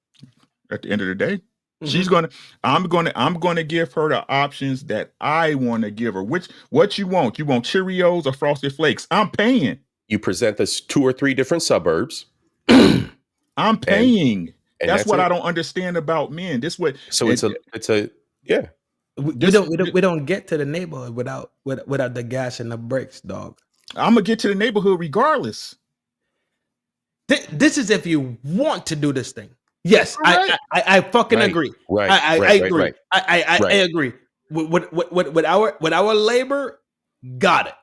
[SPEAKER 7] At the end of the day, I'm gonna give her the options that I want to give her. What you want? You want Cheerios or Frosted Flakes? I'm paying.
[SPEAKER 3] You present us 2 or 3 different suburbs.
[SPEAKER 7] I'm paying.
[SPEAKER 3] And
[SPEAKER 7] that's what
[SPEAKER 3] it.
[SPEAKER 7] I don't understand about men. This what.
[SPEAKER 3] So it's a yeah.
[SPEAKER 2] We don't get to the neighborhood without the gas and the brakes, dog.
[SPEAKER 7] I'm gonna get to the neighborhood regardless.
[SPEAKER 2] This is if you want to do this thing. Yes,
[SPEAKER 7] Right.
[SPEAKER 2] I fucking agree.
[SPEAKER 3] Right.
[SPEAKER 2] I agree.
[SPEAKER 3] Right.
[SPEAKER 2] I agree. With our labor, got it.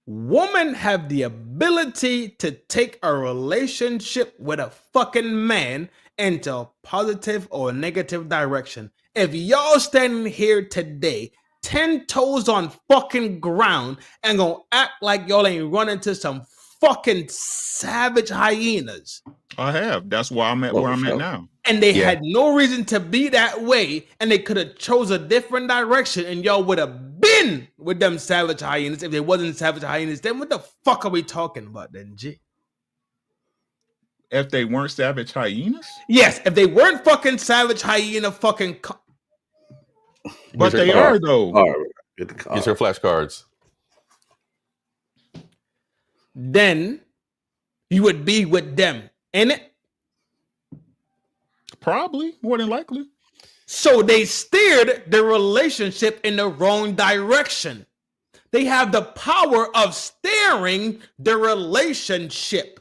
[SPEAKER 2] Women have the ability to take a relationship with a fucking man into a positive or negative direction. If y'all standing here today, 10 toes on fucking ground, and gonna act like y'all ain't run into some fucking savage hyenas.
[SPEAKER 7] I have. That's why I'm at where I'm at now.
[SPEAKER 2] And they had no reason to be that way, and they could have chose a different direction, and y'all would have been with them savage hyenas. If they wasn't savage hyenas, then what the fuck are we talking about then, G?
[SPEAKER 7] If they weren't savage hyenas?
[SPEAKER 2] Yes, if they weren't fucking savage hyena fucking...
[SPEAKER 7] But they are, though.
[SPEAKER 3] Get your flashcards.
[SPEAKER 2] Then you would be with them, ain't it?
[SPEAKER 7] Probably, more than likely.
[SPEAKER 2] So they steered the relationship in the wrong direction. They have the power of steering the relationship.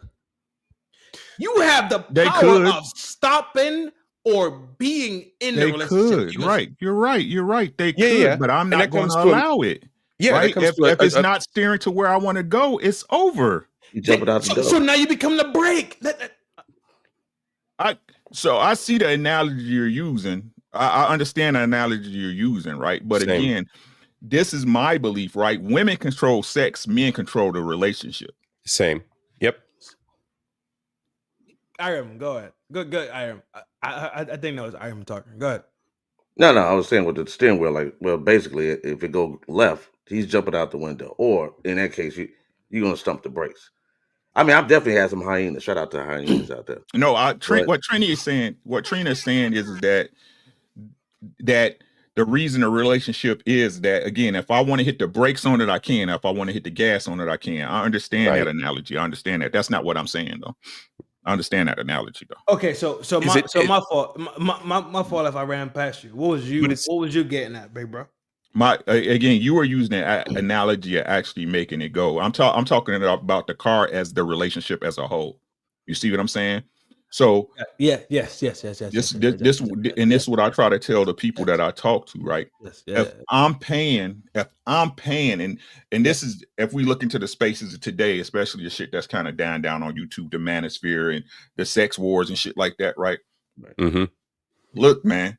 [SPEAKER 2] You have the power of stopping or being in the relationship.
[SPEAKER 7] Could, right. You're right. They could,
[SPEAKER 3] yeah.
[SPEAKER 7] but I'm not going to allow it.
[SPEAKER 3] Yeah,
[SPEAKER 7] right? If it's not steering to where I want to go, it's over.
[SPEAKER 6] You jump it out the door.
[SPEAKER 2] So now you become the brake.
[SPEAKER 7] So I see the analogy you're using. I understand the analogy you're using, right? But again, this is my belief, right? Women control sex, men control the relationship.
[SPEAKER 3] Same. Yep.
[SPEAKER 2] Iram, go ahead. Good, Iram. I think that was Iram talking. Go ahead.
[SPEAKER 6] No, I was saying with the steering wheel, like, well, basically, if it go left, he's jumping out the window, or in that case, you're gonna stump the brakes. I mean, I've definitely had some hyenas. Shout out to hyenas out there.
[SPEAKER 7] No, what Trini is saying, is that the reason a relationship is that, again, if I want to hit the brakes on it, I can. If I want to hit the gas on it, I can. I understand that analogy. I understand that. That's not what I'm saying, though. I understand that analogy, though.
[SPEAKER 2] Okay, so my fault. My fault if I ran past you. What was you getting at, big bro?
[SPEAKER 7] Again, you were using that analogy of actually making it go. I'm talking about the car as the relationship as a whole. You see what I'm saying? So
[SPEAKER 2] yes.
[SPEAKER 7] This is what I try to tell the people that I talk to, right? If I'm paying, and this is, if we look into the spaces of today, especially the shit that's kind of down on YouTube, the manosphere and the sex wars and shit like that, right?
[SPEAKER 3] Mm-hmm.
[SPEAKER 7] Look, man,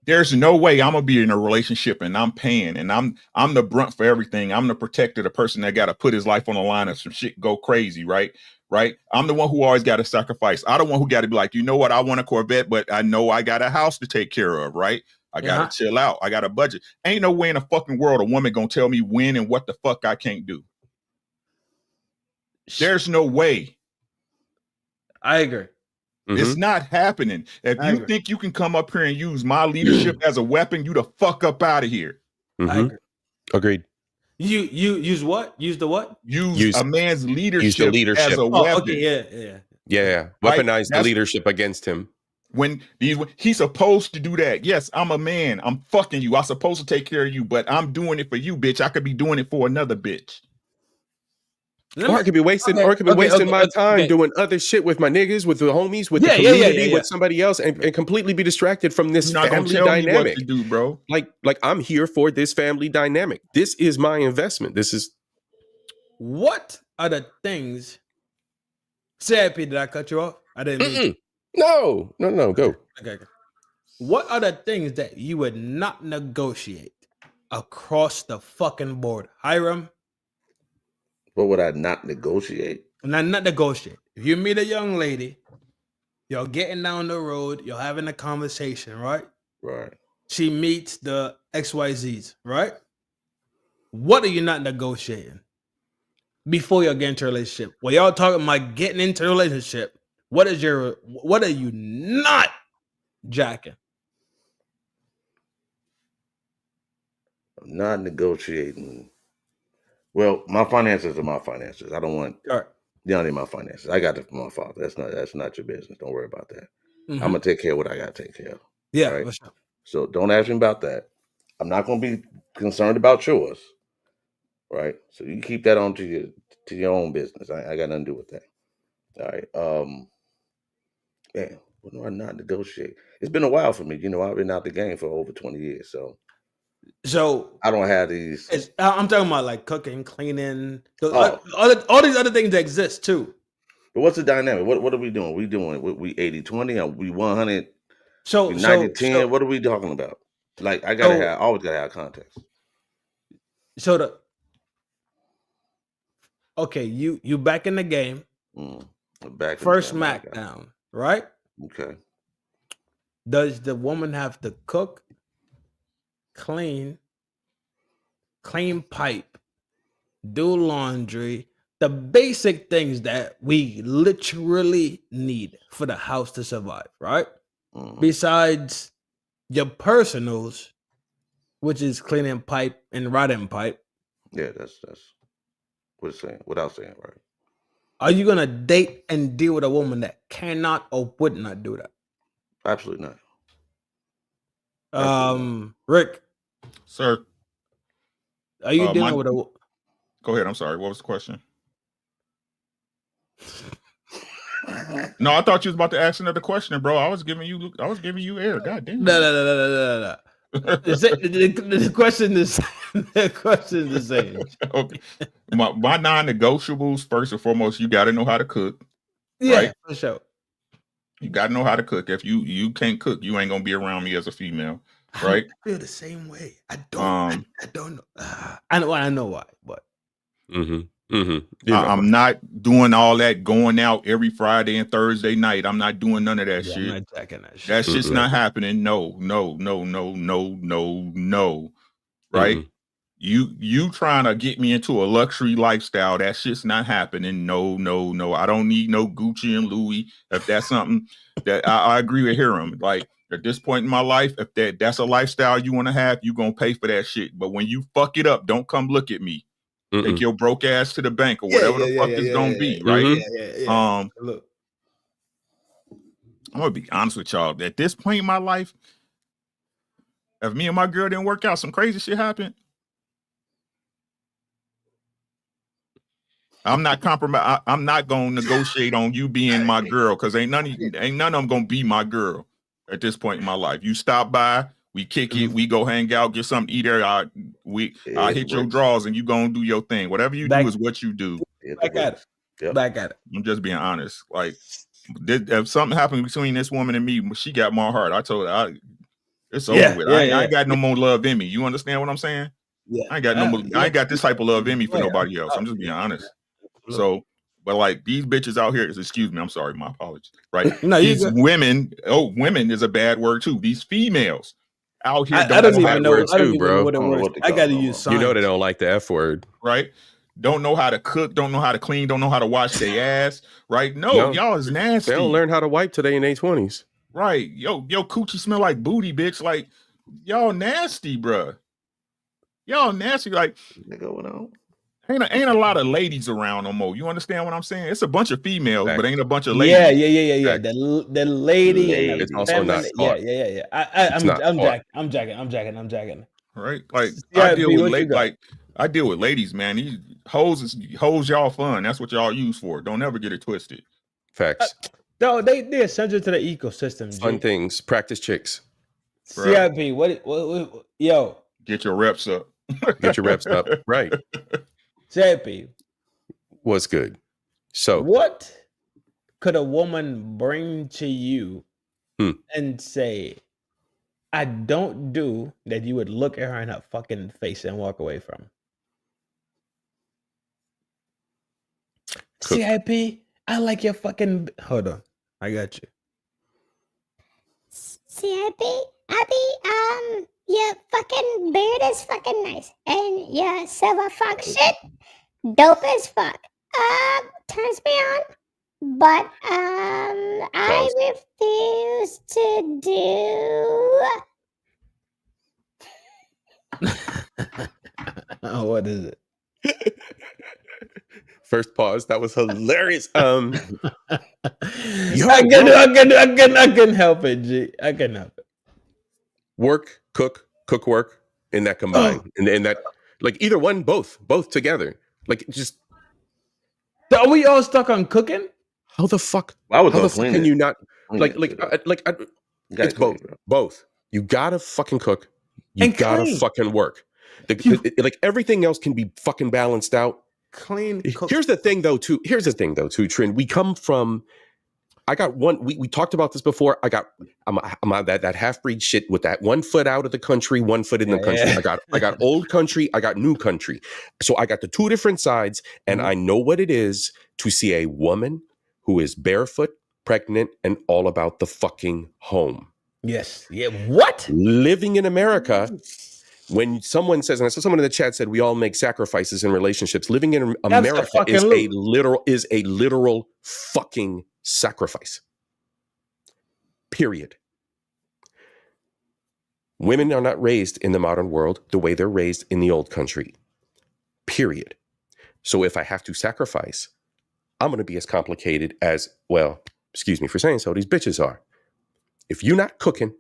[SPEAKER 7] There's no way I'm gonna be in a relationship and I'm paying and I'm the brunt for everything. I'm the protector, the person that got to put his life on the line if some shit go crazy, right? Right? I'm the one who always got to sacrifice. I'm the one who got to be like, you know what? I want a Corvette, but I know I got a house to take care of, right? I got to chill out. I got a budget. Ain't no way in the fucking world a woman gonna tell me when and what the fuck I can't do. There's no way.
[SPEAKER 2] I agree.
[SPEAKER 7] It's not happening. If you think you can come up here and use my leadership as a weapon, you the fuck up out of here.
[SPEAKER 2] I agree.
[SPEAKER 3] Agreed.
[SPEAKER 2] You use what? Use the what?
[SPEAKER 7] Use a man's leadership,
[SPEAKER 3] leadership.
[SPEAKER 7] as a weapon.
[SPEAKER 2] Okay,
[SPEAKER 3] yeah. Weaponize the leadership against him.
[SPEAKER 7] When he's supposed to do that. Yes, I'm a man. I'm fucking you. I'm supposed to take care of you, but I'm doing it for you, bitch. I could be doing it for another bitch.
[SPEAKER 3] Or I could be wasting, my time doing other shit with my niggas, with the homies, with the community, with somebody else, and completely be distracted from this family dynamic. Me what to
[SPEAKER 7] do, bro.
[SPEAKER 3] Like I'm here for this family dynamic. This is my investment. This is.
[SPEAKER 2] What are the things? Say, did I cut you off? I didn't mean.
[SPEAKER 3] No, go.
[SPEAKER 2] Okay. What are the things that you would not negotiate across the fucking board, Hiram?
[SPEAKER 6] What would I not negotiate?
[SPEAKER 2] Not negotiate. If you meet a young lady, you're getting down the road, you're having a conversation, right?
[SPEAKER 6] Right.
[SPEAKER 2] She meets the XYZs, right? What are you not negotiating before you get into a relationship? When y'all talking about getting into a relationship, what are you not jacking?
[SPEAKER 6] I'm not negotiating. Well, my finances are my finances. I don't want you don't need my finances. I got it from my father. That's not your business. Don't worry about that. I'm gonna take care of what I gotta take care of.
[SPEAKER 2] Yeah,
[SPEAKER 6] right?
[SPEAKER 2] for sure.
[SPEAKER 6] So don't ask me about that. I'm not gonna be concerned about yours. Right. So you keep that on to your own business. I got nothing to do with that. All right. Man, what do I not negotiate? It's been a while for me. I've been out the game for over 20 years. So I don't have these.
[SPEAKER 2] I'm talking about like cooking, cleaning, all these other things that exist too.
[SPEAKER 6] But what's the dynamic? What are we doing? We 80-20? Are we 100? So 90-10? What are we talking about? Like I always gotta have context.
[SPEAKER 2] So you back in the game.
[SPEAKER 6] Back
[SPEAKER 2] first SmackDown, right?
[SPEAKER 6] Okay.
[SPEAKER 2] Does the woman have to cook, clean pipe, do laundry, the basic things that we literally need for the house to survive, right? Besides your personals, which is cleaning pipe and rotting pipe.
[SPEAKER 6] Yeah, that's what it's saying. Without saying, right?
[SPEAKER 2] Are you gonna date and deal with a woman that cannot or would not do that?
[SPEAKER 6] Absolutely
[SPEAKER 2] not. Rick,
[SPEAKER 7] sir,
[SPEAKER 2] are you dealing with a?
[SPEAKER 7] Go ahead. I'm sorry. What was the question? No, I thought you was about to ask another question, bro. I was giving you air. God damn.
[SPEAKER 2] No. The question is the same.
[SPEAKER 7] Okay. My non-negotiables, first and foremost, you got to know how to cook.
[SPEAKER 2] Yeah,
[SPEAKER 7] right?
[SPEAKER 2] For sure.
[SPEAKER 7] You got to know how to cook. If you can't cook, you ain't gonna be around me as a female, right?
[SPEAKER 2] I feel the same way. I don't know. I know why, but.
[SPEAKER 7] I'm not doing all that going out every Friday and Thursday night. I'm not doing none of that shit.
[SPEAKER 2] I'm not checking that shit.
[SPEAKER 7] That shit's not happening. No. Right? You trying to get me into a luxury lifestyle. That shit's not happening. No. I don't need no Gucci and Louis. If that's something that I agree with Hiram. Like at this point in my life, if that's a lifestyle you want to have, you gonna pay for that shit. But when you fuck it up, don't come look at me. Take your broke ass to the bank or whatever the fuck it's gonna be, right?
[SPEAKER 2] Look,
[SPEAKER 7] I'm gonna be honest with y'all. At this point in my life, if me and my girl didn't work out, some crazy shit happened. I'm not compromise. I'm not gonna negotiate on you being my girl because ain't none of them gonna be my girl at this point in my life. You stop by. We kick it. We go hang out, get something to eat there. I hit your drawers and you gonna do your thing. Whatever you do is what you do.
[SPEAKER 2] Back at it. Yep. Back at it.
[SPEAKER 7] I'm just being honest. Like, if something happened between this woman and me, she got my heart. I told her, It's over with. I ain't got no more love in me. You understand what I'm saying?
[SPEAKER 2] Yeah.
[SPEAKER 7] I ain't got no more. I ain't got this type of love in me for nobody else. I'm just being honest. So, but like these bitches out here, excuse me, I'm sorry, my apologies. Right?
[SPEAKER 2] No,
[SPEAKER 7] these women, women is a bad word too. These females out here
[SPEAKER 2] I don't even know.
[SPEAKER 3] I don't even know
[SPEAKER 2] what it works. I got to use science.
[SPEAKER 3] You know they don't like the F word,
[SPEAKER 7] right? Don't know how to cook, don't know how to clean, don't know how to wash their ass, right? No, y'all is nasty.
[SPEAKER 3] They don't learn how to wipe today in their 20s.
[SPEAKER 7] Right. Yo, coochie smell like booty, bitch. Like, y'all nasty, bruh. Y'all nasty. Like, ain't a lot of ladies around no more. You understand what I'm saying? It's a bunch of females, but ain't a bunch of ladies.
[SPEAKER 2] Yeah. The lady.
[SPEAKER 3] It's also not taught.
[SPEAKER 2] Yeah. I'm jacking.
[SPEAKER 7] Right. Like, I deal with ladies, man. These hoes y'all fun. That's what y'all use for. Don't ever get it twisted.
[SPEAKER 3] Facts.
[SPEAKER 2] No, they're essential to the ecosystem.
[SPEAKER 3] Fun things. Practice chicks.
[SPEAKER 2] CIP, what yo.
[SPEAKER 7] Get your reps up.
[SPEAKER 3] Get your reps up. Right.
[SPEAKER 2] CIP.
[SPEAKER 3] What's good? So
[SPEAKER 2] what could a woman bring to you and say, I don't do, that you would look at her in her fucking face and walk away from?
[SPEAKER 3] Cook.
[SPEAKER 2] CIP, I like your fucking. Hold on, I got you.
[SPEAKER 8] CIP, Abby, your fucking beard is fucking nice, and your silver fox shit, dope as fuck. Turns me on, but I refuse to do.
[SPEAKER 2] What is it?
[SPEAKER 3] First pause. That was hilarious.
[SPEAKER 2] I can help it, G. I can help it.
[SPEAKER 3] Work, cook, work in that combined. In that, like either one, both together. Like just.
[SPEAKER 2] So are we all stuck on cooking?
[SPEAKER 3] How the fuck?
[SPEAKER 6] How the
[SPEAKER 3] fuck can you not it's both. You gotta fucking cook. You gotta fucking work. Like everything else can be fucking balanced out.
[SPEAKER 2] Clean. Cook.
[SPEAKER 3] Here's the thing though, too, Trin. We come from. I got one. We talked about this before. I'm that half breed shit with that 1 foot out of the country, 1 foot in the country.
[SPEAKER 2] Yeah.
[SPEAKER 3] I got old country. I got new country. So I got the two different sides, and I know what it is to see a woman who is barefoot, pregnant, and all about the fucking home.
[SPEAKER 2] Yes. Yeah. What?
[SPEAKER 3] Living in America. When someone says, and I saw someone in the chat said, we all make sacrifices in relationships. Living in America is a literal fucking sacrifice. Period. Women are not raised in the modern world the way they're raised in the old country. Period. So if I have to sacrifice, I'm going to be as complicated as, well, excuse me for saying so, these bitches are. If you're not cooking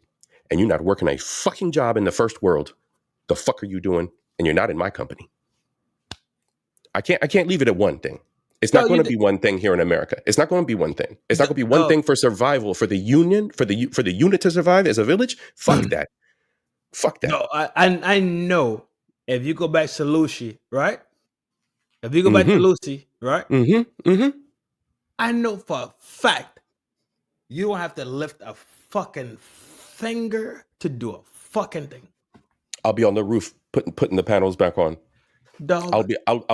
[SPEAKER 3] and you're not working a fucking job in the first world, the fuck are you doing? And you're not in my company. I can't leave it at one thing. It's not going to be one thing here in America. It's not going to be one thing. It's not going to be one thing for survival, for the union, for the unit to survive as a village. Fuck that. Fuck that.
[SPEAKER 2] No, I know. If you go back to Lucy, right? If you go back to Lucy, right? I know for a fact you don't have to lift a fucking finger to do a fucking thing.
[SPEAKER 3] I'll be on the roof putting the panels back on.
[SPEAKER 2] Dog,
[SPEAKER 3] I'll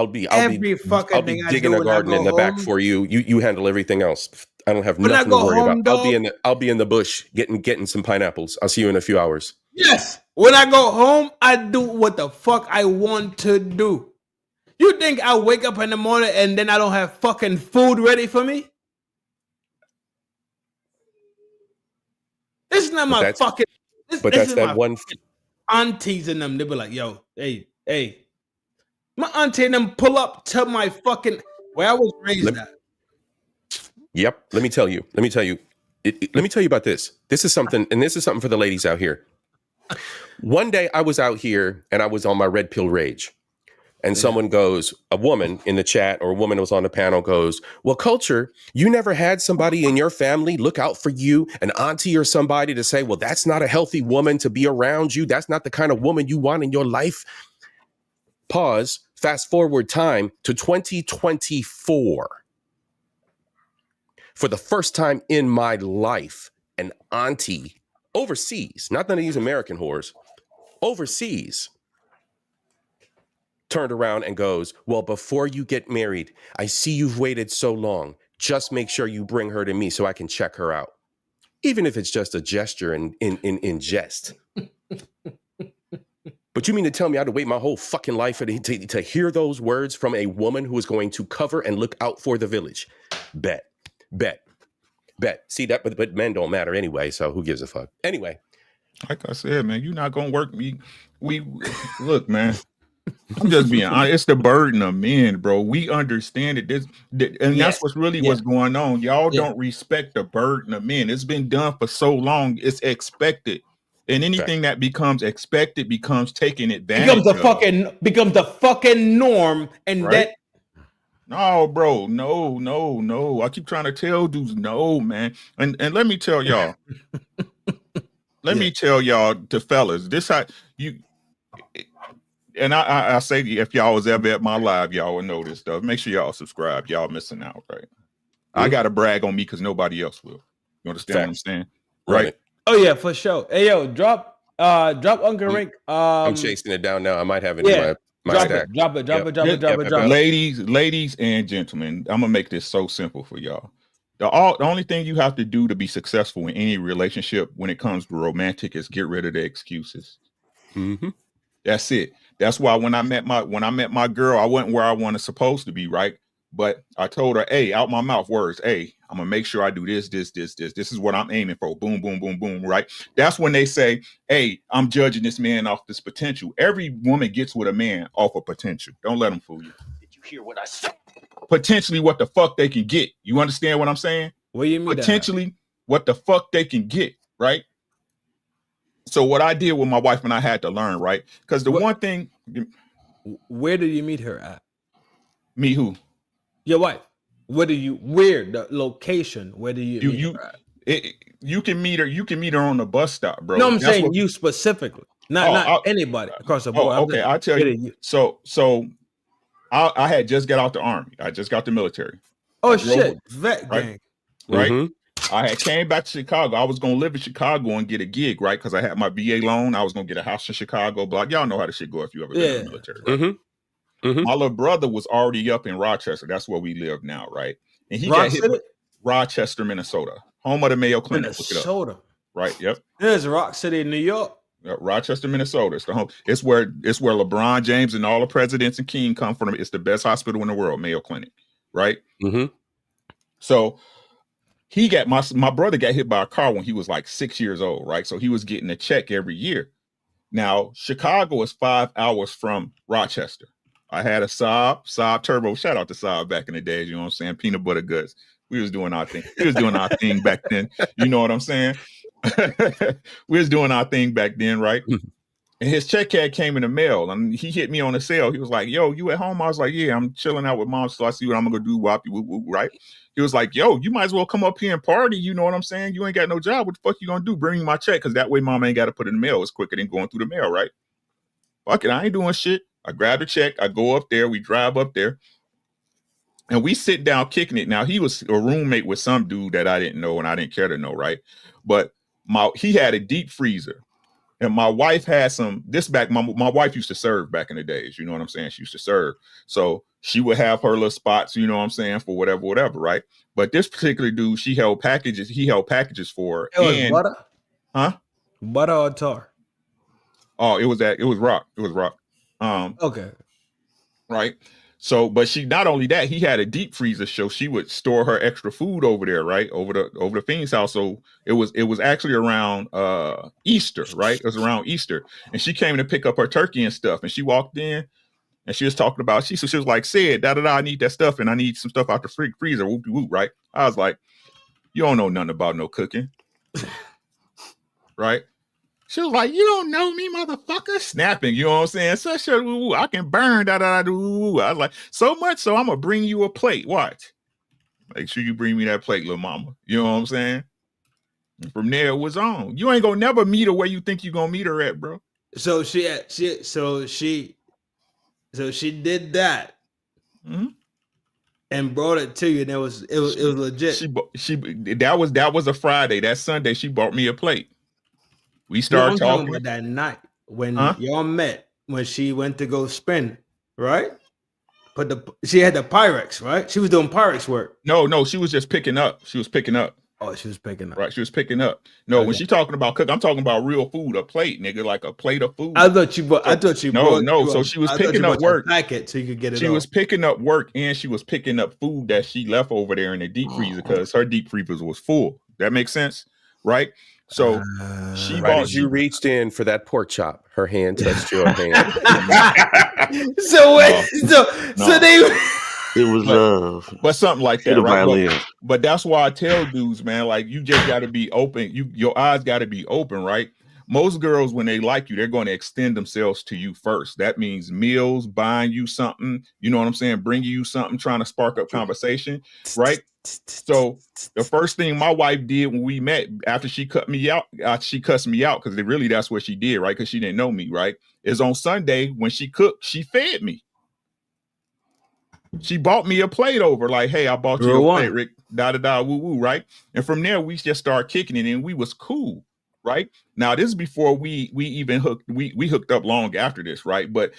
[SPEAKER 3] be
[SPEAKER 2] digging
[SPEAKER 3] a garden in the back for you. You handle everything else. I don't have nothing to worry about.
[SPEAKER 2] Dog,
[SPEAKER 3] I'll be in the bush getting some pineapples. I'll see you in a few hours.
[SPEAKER 2] Yes. When I go home, I do what the fuck I want to do. You think I wake up in the morning and then I don't have fucking food ready for me? This is not my fucking.
[SPEAKER 3] But that's that one.
[SPEAKER 2] Aunties and them, they be like, yo, hey. My auntie and them pull up to my fucking where I was raised at.
[SPEAKER 3] Yep. Let me tell you. Let me tell you about this. This is something for the ladies out here. One day I was out here and I was on my red pill rage. And someone goes, a woman in the chat or a woman who was on the panel goes, well, Culture, you never had somebody in your family look out for you, an auntie or somebody to say, well, that's not a healthy woman to be around you. That's not the kind of woman you want in your life. Pause. Fast forward time to 2024. For the first time in my life, an auntie overseas, not none of these American whores, overseas, turned around and goes, well, before you get married, I see you've waited so long. Just make sure you bring her to me so I can check her out. Even if it's just a gesture in jest. But you mean to tell me I had to wait my whole fucking life to hear those words from a woman who is going to cover and look out for the village? Bet. See that, but men don't matter anyway, so who gives a fuck? Anyway.
[SPEAKER 7] Like I said, man, you're not gonna work me. We look, man. I'm just being honest. It's the burden of men, bro. We understand it. That's what's really what's going on. Y'all don't respect the burden of men. It's been done for so long. It's expected. And anything that becomes expected becomes taken advantage
[SPEAKER 2] becomes the fucking norm. And
[SPEAKER 7] right? No, bro. No. I keep trying to tell dudes, no, man. And let me tell y'all. Let me tell y'all, the fellas, this how you. And I say, if y'all was ever at my live, y'all would know this stuff. Make sure y'all subscribe. Y'all missing out, right? I got to brag on me because nobody else will. You understand what I'm saying? Right?
[SPEAKER 2] Oh, yeah, for sure. Hey, yo, drop Uncle Rink.
[SPEAKER 3] I'm chasing it down now. I might have it in my stack.
[SPEAKER 2] Drop it.
[SPEAKER 7] Ladies and gentlemen, I'm going to make this so simple for y'all. The only thing you have to do to be successful in any relationship when it comes to romantic is get rid of the excuses.
[SPEAKER 3] Mm-hmm.
[SPEAKER 7] That's it. That's why when I met my girl, I wasn't where I wanted supposed to be, right? But I told her, hey, out my mouth words, hey, I'm gonna make sure I do this. This is what I'm aiming for. Boom, boom, boom, boom, right? That's when they say, hey, I'm judging this man off this potential. Every woman gets with a man off of potential. Don't let them fool you. Did you hear what I said? Potentially what the fuck they can get. You understand what I'm saying?
[SPEAKER 2] What do you mean?
[SPEAKER 7] Potentially what the fuck they can get, right? So what I did with my wife and I had to learn, right? Because one thing.
[SPEAKER 2] Where did you meet her at?
[SPEAKER 7] Me who?
[SPEAKER 2] Your wife. Where the location? Where do you meet her at?
[SPEAKER 7] You can meet her. You can meet her on the bus stop, bro.
[SPEAKER 2] No, I'm saying you specifically, not anybody across the board.
[SPEAKER 7] Okay, I'll tell you. So I had just got out the army. I just got the military.
[SPEAKER 2] Oh shit, vet gang.
[SPEAKER 7] Right. Mm-hmm. I had came back to Chicago. I was going to live in Chicago and get a gig, right? Because I had my VA loan. I was going to get a house in Chicago. But y'all know how the shit go if you ever been in the military. Right?
[SPEAKER 3] Mm-hmm. Mm-hmm.
[SPEAKER 7] My little brother was already up in Rochester. That's where we live now, right? And he got hit Rochester, Minnesota, home of the Mayo Clinic.
[SPEAKER 2] Minnesota.
[SPEAKER 7] Right, yep.
[SPEAKER 2] There's Rock City in New York.
[SPEAKER 7] Rochester, Minnesota. It's the home. It's where LeBron James and all the presidents and king come from. It's the best hospital in the world, Mayo Clinic, right?
[SPEAKER 3] Mm-hmm.
[SPEAKER 7] So he got my brother got hit by a car when he was like 6 years old, right? So he was getting a check every year. Now, Chicago is 5 hours from Rochester. I had a Saab Turbo. Shout out to Saab back in the days, you know what I'm saying? Peanut butter guts. We was doing our thing. We was doing our thing back then. You know what I'm saying? We was doing our thing back then, right? And his check came in the mail, and he hit me on the cell. He was like, yo, you at home? I was like, yeah, I'm chilling out with mom, so I see what I'm gonna do, whoop, right? He was like, yo, you might as well come up here and party. You know what I'm saying? You ain't got no job. What the fuck you gonna do? Bring me my check, because that way mom ain't got to put it in the mail. It's quicker than going through the mail, right? Fuck it, I ain't doing shit. I grab the check. I go up there. We drive up there. And we sit down kicking it. Now, he was a roommate with some dude that I didn't know and I didn't care to know, right? But he had a deep freezer. And my wife had my wife used to serve back in the days. You know what I'm saying? She used to serve. So she would have her little spots, you know what I'm saying, for whatever, right? But this particular dude, he held packages for her.
[SPEAKER 2] It was butter?
[SPEAKER 7] Huh?
[SPEAKER 2] Butter or tar?
[SPEAKER 7] Oh, it was rock. It was rock.
[SPEAKER 2] Okay.
[SPEAKER 7] Right. So, but she, not only that, he had a deep freezer, so she would store her extra food over there, right? Over the fiend's house. So it was actually around Easter, right? It was around Easter. And she came to pick up her turkey and stuff. And she walked in and she was talking about, she was like, said, I need that stuff, and I need some stuff out the freezer, whoop, whoop, right? I was like, you don't know nothing about no cooking. Right? She was like, you don't know me, motherfucker. Snapping, you know what I'm saying? I can burn, I was like, so much so I'm going to bring you a plate. Watch. Make sure you bring me that plate, little mama. You know what I'm saying? And from there, it was on. You ain't going to never meet her where you think you're going to meet her at, bro.
[SPEAKER 2] So she did that.
[SPEAKER 7] Mm-hmm.
[SPEAKER 2] And brought it to you, and it was legit.
[SPEAKER 7] That was a Friday. That Sunday, she bought me a plate. We
[SPEAKER 2] No,
[SPEAKER 7] started
[SPEAKER 2] I'm talking
[SPEAKER 7] talking.
[SPEAKER 2] about that night when
[SPEAKER 7] Huh?
[SPEAKER 2] y'all met, when she went to go spin, right? But she had the Pyrex, right? She was doing Pyrex work.
[SPEAKER 7] No, she was just picking up. She was picking up.
[SPEAKER 2] Oh, she was picking up.
[SPEAKER 7] Right, she was picking up. No, when
[SPEAKER 2] Okay.
[SPEAKER 7] she talking about cook, I'm talking about real food, a plate, nigga, like a plate of food.
[SPEAKER 2] I thought you brought. I thought you brought.
[SPEAKER 7] No. So she was
[SPEAKER 2] I thought
[SPEAKER 7] picking
[SPEAKER 2] you
[SPEAKER 7] up
[SPEAKER 2] brought your
[SPEAKER 7] work.
[SPEAKER 2] packet so you could get it.
[SPEAKER 7] She was picking up work, and she was picking up food that she left over there in the deep freezer because her deep freezer was full. That makes sense, right? So she
[SPEAKER 3] Right
[SPEAKER 7] bought.
[SPEAKER 3] as you reached in for that pork chop, her hand touched your hand.
[SPEAKER 2] So wait, so they.
[SPEAKER 6] It was
[SPEAKER 7] but something like that, right?
[SPEAKER 6] violin.
[SPEAKER 7] But that's why I tell dudes, man, like you just got to be open. Your eyes got to be open, right? Most girls, when they like you, they're going to extend themselves to you first. That means meals, buying you something. You know what I'm saying? Bringing you something, trying to spark up conversation, right? So the first thing my wife did when we met, after she cut me out, she cussed me out because really that's what she did, right? Because she didn't know me, right? Is on Sunday when she cooked, she fed me. She bought me a plate over, like, hey, I bought you a plate, Rick, woo woo, right? And from there, we just started kicking it, and we was cool, right? Now, this is before we even hooked, we hooked up long after this, right? But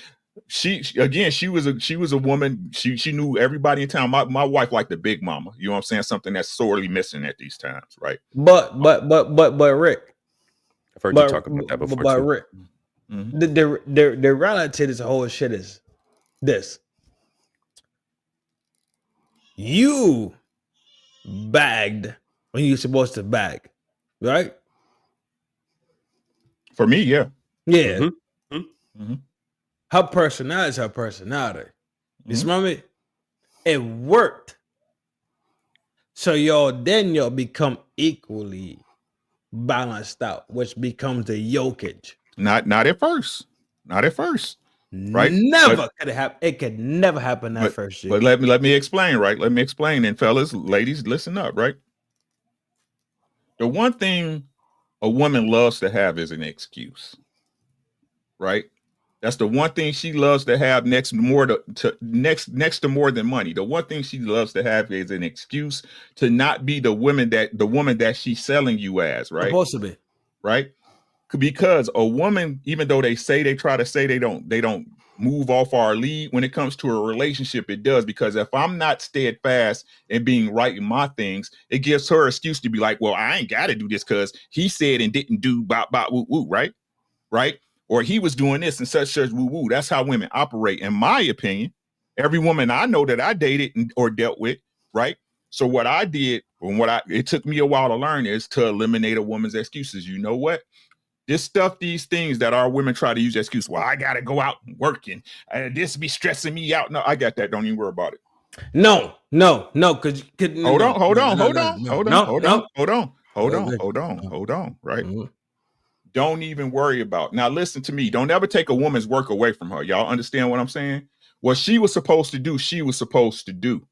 [SPEAKER 7] she was a woman, she knew everybody in town. My wife liked the big mama, you know what I'm saying? Something that's sorely missing at these times, right?
[SPEAKER 2] But Rick,
[SPEAKER 3] I've heard you talk about that before.
[SPEAKER 2] But
[SPEAKER 3] too.
[SPEAKER 2] Rick, the reality to this whole shit is this. You bagged when you're supposed to bag, right?
[SPEAKER 7] For me, yeah.
[SPEAKER 2] Yeah. Her personality is her personality. You smell me? It worked. So y'all become equally balanced out, which becomes the yokage.
[SPEAKER 7] Not at first. Not at first. Right?
[SPEAKER 2] Never could it happen. It could never happen that first year.
[SPEAKER 7] But let me explain, right? Let me explain. And fellas, ladies, listen up, right? The one thing a woman loves to have is an excuse, right? That's the one thing she loves to have next to more than money. The one thing she loves to have is an excuse to not be the woman that she's selling you as, right?
[SPEAKER 2] Supposed to be.
[SPEAKER 7] Right? Because a woman, even though they try to say they don't move off our lead, when it comes to a relationship, it does. Because if I'm not steadfast and being right in my things, it gives her an excuse to be like, well, I ain't got to do this because he said and didn't do bop bop woo woo, right? Or he was doing this and such woo woo. That's how women operate, in my opinion. Every woman I know that I dated or dealt with, right? So what I did, and it took me a while to learn, is to eliminate a woman's excuses. You know what? These things that our women try to use as excuse. Well, I gotta go out and work, and this be stressing me out. No, I got that. Don't even worry about it.
[SPEAKER 2] No. Because
[SPEAKER 7] hold on. Right. Don't even worry about. Now, listen to me. Don't ever take a woman's work away from her. Y'all understand what I'm saying? What she was supposed to do, she was supposed to do.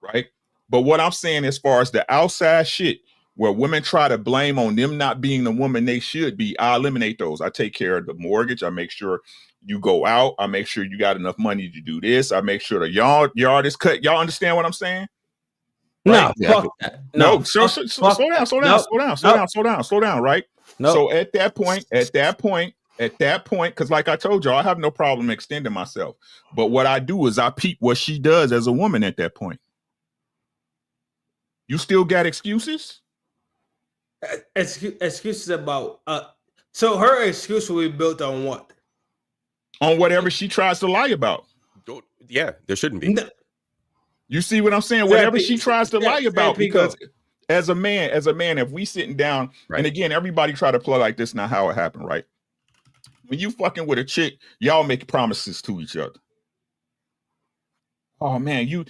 [SPEAKER 7] Right. But what I'm saying, as far as the outside shit, where women try to blame on them not being the woman they should be, I eliminate those. I take care of the mortgage. I make sure you go out. I make sure you got enough money to do this. I make sure the yard is cut. Y'all understand what I'm saying? Right?
[SPEAKER 2] No,
[SPEAKER 7] slow down, right? No. So at that point, because like I told y'all, I have no problem extending myself. But what I do is I peep what she does as a woman at that point. You still got excuses?
[SPEAKER 2] Excuses about so her excuse will be built on what?
[SPEAKER 7] On whatever she tries to lie about.
[SPEAKER 3] Yeah, there shouldn't be.
[SPEAKER 7] No. You see what I'm saying? Whatever she tries to lie about, because as a man, if we sitting down, and again, everybody try to play like this, not how it happened, right? When you fucking with a chick, y'all make promises to each other. Oh man, you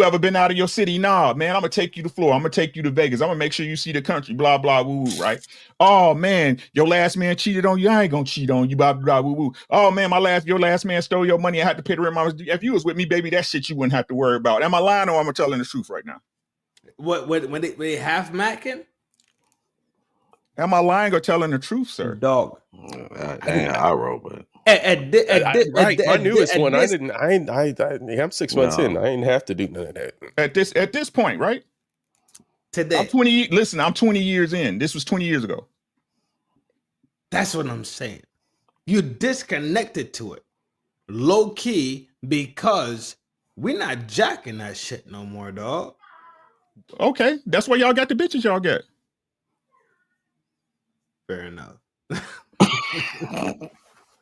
[SPEAKER 7] ever been out of your city? Nah, man, I'm gonna take you to Florida. I'm gonna take you to Vegas. I'm gonna make sure you see the country. Blah blah woo woo. Right? Oh man, your last man cheated on you. I ain't gonna cheat on you. Blah blah woo woo. Oh man, your last man stole your money. I had to pay the rent. If you was with me, baby, that shit you wouldn't have to worry about. Am I lying or am I telling the truth right now?
[SPEAKER 2] What when they half macking?
[SPEAKER 7] Am I lying or telling the truth, sir?
[SPEAKER 2] Dog.
[SPEAKER 6] I wrote, but.
[SPEAKER 3] My newest one. I'm 6 months in. I ain't have to do none of that.
[SPEAKER 7] At this point, right?
[SPEAKER 2] Today.
[SPEAKER 7] I'm 20 years in. This was 20 years ago.
[SPEAKER 2] That's what I'm saying. You disconnected to it, low key, because we're not jacking that shit no more, dog.
[SPEAKER 7] Okay, that's why y'all got the bitches y'all got.
[SPEAKER 2] Fair enough.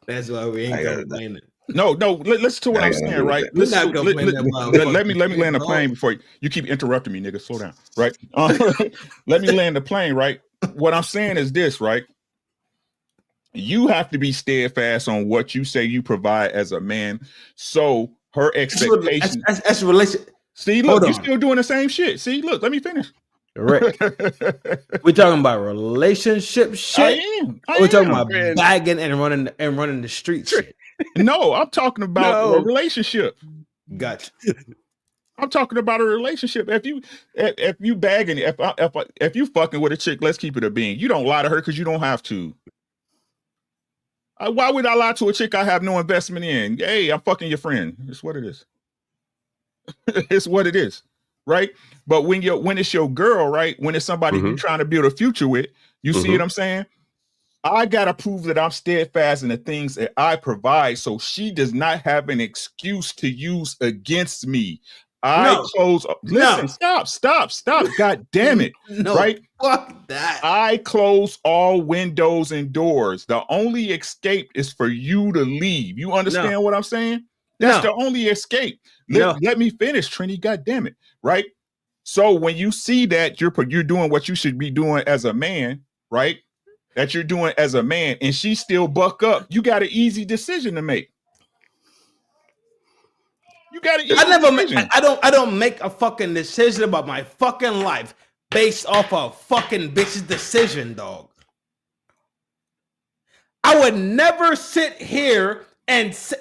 [SPEAKER 2] That's why we ain't complaining.
[SPEAKER 7] No, listen to what I'm saying, right?
[SPEAKER 2] We're not complaining about.
[SPEAKER 7] Let me land the plane before you keep interrupting me, nigga. Slow down, right? Let me land the plane, right? What I'm saying is this, right? You have to be steadfast on what you say you provide as a man. So her expectation.
[SPEAKER 2] That's a relation.
[SPEAKER 7] See, look, you're still doing the same shit. See, look, let me finish.
[SPEAKER 2] Rick, we're talking about relationship shit. We're talking about bagging and running the street shit.
[SPEAKER 7] No, I'm talking about a relationship.
[SPEAKER 2] Gotcha.
[SPEAKER 7] I'm talking about a relationship. If you bagging, if you fucking with a chick, let's keep it a being. You don't lie to her because you don't have to. Why would I lie to a chick I have no investment in? Hey, I'm fucking your friend. It's what it is. It's what it is, right? But when it's your girl, right? When it's somebody you're trying to build a future with, you see what I'm saying? I gotta prove that I'm steadfast in the things that I provide, so she does not have an excuse to use against me. Stop. God damn it.
[SPEAKER 2] No,
[SPEAKER 7] right?
[SPEAKER 2] Fuck that.
[SPEAKER 7] I close all windows and doors. The only escape is for you to leave. You understand what I'm saying? That's the only escape. Let me finish, Trini. God damn it. Right? So when you see that you're doing what you should be doing as a man, right? That you're doing as a man, and she still buck up, you got an easy decision to make. You got an easy decision.
[SPEAKER 2] I don't make a fucking decision about my fucking life based off a fucking bitch's decision, dog. I would never sit here and say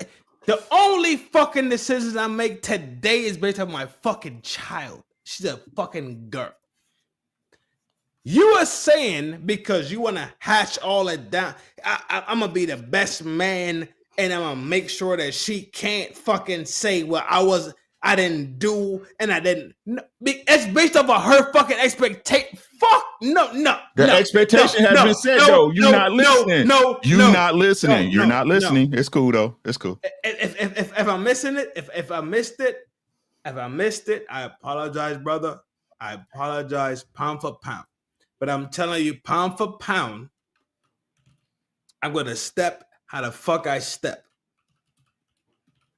[SPEAKER 2] the only fucking decisions I make today is based on my fucking child. She's a fucking girl. You are saying because you want to hash all it down, I'm going to be the best man and I'm going to make sure that she can't fucking say, well, I didn't do and I didn't. No, it's based off of her fucking expectation. Fuck, no.
[SPEAKER 7] The expectation has been set, though. You're not listening. You're not listening. You're not listening. It's cool, though. It's cool.
[SPEAKER 2] If I'm missing it, if I missed it, I apologize, brother. I apologize pound for pound. But I'm telling you, pound for pound, I'm going to step how the fuck I step.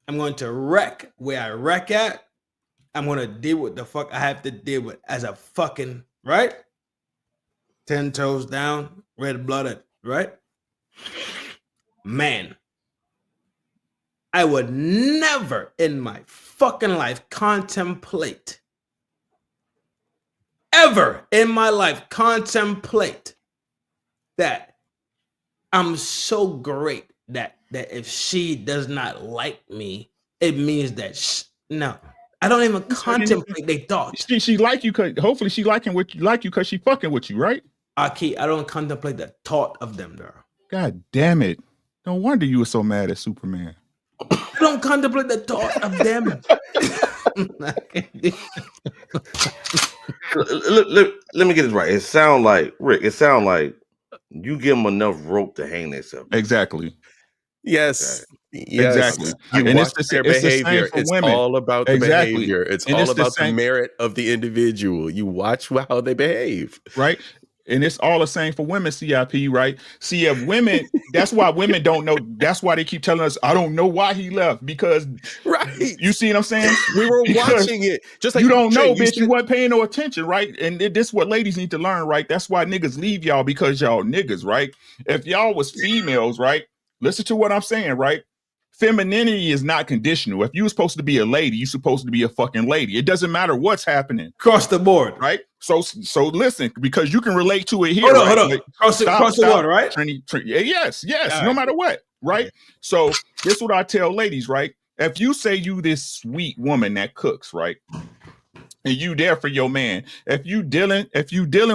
[SPEAKER 2] I'm going to wreck where I wreck at. I'm going to deal with the fuck I have to deal with as a fucking, right? 10 toes down, red-blooded, right? Man, I would never in my fucking life ever in my life contemplate that I'm so great that if she does not like me, it means that no. I don't even contemplate their thoughts.
[SPEAKER 7] She like you because hopefully she like you because she fucking with you, right?
[SPEAKER 2] Aki, I don't contemplate the thought of them, though.
[SPEAKER 7] God damn it. No wonder you were so mad at Superman.
[SPEAKER 2] I don't contemplate the thought of them.
[SPEAKER 6] Let me get this right. It sound like Rick. It sound like you give them enough rope to hang themselves.
[SPEAKER 7] Exactly.
[SPEAKER 3] Yes.
[SPEAKER 7] Okay. Yes. Exactly.
[SPEAKER 3] You watch their behavior. It's all about the behavior. It's all about the merit of the individual. You watch how they behave.
[SPEAKER 7] Right. And it's all the same for women, CIP, right? See, if women, that's why women don't know. That's why they keep telling us, I don't know why he left. Because, you see what I'm saying?
[SPEAKER 3] We were watching it. Just like
[SPEAKER 7] you don't know, bitch. You wasn't paying no attention, right? And this is what ladies need to learn, right? That's why niggas leave y'all, because y'all niggas, right? If y'all was females, right? Listen to what I'm saying, right? Femininity is not conditional. If you were supposed to be a lady, you're supposed to be a fucking lady. It doesn't matter what's happening.
[SPEAKER 2] Across the board.
[SPEAKER 7] Right? So listen, because you can relate to it here.
[SPEAKER 2] Hold on. Like, across the board, right?
[SPEAKER 7] Yes. All no matter what, right? So this is what I tell ladies, right? If you say you this sweet woman that cooks, right? And you there for your man. If you dealing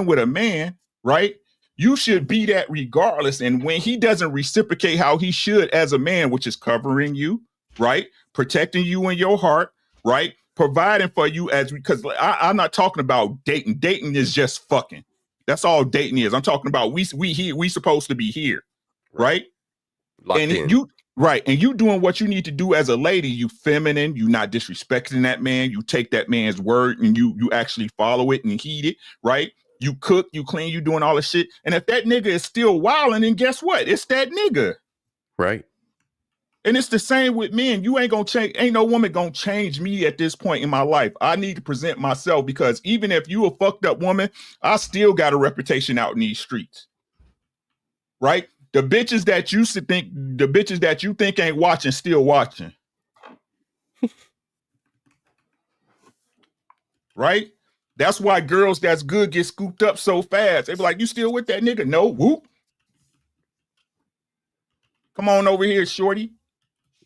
[SPEAKER 7] with a man, right? You should be that regardless. And when he doesn't reciprocate how he should as a man, which is covering you, right? Protecting you in your heart, right? Providing for you because I'm not talking about dating. Dating is just fucking. That's all dating is. I'm talking about we supposed to be here, right?
[SPEAKER 3] Locked
[SPEAKER 7] And
[SPEAKER 3] in.
[SPEAKER 7] you doing what you need to do as a lady. You feminine. You not disrespecting that man. You take that man's word and you actually follow it and heed it, right? You cook, you clean, you doing all the shit. And if that nigga is still wilding, then guess what? It's that nigga.
[SPEAKER 3] Right.
[SPEAKER 7] And it's the same with men. You ain't gonna change. Ain't no woman gonna change me at this point in my life. I need to present myself because even if you a fucked up woman, I still got a reputation out in these streets, right? The bitches that you think ain't watching, still watching, right? That's why girls that's good get scooped up so fast. They be like, "You still with that nigga?" No, whoop. Come on over here, shorty.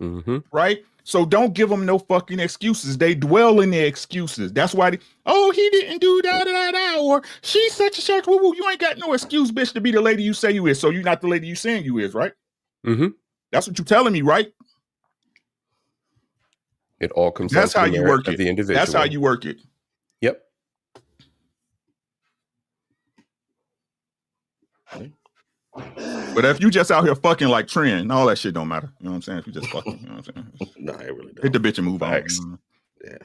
[SPEAKER 3] Mm-hmm.
[SPEAKER 7] Right? So don't give them no fucking excuses. They dwell in their excuses. That's why he didn't do da, or she's such a such. Woo. You ain't got no excuse, bitch, to be the lady you say you is. So you're not the lady you saying you is, right?
[SPEAKER 3] Mm-hmm.
[SPEAKER 7] That's what you're telling me, right?
[SPEAKER 3] It all comes
[SPEAKER 7] That's
[SPEAKER 3] down
[SPEAKER 7] how
[SPEAKER 3] to the
[SPEAKER 7] you
[SPEAKER 3] merit
[SPEAKER 7] work
[SPEAKER 3] of
[SPEAKER 7] it.
[SPEAKER 3] the individual.
[SPEAKER 7] That's how you work it.
[SPEAKER 3] Yep.
[SPEAKER 7] But if you just out here fucking like Trin, all that shit don't matter. You know what I'm saying? If you just fucking, you know what I'm saying?
[SPEAKER 6] No, it really don't.
[SPEAKER 7] Hit the bitch and move
[SPEAKER 3] Facts.
[SPEAKER 7] on.
[SPEAKER 6] Yeah.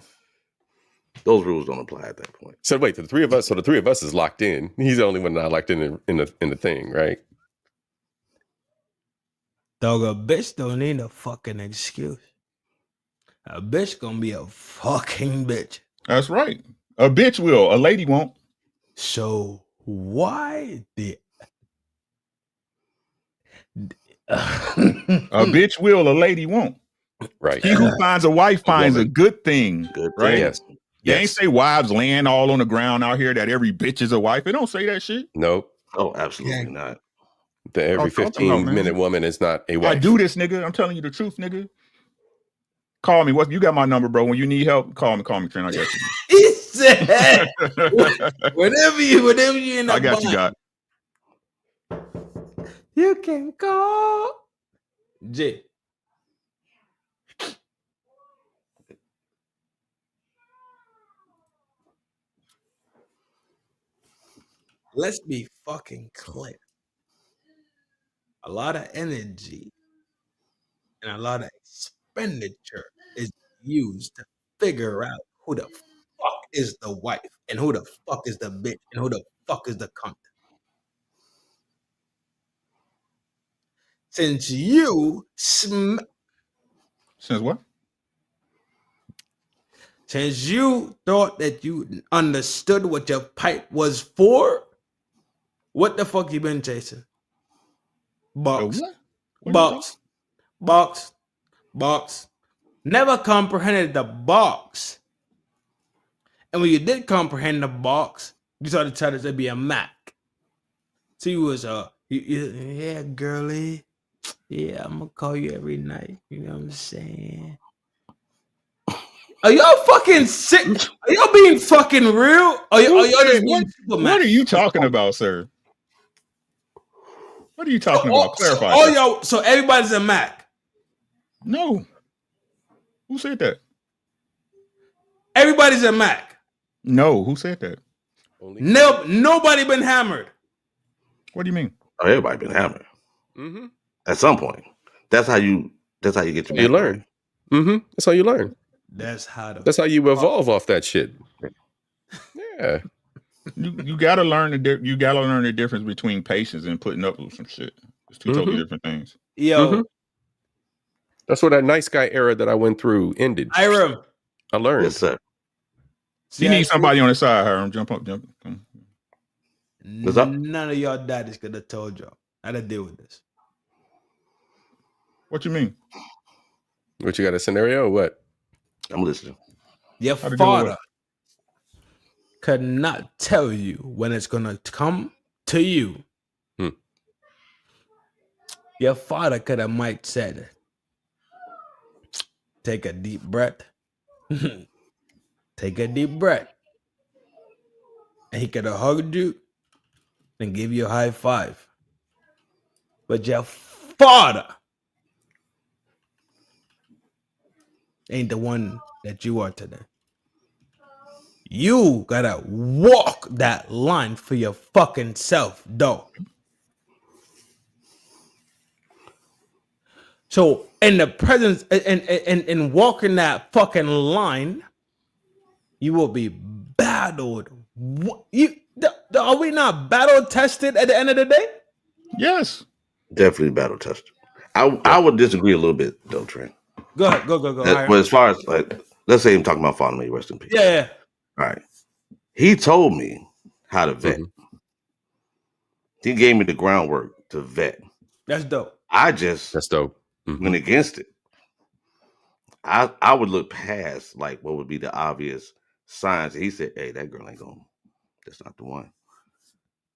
[SPEAKER 6] Those rules don't apply at that point.
[SPEAKER 3] So wait, the three of us is locked in. He's the only one not locked in the thing, right?
[SPEAKER 2] Dog, a bitch don't need a fucking excuse. A bitch gonna be a fucking bitch.
[SPEAKER 7] That's right. A bitch will. A lady won't.
[SPEAKER 2] So why the
[SPEAKER 7] A bitch will. A lady won't.
[SPEAKER 3] Right.
[SPEAKER 7] He who finds a wife finds a good thing.
[SPEAKER 6] Good
[SPEAKER 7] right?
[SPEAKER 6] thing.
[SPEAKER 3] Yes.
[SPEAKER 7] They ain't
[SPEAKER 3] Yes.
[SPEAKER 7] say wives laying all on the ground out here that every bitch is a wife. They don't say that shit.
[SPEAKER 3] Nope.
[SPEAKER 6] Oh, absolutely not.
[SPEAKER 3] Every
[SPEAKER 7] I'm talking about,
[SPEAKER 3] 15-minute woman is not a wife.
[SPEAKER 7] I do this, nigga. I'm telling you the truth, nigga. Call me. What you got my number, bro? When you need help, call me, Trent. I got you.
[SPEAKER 2] he said whenever you in the
[SPEAKER 7] I got you, God.
[SPEAKER 2] You can call J. Let's be fucking clear. A lot of energy and a lot of expenditure is used to figure out who the fuck is the wife and who the fuck is the bitch and who the fuck is the cunt. Since you
[SPEAKER 7] Since what?
[SPEAKER 2] Since you thought that you understood what your pipe was for, what the fuck you been chasing? Box. Box. Never comprehended the box. And when you did comprehend the box, you started telling us to be a Mac. So you was yeah, girly. Yeah, I'm gonna call you every night. You know what I'm saying? Are y'all fucking sick? Are y'all being fucking real? Are y'all just being
[SPEAKER 7] what are you talking about, sir? What are you talking about? Clarify.
[SPEAKER 2] So everybody's a Mac.
[SPEAKER 7] No. Who said that?
[SPEAKER 2] Everybody's a Mac.
[SPEAKER 7] No. Who said that?
[SPEAKER 2] Nobody been hammered.
[SPEAKER 7] What do you mean?
[SPEAKER 6] Oh, everybody been hammered.
[SPEAKER 3] Mm-hmm.
[SPEAKER 6] At some point. That's how you get your
[SPEAKER 3] You learn. Mm-hmm. That's how you learn.
[SPEAKER 2] That's how
[SPEAKER 3] you evolve off that shit. Yeah.
[SPEAKER 7] You gotta learn the difference between patience and putting up with some shit. It's two totally different things.
[SPEAKER 2] Yo.
[SPEAKER 3] That's where that nice guy era that I went through ended. I learned.
[SPEAKER 6] Yes, sir.
[SPEAKER 7] You need somebody on the side, Hiram. Jump up.
[SPEAKER 6] What's up?
[SPEAKER 2] None of y'all daddies could have told y'all how to deal with this.
[SPEAKER 7] What you mean?
[SPEAKER 3] What, you got a scenario or what?
[SPEAKER 6] I'm listening.
[SPEAKER 2] Your father could not tell you when it's gonna come to you. Your father could have might said, take a deep breath. Take a deep breath. And he could have hugged you and give you a high five. But your father ain't the one that you are today. You gotta walk that line for your fucking self, though. So in the presence and walking that fucking line, you will be battled. Are we not battle tested at the end of the day?
[SPEAKER 7] Yes.
[SPEAKER 6] Definitely battle tested. I would disagree a little bit though, Trin.
[SPEAKER 2] Go ahead. Go.
[SPEAKER 6] But as far as like, let's say I'm talking about Father May, rest in peace.
[SPEAKER 2] Yeah.
[SPEAKER 6] All right. He told me how to vet. He gave me the groundwork to vet.
[SPEAKER 2] That's dope.
[SPEAKER 3] That's dope.
[SPEAKER 6] Went against it. I would look past like what would be the obvious signs. He said, "Hey, that girl ain't going. That's not the one."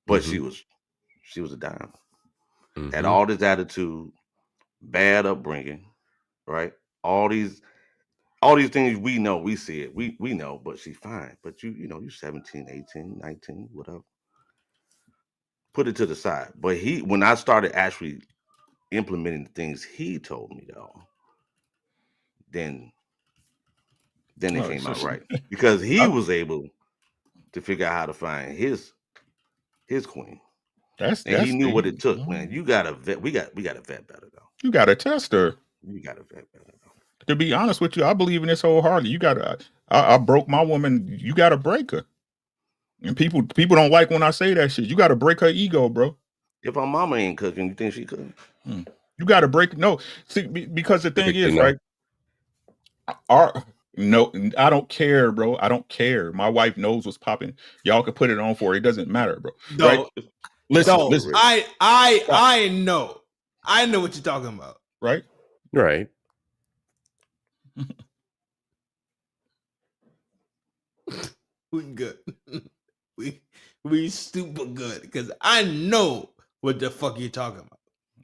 [SPEAKER 6] But she was a dime. Had all this attitude, bad upbringing, right? All these things we know, we see it, we know, but she's fine. But you know, you're 17, 18, 19, whatever. Put it to the side. But when I started actually implementing the things he told me though, then it came out right. Because he was able to figure out how to find his queen. And he knew what it took, man. You gotta vet. We gotta vet better though.
[SPEAKER 7] You gotta test her.
[SPEAKER 6] You gotta vet better though.
[SPEAKER 7] To be honest with you, I believe in this wholeheartedly. You gotta. I broke my woman. You gotta break her. And people don't like when I say that shit. You gotta break her ego, bro.
[SPEAKER 6] If her mama ain't cooking, you think she could?
[SPEAKER 7] You gotta break. No, see, because the thing is, right? No, I don't care, bro. I don't care. My wife knows what's popping. Y'all can put it on for her. It doesn't matter, bro. Right? Listen.
[SPEAKER 2] I know. I know what you're talking about.
[SPEAKER 7] Right?
[SPEAKER 3] Right.
[SPEAKER 2] We good. We super good because I know what the fuck you're talking about.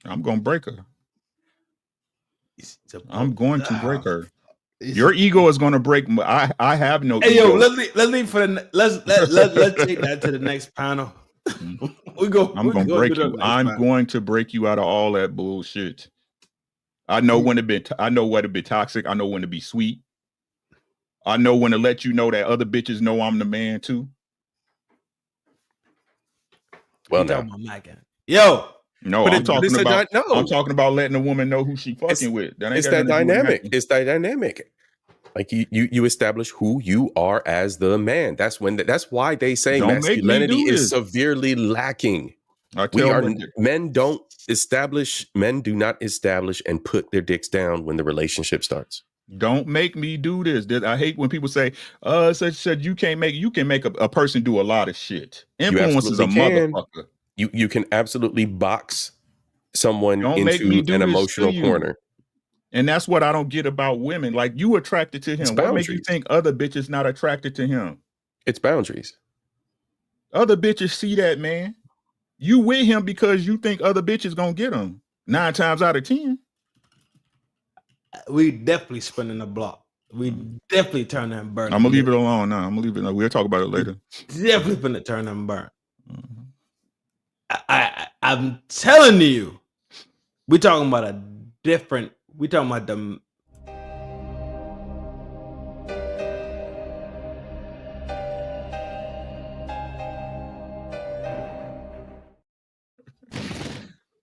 [SPEAKER 7] I'm gonna break her. I'm going to break her. Your ego is gonna break. I have no.
[SPEAKER 2] Hey
[SPEAKER 7] ego.
[SPEAKER 2] yo, let's take that to the next panel. I'm going
[SPEAKER 7] to break you out of all that bullshit. I know when to be. I know when to be toxic. I know when to be sweet. I know when to let you know that other bitches know I'm the man too.
[SPEAKER 3] Well, now,
[SPEAKER 2] yo,
[SPEAKER 7] no, I'm talking about. I'm talking about letting a woman know who she fucking with.
[SPEAKER 3] It's that dynamic. It's that dynamic. Like you establish who you are as the man. That's why they say masculinity is severely lacking. Men do not establish and put their dicks down when the relationship starts.
[SPEAKER 7] Don't make me do this. I hate when people say, said you can make a person do a lot of shit. Influence is a motherfucker.
[SPEAKER 3] You can absolutely box someone into an emotional corner.
[SPEAKER 7] And that's what I don't get about women. Like, you attracted to him. What makes you think other bitches not attracted to him?
[SPEAKER 3] It's boundaries.
[SPEAKER 7] Other bitches see that, man. You with him because you think other bitches gonna get him. 9 times out of 10.
[SPEAKER 2] We definitely spinning the block. We definitely turn that and burn.
[SPEAKER 7] I'm gonna leave it alone now. I'm gonna leave it alone. We'll talk about it later.
[SPEAKER 2] Definitely gonna turn and burn. I'm telling you, we're talking about we talking about the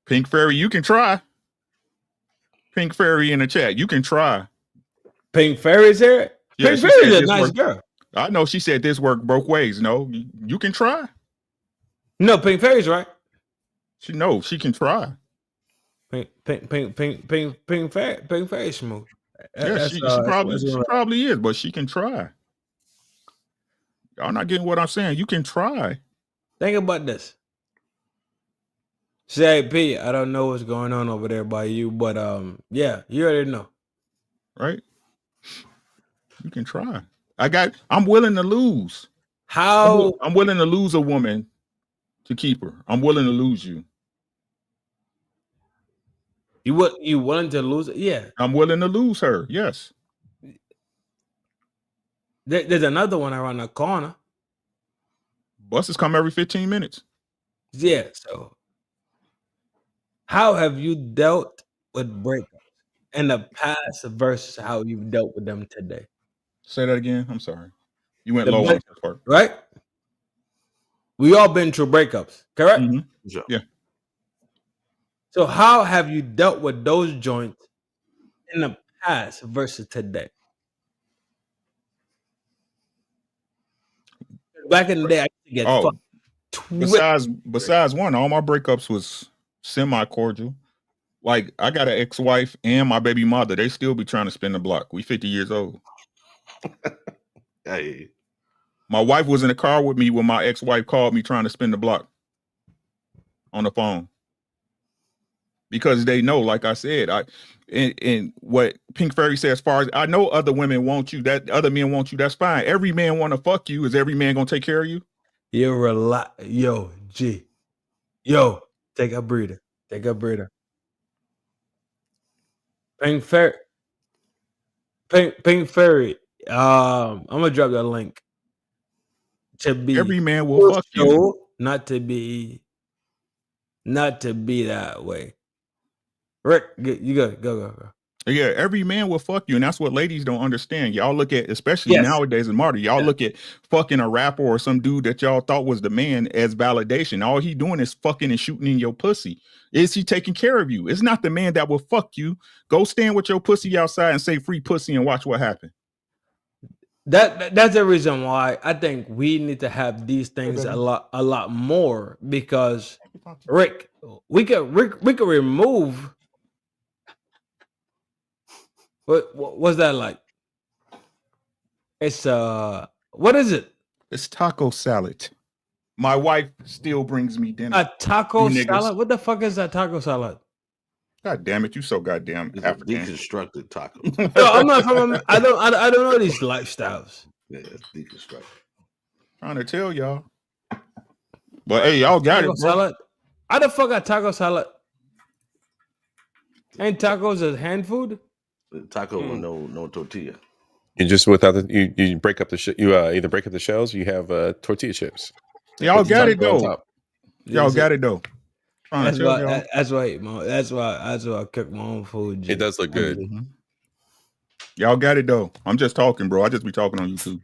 [SPEAKER 7] Pink Fairy, you can try. Pink Fairy in the chat, you can try.
[SPEAKER 2] Pink Fairy's here. Yeah, Pink Fairy's a nice girl.
[SPEAKER 7] I know she said this worked both ways. No, you can try. No,
[SPEAKER 2] Pink Fairy's right.
[SPEAKER 7] She can try.
[SPEAKER 2] Pink Fairy smooth.
[SPEAKER 7] Yeah, she probably is, but she can try. Y'all not getting what I'm saying. You can try.
[SPEAKER 2] Think about this. Say, P, I don't know what's going on over there by you, but yeah, you already know.
[SPEAKER 7] Right? You can try. I'm willing to lose.
[SPEAKER 2] How?
[SPEAKER 7] I'm willing to lose a woman to keep her. I'm willing to lose you.
[SPEAKER 2] You willing to lose it? Yeah.
[SPEAKER 7] I'm willing to lose her. Yes.
[SPEAKER 2] There's another one around the corner.
[SPEAKER 7] Buses come every 15 minutes.
[SPEAKER 2] Yeah. So how have you dealt with breakups in the past versus how you've dealt with them today?
[SPEAKER 7] Say that again. I'm sorry. You went low on this part.
[SPEAKER 2] Right? We all been through breakups, correct?
[SPEAKER 7] Mm-hmm. Yeah.
[SPEAKER 2] So how have you dealt with those joints in the past versus today? Back in the day, I used to get fucked.
[SPEAKER 7] Besides one, all my breakups was semi cordial. Like I got an ex-wife and my baby mother. They still be trying to spin the block. We 50 years old.
[SPEAKER 6] Hey,
[SPEAKER 7] my wife was in the car with me when my ex-wife called me trying to spin the block on the phone. Because they know, like I said, and what Pink Fairy said, as far as I know, other women want you, that other men want you, that's fine. Every man want to fuck you. Is every man gonna take care of you?
[SPEAKER 2] Yo, G. Yo, take a breather. Take a breather. Pink Fairy. I'm gonna drop that link. To be
[SPEAKER 7] every man will fuck you.
[SPEAKER 2] Not to be that way. Rick, you go.
[SPEAKER 7] Yeah, every man will fuck you, and that's what ladies don't understand. Y'all look at, especially nowadays in Marty, y'all look at fucking a rapper or some dude that y'all thought was the man as validation. All he doing is fucking and shooting in your pussy. Is he taking care of you? It's not the man that will fuck you. Go stand with your pussy outside and say free pussy and watch what happens.
[SPEAKER 2] That's the reason why I think we need to have these things a lot more, because Rick, we could remove. What's that like? It's what is it?
[SPEAKER 7] It's taco salad. My wife still brings me dinner.
[SPEAKER 2] A taco salad? What the fuck is that taco salad?
[SPEAKER 7] God damn it, you so goddamn African.
[SPEAKER 6] Deconstructed taco.
[SPEAKER 2] No, I'm not from. I don't know these lifestyles.
[SPEAKER 6] Yeah, it's deconstructed.
[SPEAKER 7] Trying to tell y'all. But hey, y'all got
[SPEAKER 2] taco
[SPEAKER 7] it, bro.
[SPEAKER 2] Salad? How the fuck got taco salad? Ain't tacos a hand food?
[SPEAKER 6] Taco with no tortilla.
[SPEAKER 3] You just without the you break up the you either break up the shells. You have tortilla chips.
[SPEAKER 7] Y'all got it though. Y'all got it though.
[SPEAKER 2] That's why I cook my own food.
[SPEAKER 3] It does look good.
[SPEAKER 7] Mm-hmm. Y'all got it though. I'm just talking, bro. I just be talking on YouTube.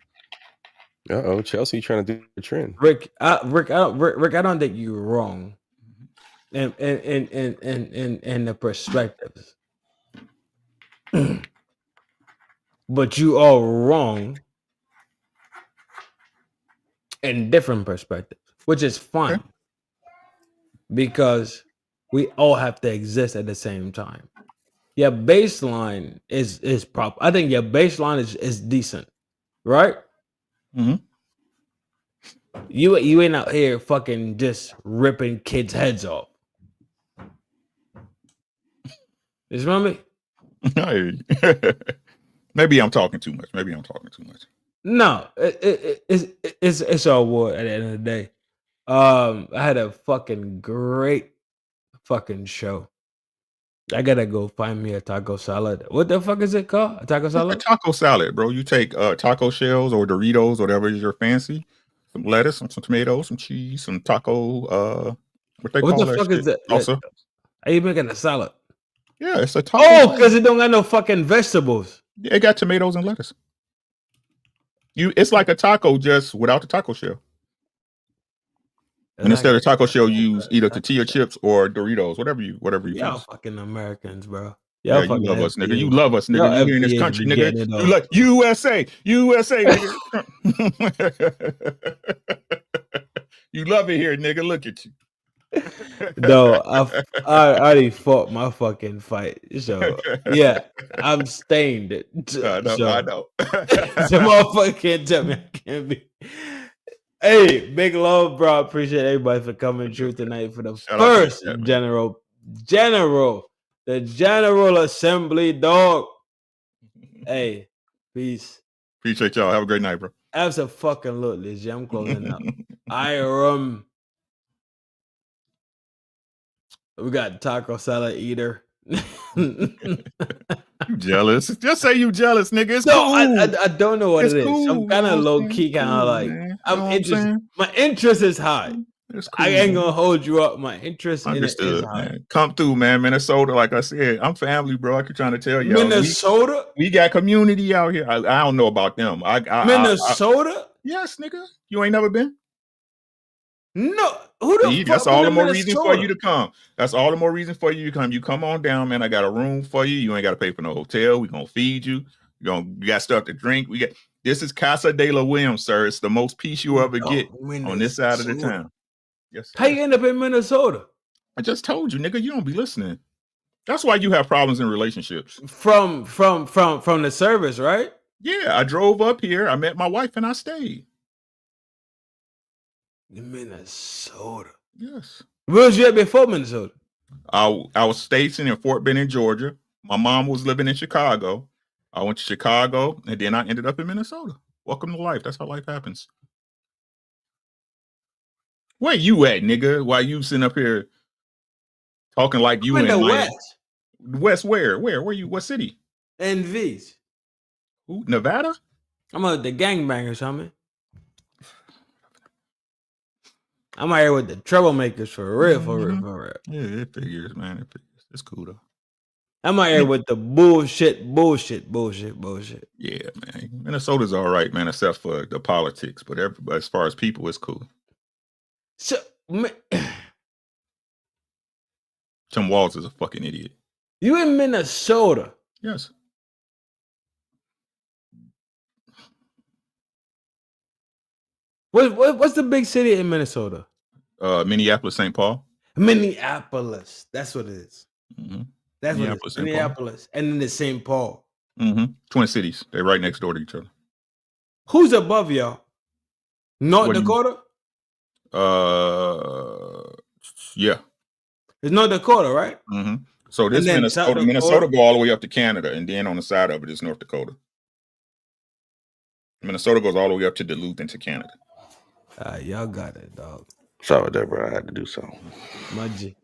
[SPEAKER 3] Chelsea trying to do a trend.
[SPEAKER 2] Rick, I don't think you're wrong. And the perspectives. But you are wrong in different perspectives, which is fine. Okay. Because we all have to exist at the same time. Your baseline is proper. I think your baseline is decent, right?
[SPEAKER 7] Mm-hmm.
[SPEAKER 2] You ain't out here fucking just ripping kids' heads off. You remember me?
[SPEAKER 7] Maybe I'm talking too much.
[SPEAKER 2] No, it's all war at the end of the day. I had a fucking great fucking show. I gotta go find me a taco salad. What the fuck is it called? A taco salad?
[SPEAKER 7] A taco salad, bro. You take taco shells or Doritos, whatever is your fancy. Some lettuce, some tomatoes, some cheese, some taco. What the
[SPEAKER 2] fuck is that?
[SPEAKER 7] Also,
[SPEAKER 2] are you making a salad?
[SPEAKER 7] Yeah, it's a taco.
[SPEAKER 2] Oh, because it don't got no fucking vegetables.
[SPEAKER 7] Yeah, it got tomatoes and lettuce. It's like a taco just without the taco shell. And instead of taco shell, you use either tortilla chips or Doritos, whatever you
[SPEAKER 2] Y'all
[SPEAKER 7] use.
[SPEAKER 2] fucking Americans, bro.
[SPEAKER 7] Yeah, you love us, nigga. You love us, nigga. You here in this country, nigga. You like USA, nigga. You love it here, nigga. Look at you.
[SPEAKER 2] No, I already fought my fucking fight. So yeah, I'm stained.
[SPEAKER 7] I know.
[SPEAKER 2] So motherfucker can't tell me I can't be. Hey, big love, bro. Appreciate everybody for coming through tonight for the first general assembly, dog. Hey, peace.
[SPEAKER 7] Appreciate y'all. Have a great night, bro.
[SPEAKER 2] Absolutely. I'm closing out. We got taco salad eater.
[SPEAKER 7] You jealous? Just say you jealous, nigga. It's
[SPEAKER 2] cool.
[SPEAKER 7] I
[SPEAKER 2] don't know what it is. Cool. I'm kind of low key, kind of like I'm interested. My interest is high. Cool, I ain't gonna hold you up. My interest in it is high.
[SPEAKER 7] Man. Come through, man. Minnesota, like I said, I'm family, bro. I keep trying to tell you.
[SPEAKER 2] Minnesota?
[SPEAKER 7] We got community out here. I don't know about them.
[SPEAKER 2] Minnesota?
[SPEAKER 7] Yes, nigga. You ain't never been?
[SPEAKER 2] No. Who the
[SPEAKER 7] See,
[SPEAKER 2] fuck?
[SPEAKER 7] that's all the
[SPEAKER 2] in
[SPEAKER 7] more reason for
[SPEAKER 2] Minnesota?
[SPEAKER 7] you to come. That's all the more reason for you to come. You come on down, man. I got a room for you. You ain't got to pay for no hotel. We gonna feed you. You got stuff to drink. This is Casa de la Williams, sir. It's the most peace you ever get on this side of the town. Yes.
[SPEAKER 2] How you end up in Minnesota?
[SPEAKER 7] I just told you, nigga. You don't be listening. That's why you have problems in relationships.
[SPEAKER 2] From the service, right?
[SPEAKER 7] Yeah, I drove up here. I met my wife and I stayed.
[SPEAKER 2] In Minnesota.
[SPEAKER 7] Yes.
[SPEAKER 2] Where was you at before Minnesota?
[SPEAKER 7] I was stationed in Fort Benning, Georgia. My mom was living in Chicago. I went to Chicago and then I ended up in Minnesota. Welcome to life. That's how life happens. Where you at, nigga? Why you sitting up here talking like you
[SPEAKER 2] in the
[SPEAKER 7] Miami?
[SPEAKER 2] West?
[SPEAKER 7] West where? Where you? What city?
[SPEAKER 2] NVs.
[SPEAKER 7] Who? Nevada?
[SPEAKER 2] I'm the gangbangers, homie. I'm out here with the troublemakers for real, for real.
[SPEAKER 7] Yeah, it figures, man. It figures. It's cool though.
[SPEAKER 2] I'm out here with the bullshit.
[SPEAKER 7] Yeah, man. Minnesota's all right, man, except for the politics. But as far as people, it's cool.
[SPEAKER 2] So,
[SPEAKER 7] Tim Walz is a fucking idiot.
[SPEAKER 2] You in Minnesota?
[SPEAKER 7] Yes.
[SPEAKER 2] What's the big city in Minnesota?
[SPEAKER 7] Minneapolis, St. Paul.
[SPEAKER 2] Minneapolis. That's what it is.
[SPEAKER 7] Mm-hmm.
[SPEAKER 2] That's what it is. Minneapolis. And then the St. Paul.
[SPEAKER 7] Mm-hmm. Twin cities. They're right next door to each other.
[SPEAKER 2] Who's above y'all? North Dakota?
[SPEAKER 7] Yeah.
[SPEAKER 2] It's North Dakota, right?
[SPEAKER 7] Mm-hmm. So this Minnesota go all the way up to Canada, and then on the side of it is North Dakota. Minnesota goes all the way up to Duluth into Canada.
[SPEAKER 2] Y'all got it, dog.
[SPEAKER 6] Sorry, Deborah, I had to do something.
[SPEAKER 2] My G.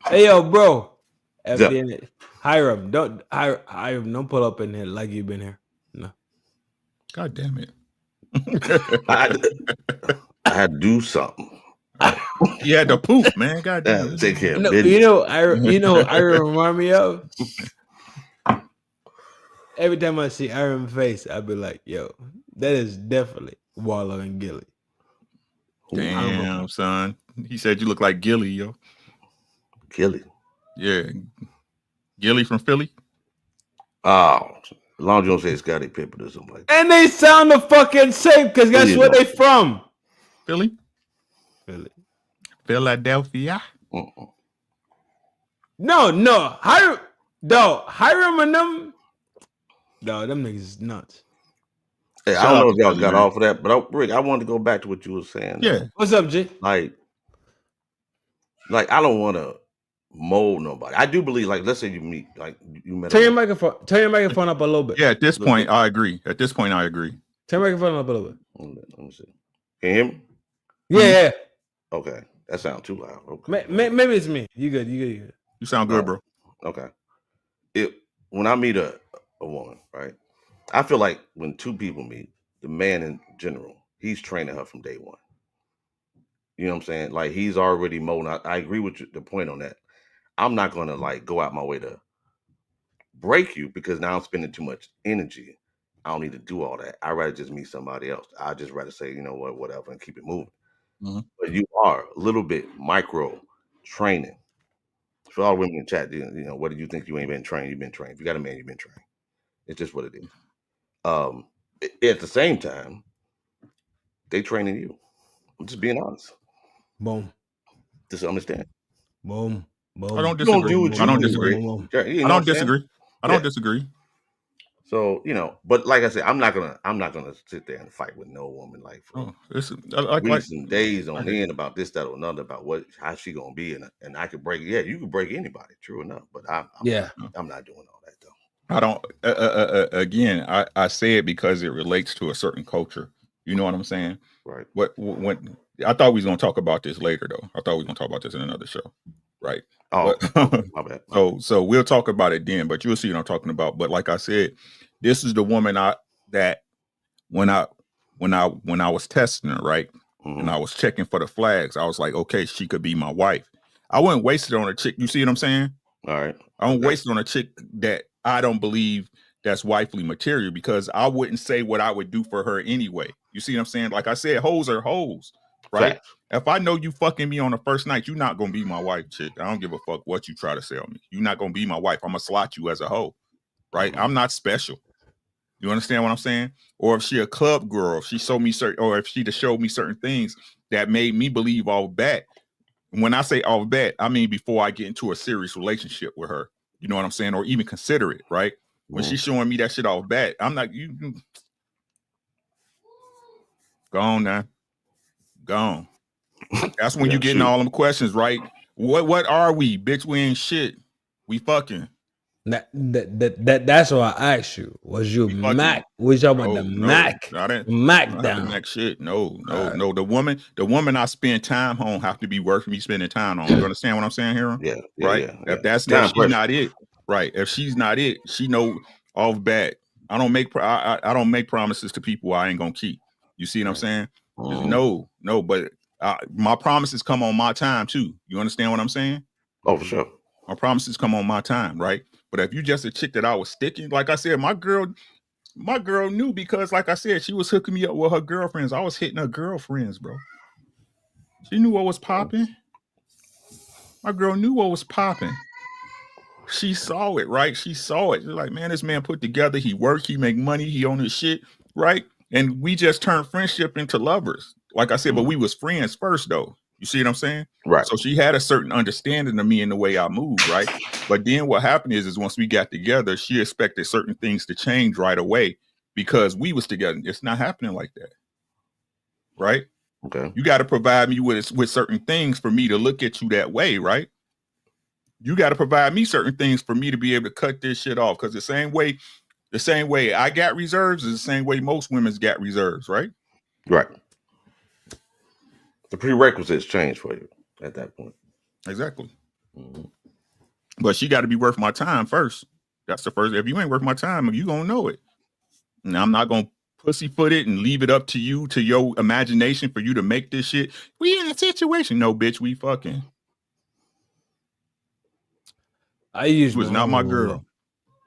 [SPEAKER 2] Hey, yo, bro. FDNHT. Hiram, don't pull up in here like you've been here. No.
[SPEAKER 7] God damn it.
[SPEAKER 6] I had to do something.
[SPEAKER 7] You had to poof, man. God damn it.
[SPEAKER 6] Take care.
[SPEAKER 2] You know, I remind me of. Every time I see Iron face, I be like, yo, that is definitely Wallow and Gilly.
[SPEAKER 7] Damn, son. He said you look like Gilly, yo.
[SPEAKER 6] Gilly?
[SPEAKER 7] Yeah. Gilly from Philly?
[SPEAKER 6] Oh, as long as you don't say Scottie Pippen or something like that.
[SPEAKER 2] And they sound the fucking same, because guess where they from?
[SPEAKER 7] Philly? Philadelphia?
[SPEAKER 2] No. Hiram and them. No, them niggas is nuts.
[SPEAKER 6] Hey, I don't know if y'all got off of that, but Rick, I wanted to go back to what you were saying.
[SPEAKER 7] Yeah.
[SPEAKER 2] What's up, G?
[SPEAKER 6] Like I don't want to mold nobody. I do believe, like, let's say you met.
[SPEAKER 2] Turn your microphone up a little bit.
[SPEAKER 7] Yeah, at this point, I agree.
[SPEAKER 2] Turn your microphone up a little bit.
[SPEAKER 6] Let me see. Can you hear me?
[SPEAKER 2] Yeah.
[SPEAKER 6] Okay. That sounds too loud. Okay.
[SPEAKER 2] Maybe it's me. You good.
[SPEAKER 7] You sound good, bro.
[SPEAKER 6] Okay. When I meet a woman, right, I feel like when two people meet, the man in general, he's training her from day one. You know what I'm saying? Like, he's already molding. I agree with the point on that. I'm not going to, like, go out my way to break you because now I'm spending too much energy. I don't need to do all that. I'd rather just meet somebody else. I'd just rather say, you know what, whatever, and keep it moving. Mm-hmm. But you are a little bit micro training. For all women in chat, you know, what do you think? You ain't been trained? You've been trained. If you got a man, you've been trained. It's just what it is. At the same time, they training you. I'm just being honest.
[SPEAKER 2] Boom.
[SPEAKER 6] Just understand.
[SPEAKER 2] Boom.
[SPEAKER 7] I don't disagree. I don't disagree.
[SPEAKER 6] So, you know, but like I said, I'm not gonna sit there and fight with no woman like for weeks and days on end about this, that, or another, about how she gonna be, and I could break. Yeah, you could break anybody, true enough. But I'm not doing all that though.
[SPEAKER 7] I don't. Again, I say it because it relates to a certain culture. You know what I'm saying?
[SPEAKER 6] Right.
[SPEAKER 7] When I thought we was gonna talk about this later, though. I thought we was gonna talk about this in another show. Right.
[SPEAKER 6] Oh, my bad.
[SPEAKER 7] So we'll talk about it then, but you'll see what I'm talking about. But like I said, this is the woman that when I was testing her, right, and I was checking for the flags, I was like, okay, she could be my wife. I wouldn't waste it on a chick. You see what I'm saying?
[SPEAKER 6] All right.
[SPEAKER 7] I don't waste it on a chick that I don't believe that's wifely material, because I wouldn't say what I would do for her anyway. You see what I'm saying? Like I said, hoes are hoes. right?
[SPEAKER 6] Facts.
[SPEAKER 7] If I know you fucking me on the first night, you're not gonna be my wife, chick. I don't give a fuck what you try to sell me. You're not gonna be my wife. I'm gonna slot you as a hoe, right? I'm not special. You understand what I'm saying? Or if she a club girl, if she showed me certain, or if she showed me certain things that made me believe off bat. When I say off bat, I mean before I get into a serious relationship with her. You know what I'm saying? Or even consider it, right? When she's showing me that shit off bat, I'm not you. Go on now. Gone. That's when you getting all them questions, right? What are we? Bitch, we ain't shit. We fucking.
[SPEAKER 2] That's why I asked you. Was you Mac? We talking about the Mac? Mac down.
[SPEAKER 7] Mac shit. No. The woman I spend time on have to be worth me spending time on. You understand what I'm saying here?
[SPEAKER 6] Yeah.
[SPEAKER 7] Right.
[SPEAKER 6] Yeah.
[SPEAKER 7] If she's not it, right? If she's not it, she know off bat. I don't make promises to people I ain't gonna keep. You see what I'm saying? No, but my promises come on my time too. You understand what I'm saying?
[SPEAKER 6] Oh, for sure.
[SPEAKER 7] My promises come on my time, right? But if you just a chick that I was sticking, like I said, my girl knew because, like I said, she was hooking me up with her girlfriends. I was hitting her girlfriends, bro. She knew what was popping. My girl knew what was popping. She saw it, right? She saw it. She's like, man, this man put together. He worked. He make money. He own his shit, right? And we just turned friendship into lovers. Like I said, but we was friends first, though. You see what I'm saying?
[SPEAKER 6] Right.
[SPEAKER 7] So she had a certain understanding of me and the way I move, right? But then what happened is once we got together, she expected certain things to change right away because we was together. It's not happening like that, right?
[SPEAKER 6] Okay.
[SPEAKER 7] You got to provide me with certain things for me to look at you that way, right? You got to provide me certain things for me to be able to cut this shit off because the same way I got reserves is the same way most women's got reserves, right?
[SPEAKER 6] Right. The prerequisites change for you at that point.
[SPEAKER 7] Exactly. But she got to be worth my time first. That's the first. If you ain't worth my time, you gonna know it. And I'm not gonna pussyfoot it and leave it up to you, to your imagination for you to make this shit. We in a situation. No, bitch, we fucking.
[SPEAKER 2] I use
[SPEAKER 7] was not my girl.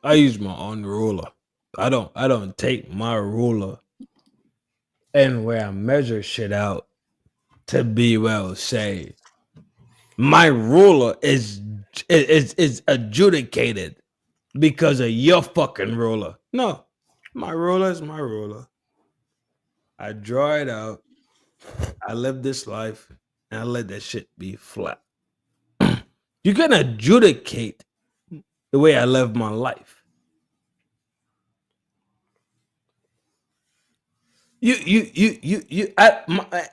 [SPEAKER 2] I use my own ruler. I don't take my ruler and where I measure shit out to be say my ruler is adjudicated because of your fucking ruler. No, my ruler is my ruler. I draw it out. I live this life and I let that shit be flat. You can adjudicate the way I live my life.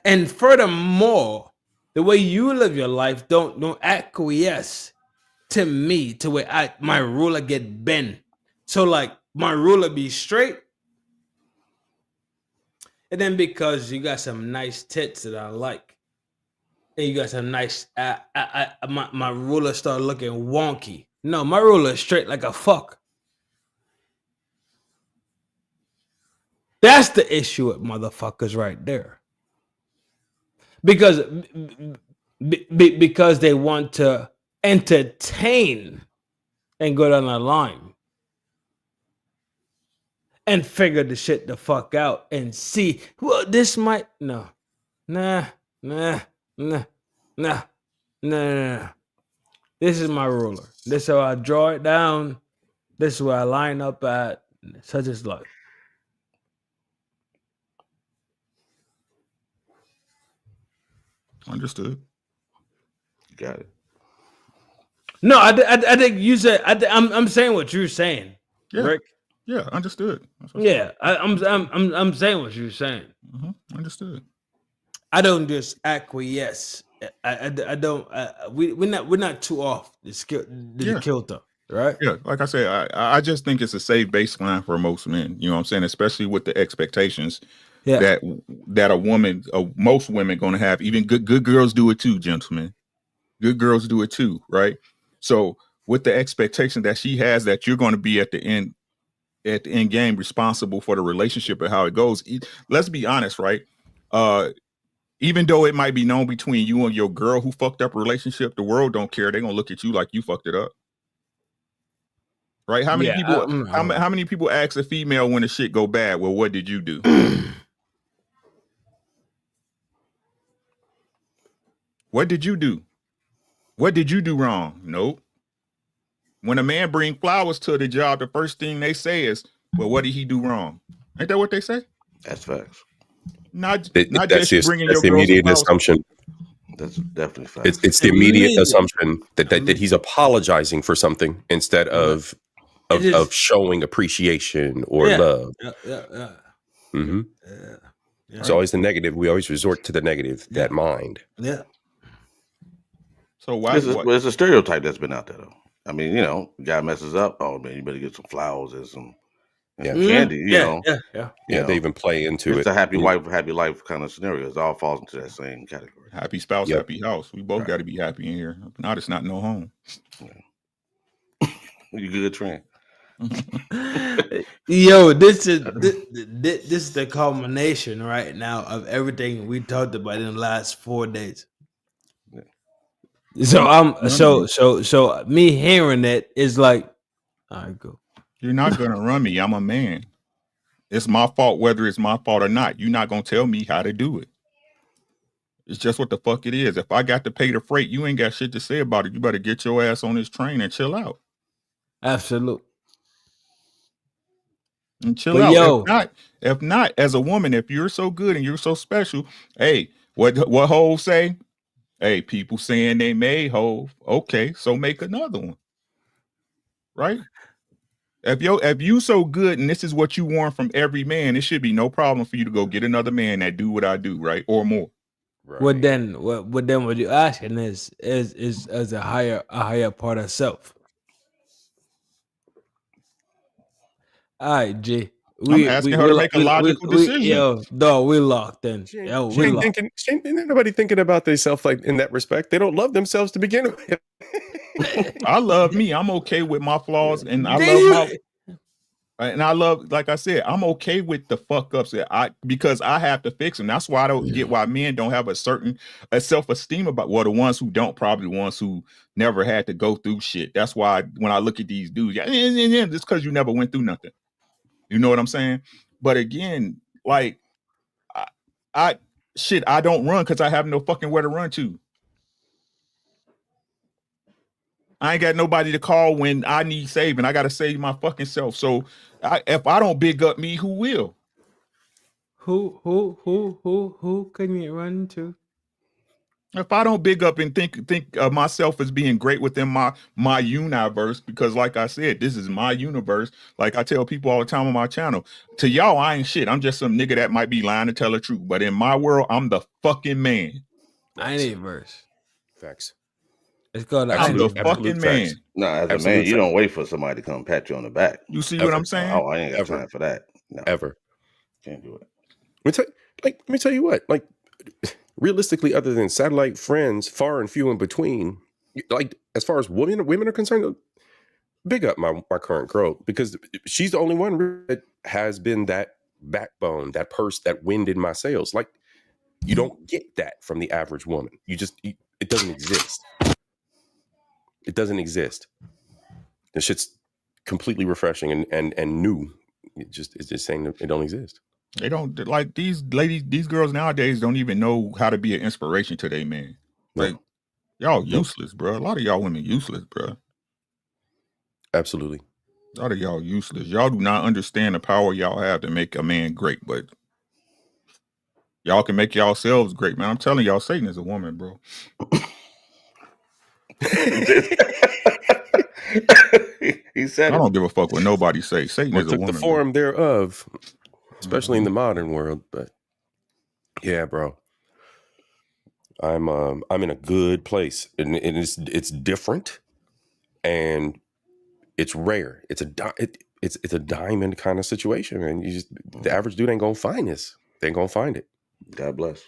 [SPEAKER 2] And furthermore, the way you live your life don't acquiesce to me to where my ruler get bent. So like my ruler be straight, and then because you got some nice tits that I like, and you got some nice, my ruler start looking wonky. No, my ruler is straight like a fuck. That's the issue with motherfuckers right there. Because they want to entertain and go down the line and figure the shit the fuck out and see, well, this might, no. Nah. This is my ruler. This is how I draw it down. This is where I line up at. Such is life.
[SPEAKER 7] Understood.
[SPEAKER 6] Got it.
[SPEAKER 2] No, I think you said. I'm saying what you're saying, Rick.
[SPEAKER 7] Yeah, understood.
[SPEAKER 2] Yeah, I'm saying what you're saying.
[SPEAKER 7] Understood.
[SPEAKER 2] I don't just acquiesce. I don't. We're not too off the kilter, right?
[SPEAKER 7] Yeah, like I said, I just think it's a safe baseline for most men. You know what I'm saying? Especially with the expectations that a woman, most women, going to have. Even good girls do it too, gentlemen. Good girls do it too, right? So with the expectation that she has that you're going to be at the end game responsible for the relationship and how it goes. Let's be honest, right? Even though it might be known between you and your girl who fucked up a relationship, the world don't care. They're gonna look at you like you fucked it up. Right? How many people how many people ask a female when the shit go bad? Well, what did you do? What did you do? What did you do wrong? Nope. When a man bring flowers to the job, the first thing they say is, well, what did he do wrong? Ain't that what they say?
[SPEAKER 6] That's facts.
[SPEAKER 7] Not
[SPEAKER 3] That's
[SPEAKER 7] just you bringing
[SPEAKER 3] that's
[SPEAKER 7] your
[SPEAKER 3] the
[SPEAKER 7] girls some
[SPEAKER 3] immediate
[SPEAKER 7] flowers.
[SPEAKER 3] assumption.
[SPEAKER 6] That's definitely facts.
[SPEAKER 3] It's the immediate assumption that he's apologizing for something instead of showing appreciation or love. Mm-hmm. It's always the negative. We always resort to the negative. That mind.
[SPEAKER 2] Yeah.
[SPEAKER 7] So why?
[SPEAKER 6] It's a stereotype that's been out there, though. I mean, guy messes up. Oh man, you better get some flowers and some candy. You know.
[SPEAKER 3] They even play into
[SPEAKER 6] it's a happy wife, happy life kind of scenario. It all falls into that same category.
[SPEAKER 7] Happy spouse, happy house. We both got to be happy in here. If not, it's not no home.
[SPEAKER 6] You good, Trin?
[SPEAKER 2] Yo, this is the culmination right now of everything we talked about in the last 4 days. So me hearing it is like, all right, go.
[SPEAKER 7] You're not gonna run me. I'm a man. It's my fault whether it's my fault or not. You're not gonna tell me how to do it. It's just what the fuck it is. If I got to pay the freight, you ain't got shit to say about it. You better get your ass on this train and chill out.
[SPEAKER 2] Absolutely.
[SPEAKER 7] And chill out. Yo. If not, as a woman, if you're so good and you're so special, hey, what Hov say? Hey, people saying they made Hov. Okay, so make another one. Right? If you so good and this is what you want from every man, it should be no problem for you to go get another man that do what I do, right? Or more.
[SPEAKER 2] Right. What you're asking is as a higher part of self. All right, G.
[SPEAKER 7] I'm asking her to make a logical decision.
[SPEAKER 2] We locked in.
[SPEAKER 3] Ain't nobody thinking about themselves like in that respect. They don't love themselves to begin with.
[SPEAKER 7] I love me. I'm okay with my flaws, and I love like I said, I'm okay with the fuck ups because I have to fix them. That's why I don't get why men don't have a self-esteem about the ones who don't, probably the ones who never had to go through shit. That's why when I look at these dudes, just because you never went through nothing. You know what I'm saying? But again, like I don't run because I have no fucking where to run to. I ain't got nobody to call when I need saving. I got to save my fucking self. So if I don't big up me, who will?
[SPEAKER 2] Who can you run to?
[SPEAKER 7] If I don't big up and think of myself as being great within my universe, because like I said, this is my universe. Like I tell people all the time on my channel, to y'all, I ain't shit. I'm just some nigga that might be lying to tell the truth. But in my world, I'm the fucking man.
[SPEAKER 2] I ain't verse.
[SPEAKER 3] Facts.
[SPEAKER 2] It's called
[SPEAKER 7] I'm the fucking man.
[SPEAKER 6] No, as a man, you don't wait for somebody to come pat you on the back.
[SPEAKER 7] You see what I'm saying?
[SPEAKER 6] Oh, I ain't got time for that. No.
[SPEAKER 3] Ever.
[SPEAKER 6] Can't do it.
[SPEAKER 3] Let me tell you what, like realistically, other than satellite friends, far and few in between, like as far as women are concerned, big up my current girl, because she's the only one that has been that backbone, that purse, that wind in my sails. Like you don't get that from the average woman. It doesn't exist. It doesn't exist. This shit's completely refreshing and new. It's just saying that it don't exist.
[SPEAKER 7] They don't like these ladies. These girls nowadays don't even know how to be an inspiration to their man. Like y'all useless, bro. A lot of y'all women useless, bro.
[SPEAKER 3] Absolutely.
[SPEAKER 7] A lot of y'all useless. Y'all do not understand the power y'all have to make a man great, but y'all can make yourselves great, man. I'm telling y'all, Satan is a woman, bro.
[SPEAKER 6] He said
[SPEAKER 7] I don't give a fuck what nobody say. Satan is a woman.
[SPEAKER 3] The form thereof, especially in the modern world. But yeah, bro, I'm in a good place, and it's different, and it's rare. It's a diamond kind of situation, and the average dude ain't gonna find this. They ain't gonna find it.
[SPEAKER 6] God bless.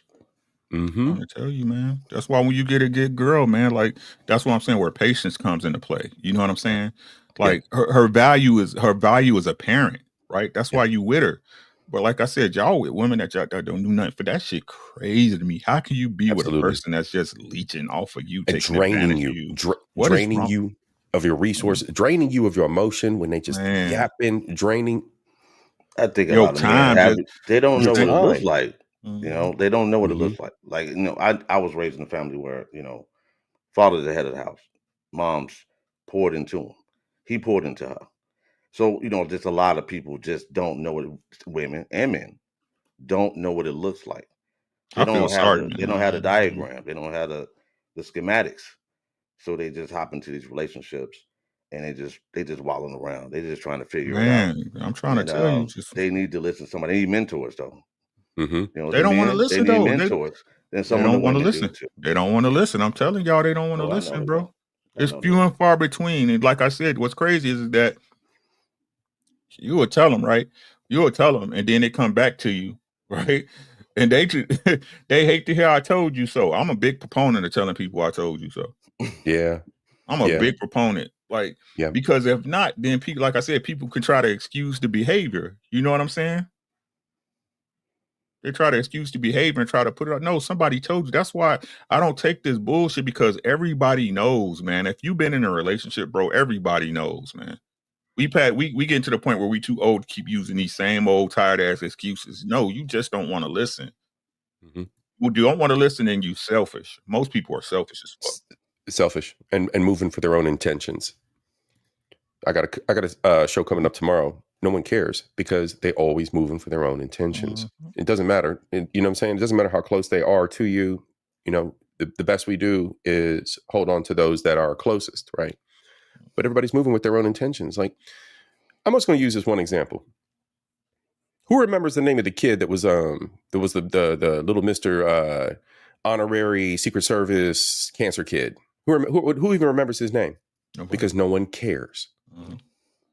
[SPEAKER 3] Mm-hmm.
[SPEAKER 7] I tell you, man. That's why when you get a good girl, man, like that's what I'm saying, where patience comes into play. You know what I'm saying? Like her value is apparent, right? That's why you with her. But like I said, y'all with women that don't do nothing for that shit crazy to me. How can you be with a person that's just leeching off of you,
[SPEAKER 3] and draining you, draining you of your resources, draining you of your emotion when they just yapping, draining.
[SPEAKER 6] I think a lot of men they don't know what it looks like. You know, they don't know what it
[SPEAKER 3] Mhm.
[SPEAKER 6] looks like. Like, you know, I was raised in a family where, you know, father's the head of the house. Mom's poured into him. He poured into her. So, you know, just a lot of people just don't know what women and men don't know what it looks like. They
[SPEAKER 7] I feel
[SPEAKER 6] don't have
[SPEAKER 7] sorry,
[SPEAKER 6] the
[SPEAKER 7] man.
[SPEAKER 6] they don't have the diagram. They don't have the schematics. So they just hop into these relationships and they just wallowing around. They just trying to figure it out.
[SPEAKER 7] Man, I'm trying to
[SPEAKER 6] And
[SPEAKER 7] tell you, just
[SPEAKER 6] they need to listen to somebody. They need mentors though.
[SPEAKER 3] Mhm.
[SPEAKER 6] You know,
[SPEAKER 7] they
[SPEAKER 6] the
[SPEAKER 7] don't want to
[SPEAKER 6] men, they
[SPEAKER 7] listen
[SPEAKER 6] need
[SPEAKER 7] though.
[SPEAKER 6] mentors. Then
[SPEAKER 7] They
[SPEAKER 6] some of the
[SPEAKER 7] don't want to
[SPEAKER 6] women do
[SPEAKER 7] listen.
[SPEAKER 6] too.
[SPEAKER 7] They don't want to listen. I'm telling y'all, they don't want to
[SPEAKER 6] Oh, I know
[SPEAKER 7] listen,
[SPEAKER 6] they
[SPEAKER 7] bro.
[SPEAKER 6] don't. I
[SPEAKER 7] It's
[SPEAKER 6] know they
[SPEAKER 7] few
[SPEAKER 6] don't.
[SPEAKER 7] and far between. And like I said, what's crazy is that you will tell them, right? You will tell them, and then they come back to you, right? And they they hate to hear I told you so. I'm a big proponent of telling people I told you so.
[SPEAKER 3] Yeah.
[SPEAKER 7] I'm a
[SPEAKER 3] Yeah.
[SPEAKER 7] big proponent, like
[SPEAKER 3] Yeah.
[SPEAKER 7] because if not, then people, like I said, people can try to excuse the behavior. You know what I'm saying? They try to excuse the behavior and try to put it out. No, somebody told you. That's why I don't take this bullshit, because everybody knows, man. If you've been in a relationship, bro, everybody knows, man. We get to the point where we too old to keep using these same old tired ass excuses. No, you just don't want to listen.
[SPEAKER 3] Mhm.
[SPEAKER 7] Well, you don't want to listen, and you selfish. Most people are selfish as fuck.
[SPEAKER 3] Selfish and moving for their own intentions. I got a show coming up tomorrow. No one cares because they always moving for their own intentions. It doesn't matter. You know what I'm saying? It doesn't matter how close they are to you. You know, the best we do is hold on to those that are closest, right? But everybody's moving with their own intentions. Like, I'm just going to use this one example. Who remembers the name of the kid that was the little Mr. Honorary Secret Service cancer kid? Who even remembers his name?
[SPEAKER 7] Nobody.
[SPEAKER 3] Because no one cares.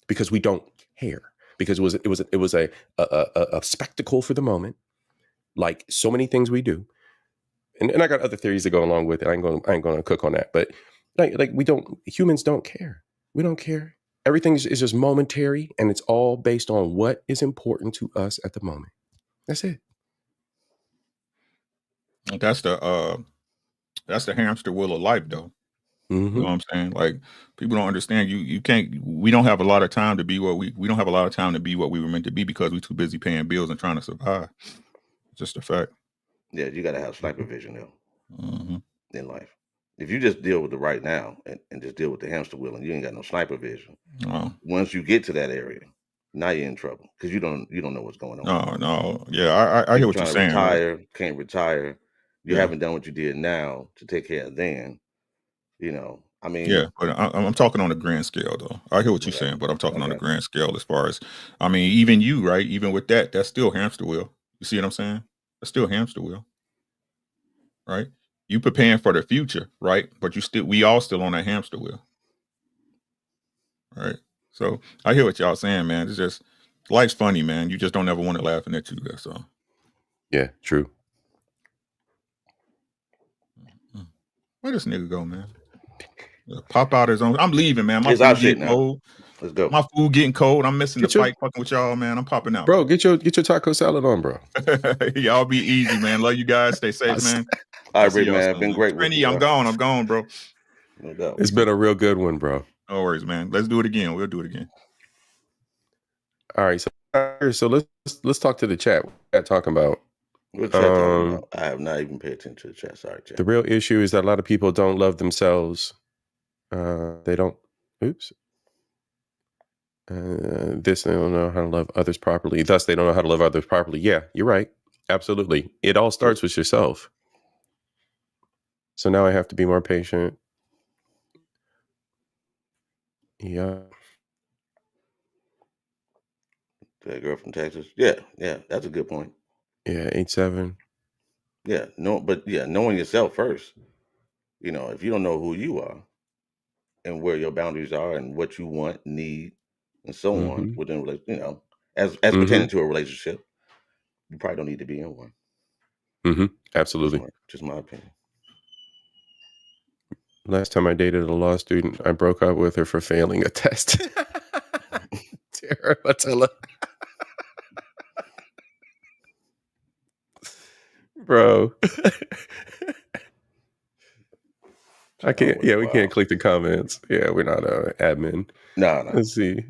[SPEAKER 3] Because we don't care. Because it was a spectacle for the moment, like so many things we do. And I got other theories that go along with it. I ain't going to cook on that. But like humans don't care. We don't care. Everything is just momentary, and it's all based on what is important to us at the moment. That's it.
[SPEAKER 7] That's the hamster wheel of life, though.
[SPEAKER 3] Mm-hmm.
[SPEAKER 7] You know what I'm saying? Like, people don't understand. You can't. We don't have a lot of time to be what we don't have a lot of time to be what we were meant to be because we're too busy paying bills and trying to survive. It's just a fact.
[SPEAKER 6] Yeah, you got to have sniper vision though
[SPEAKER 7] Mm-hmm.
[SPEAKER 6] in life. If you just deal with the right now and just deal with the hamster wheel and you ain't got no sniper vision, once you get to that area, now you're in trouble because you don't know what's going on.
[SPEAKER 7] No. Yeah, I hear what you're saying.
[SPEAKER 6] Retire,
[SPEAKER 7] right?
[SPEAKER 6] can't retire. You
[SPEAKER 7] Yeah.
[SPEAKER 6] haven't done what you did now to take care of then. You know, I mean,
[SPEAKER 7] Yeah, but I'm talking on a grand scale, though. I hear what you're saying, but I'm talking on a grand scale as far as, I mean, even you, right? Even with that, that's still hamster wheel. You see what I'm saying? That's still hamster wheel, right? You preparing for the future, right? But we all still on that hamster wheel, right? So I hear what y'all saying, man. It's just, life's funny, man. You just don't ever want it laughing at you. That's all.
[SPEAKER 3] Yeah, true.
[SPEAKER 7] Where this nigga go, man? Pop out his own. I'm leaving, man. My
[SPEAKER 6] it's our
[SPEAKER 7] food
[SPEAKER 6] shit
[SPEAKER 7] getting
[SPEAKER 6] now.
[SPEAKER 7] cold.
[SPEAKER 6] Let's go.
[SPEAKER 7] My food getting cold. I'm missing
[SPEAKER 3] Get
[SPEAKER 7] the
[SPEAKER 3] your-
[SPEAKER 7] fight fucking with y'all, man. I'm popping out.
[SPEAKER 3] Bro, get your taco salad on, bro.
[SPEAKER 7] Y'all be easy, man. Love you guys. Stay safe, man.
[SPEAKER 6] All right,
[SPEAKER 7] See
[SPEAKER 6] Rick,
[SPEAKER 7] y'all
[SPEAKER 6] man.
[SPEAKER 7] soon,
[SPEAKER 6] Been great with
[SPEAKER 7] Trini,
[SPEAKER 6] you.
[SPEAKER 7] I'm gone, bro.
[SPEAKER 6] No doubt.
[SPEAKER 3] It's been a real good one, bro.
[SPEAKER 7] No worries, man. Let's do it again. We'll do it again.
[SPEAKER 3] All right, so let's talk to the chat. What are talking about?
[SPEAKER 6] What chat talking about? I have not even paid attention to the chat. Sorry, chat.
[SPEAKER 3] The real issue is that a lot of people don't love themselves. They don't. Oops. They don't know how to love others properly. Thus, they don't know how to love others properly. Yeah, you're right. Absolutely. It all starts with yourself. So now I have to be more patient. Yeah.
[SPEAKER 6] That girl from Texas. Yeah, that's a good point.
[SPEAKER 3] Yeah, 8-7.
[SPEAKER 6] Yeah, knowing yourself first. You know, if you don't know who you are and where your boundaries are and what you want, need, and so on within, you know, as pertaining to a relationship, you probably don't need to be in one.
[SPEAKER 3] Absolutely.
[SPEAKER 6] Just my opinion.
[SPEAKER 3] Last time I dated a law student, I broke up with her for failing a test. Tara Matilla. Bro. I can't. Yeah, we can't click the comments. Yeah, we're not admin.
[SPEAKER 6] No.
[SPEAKER 3] Let's see.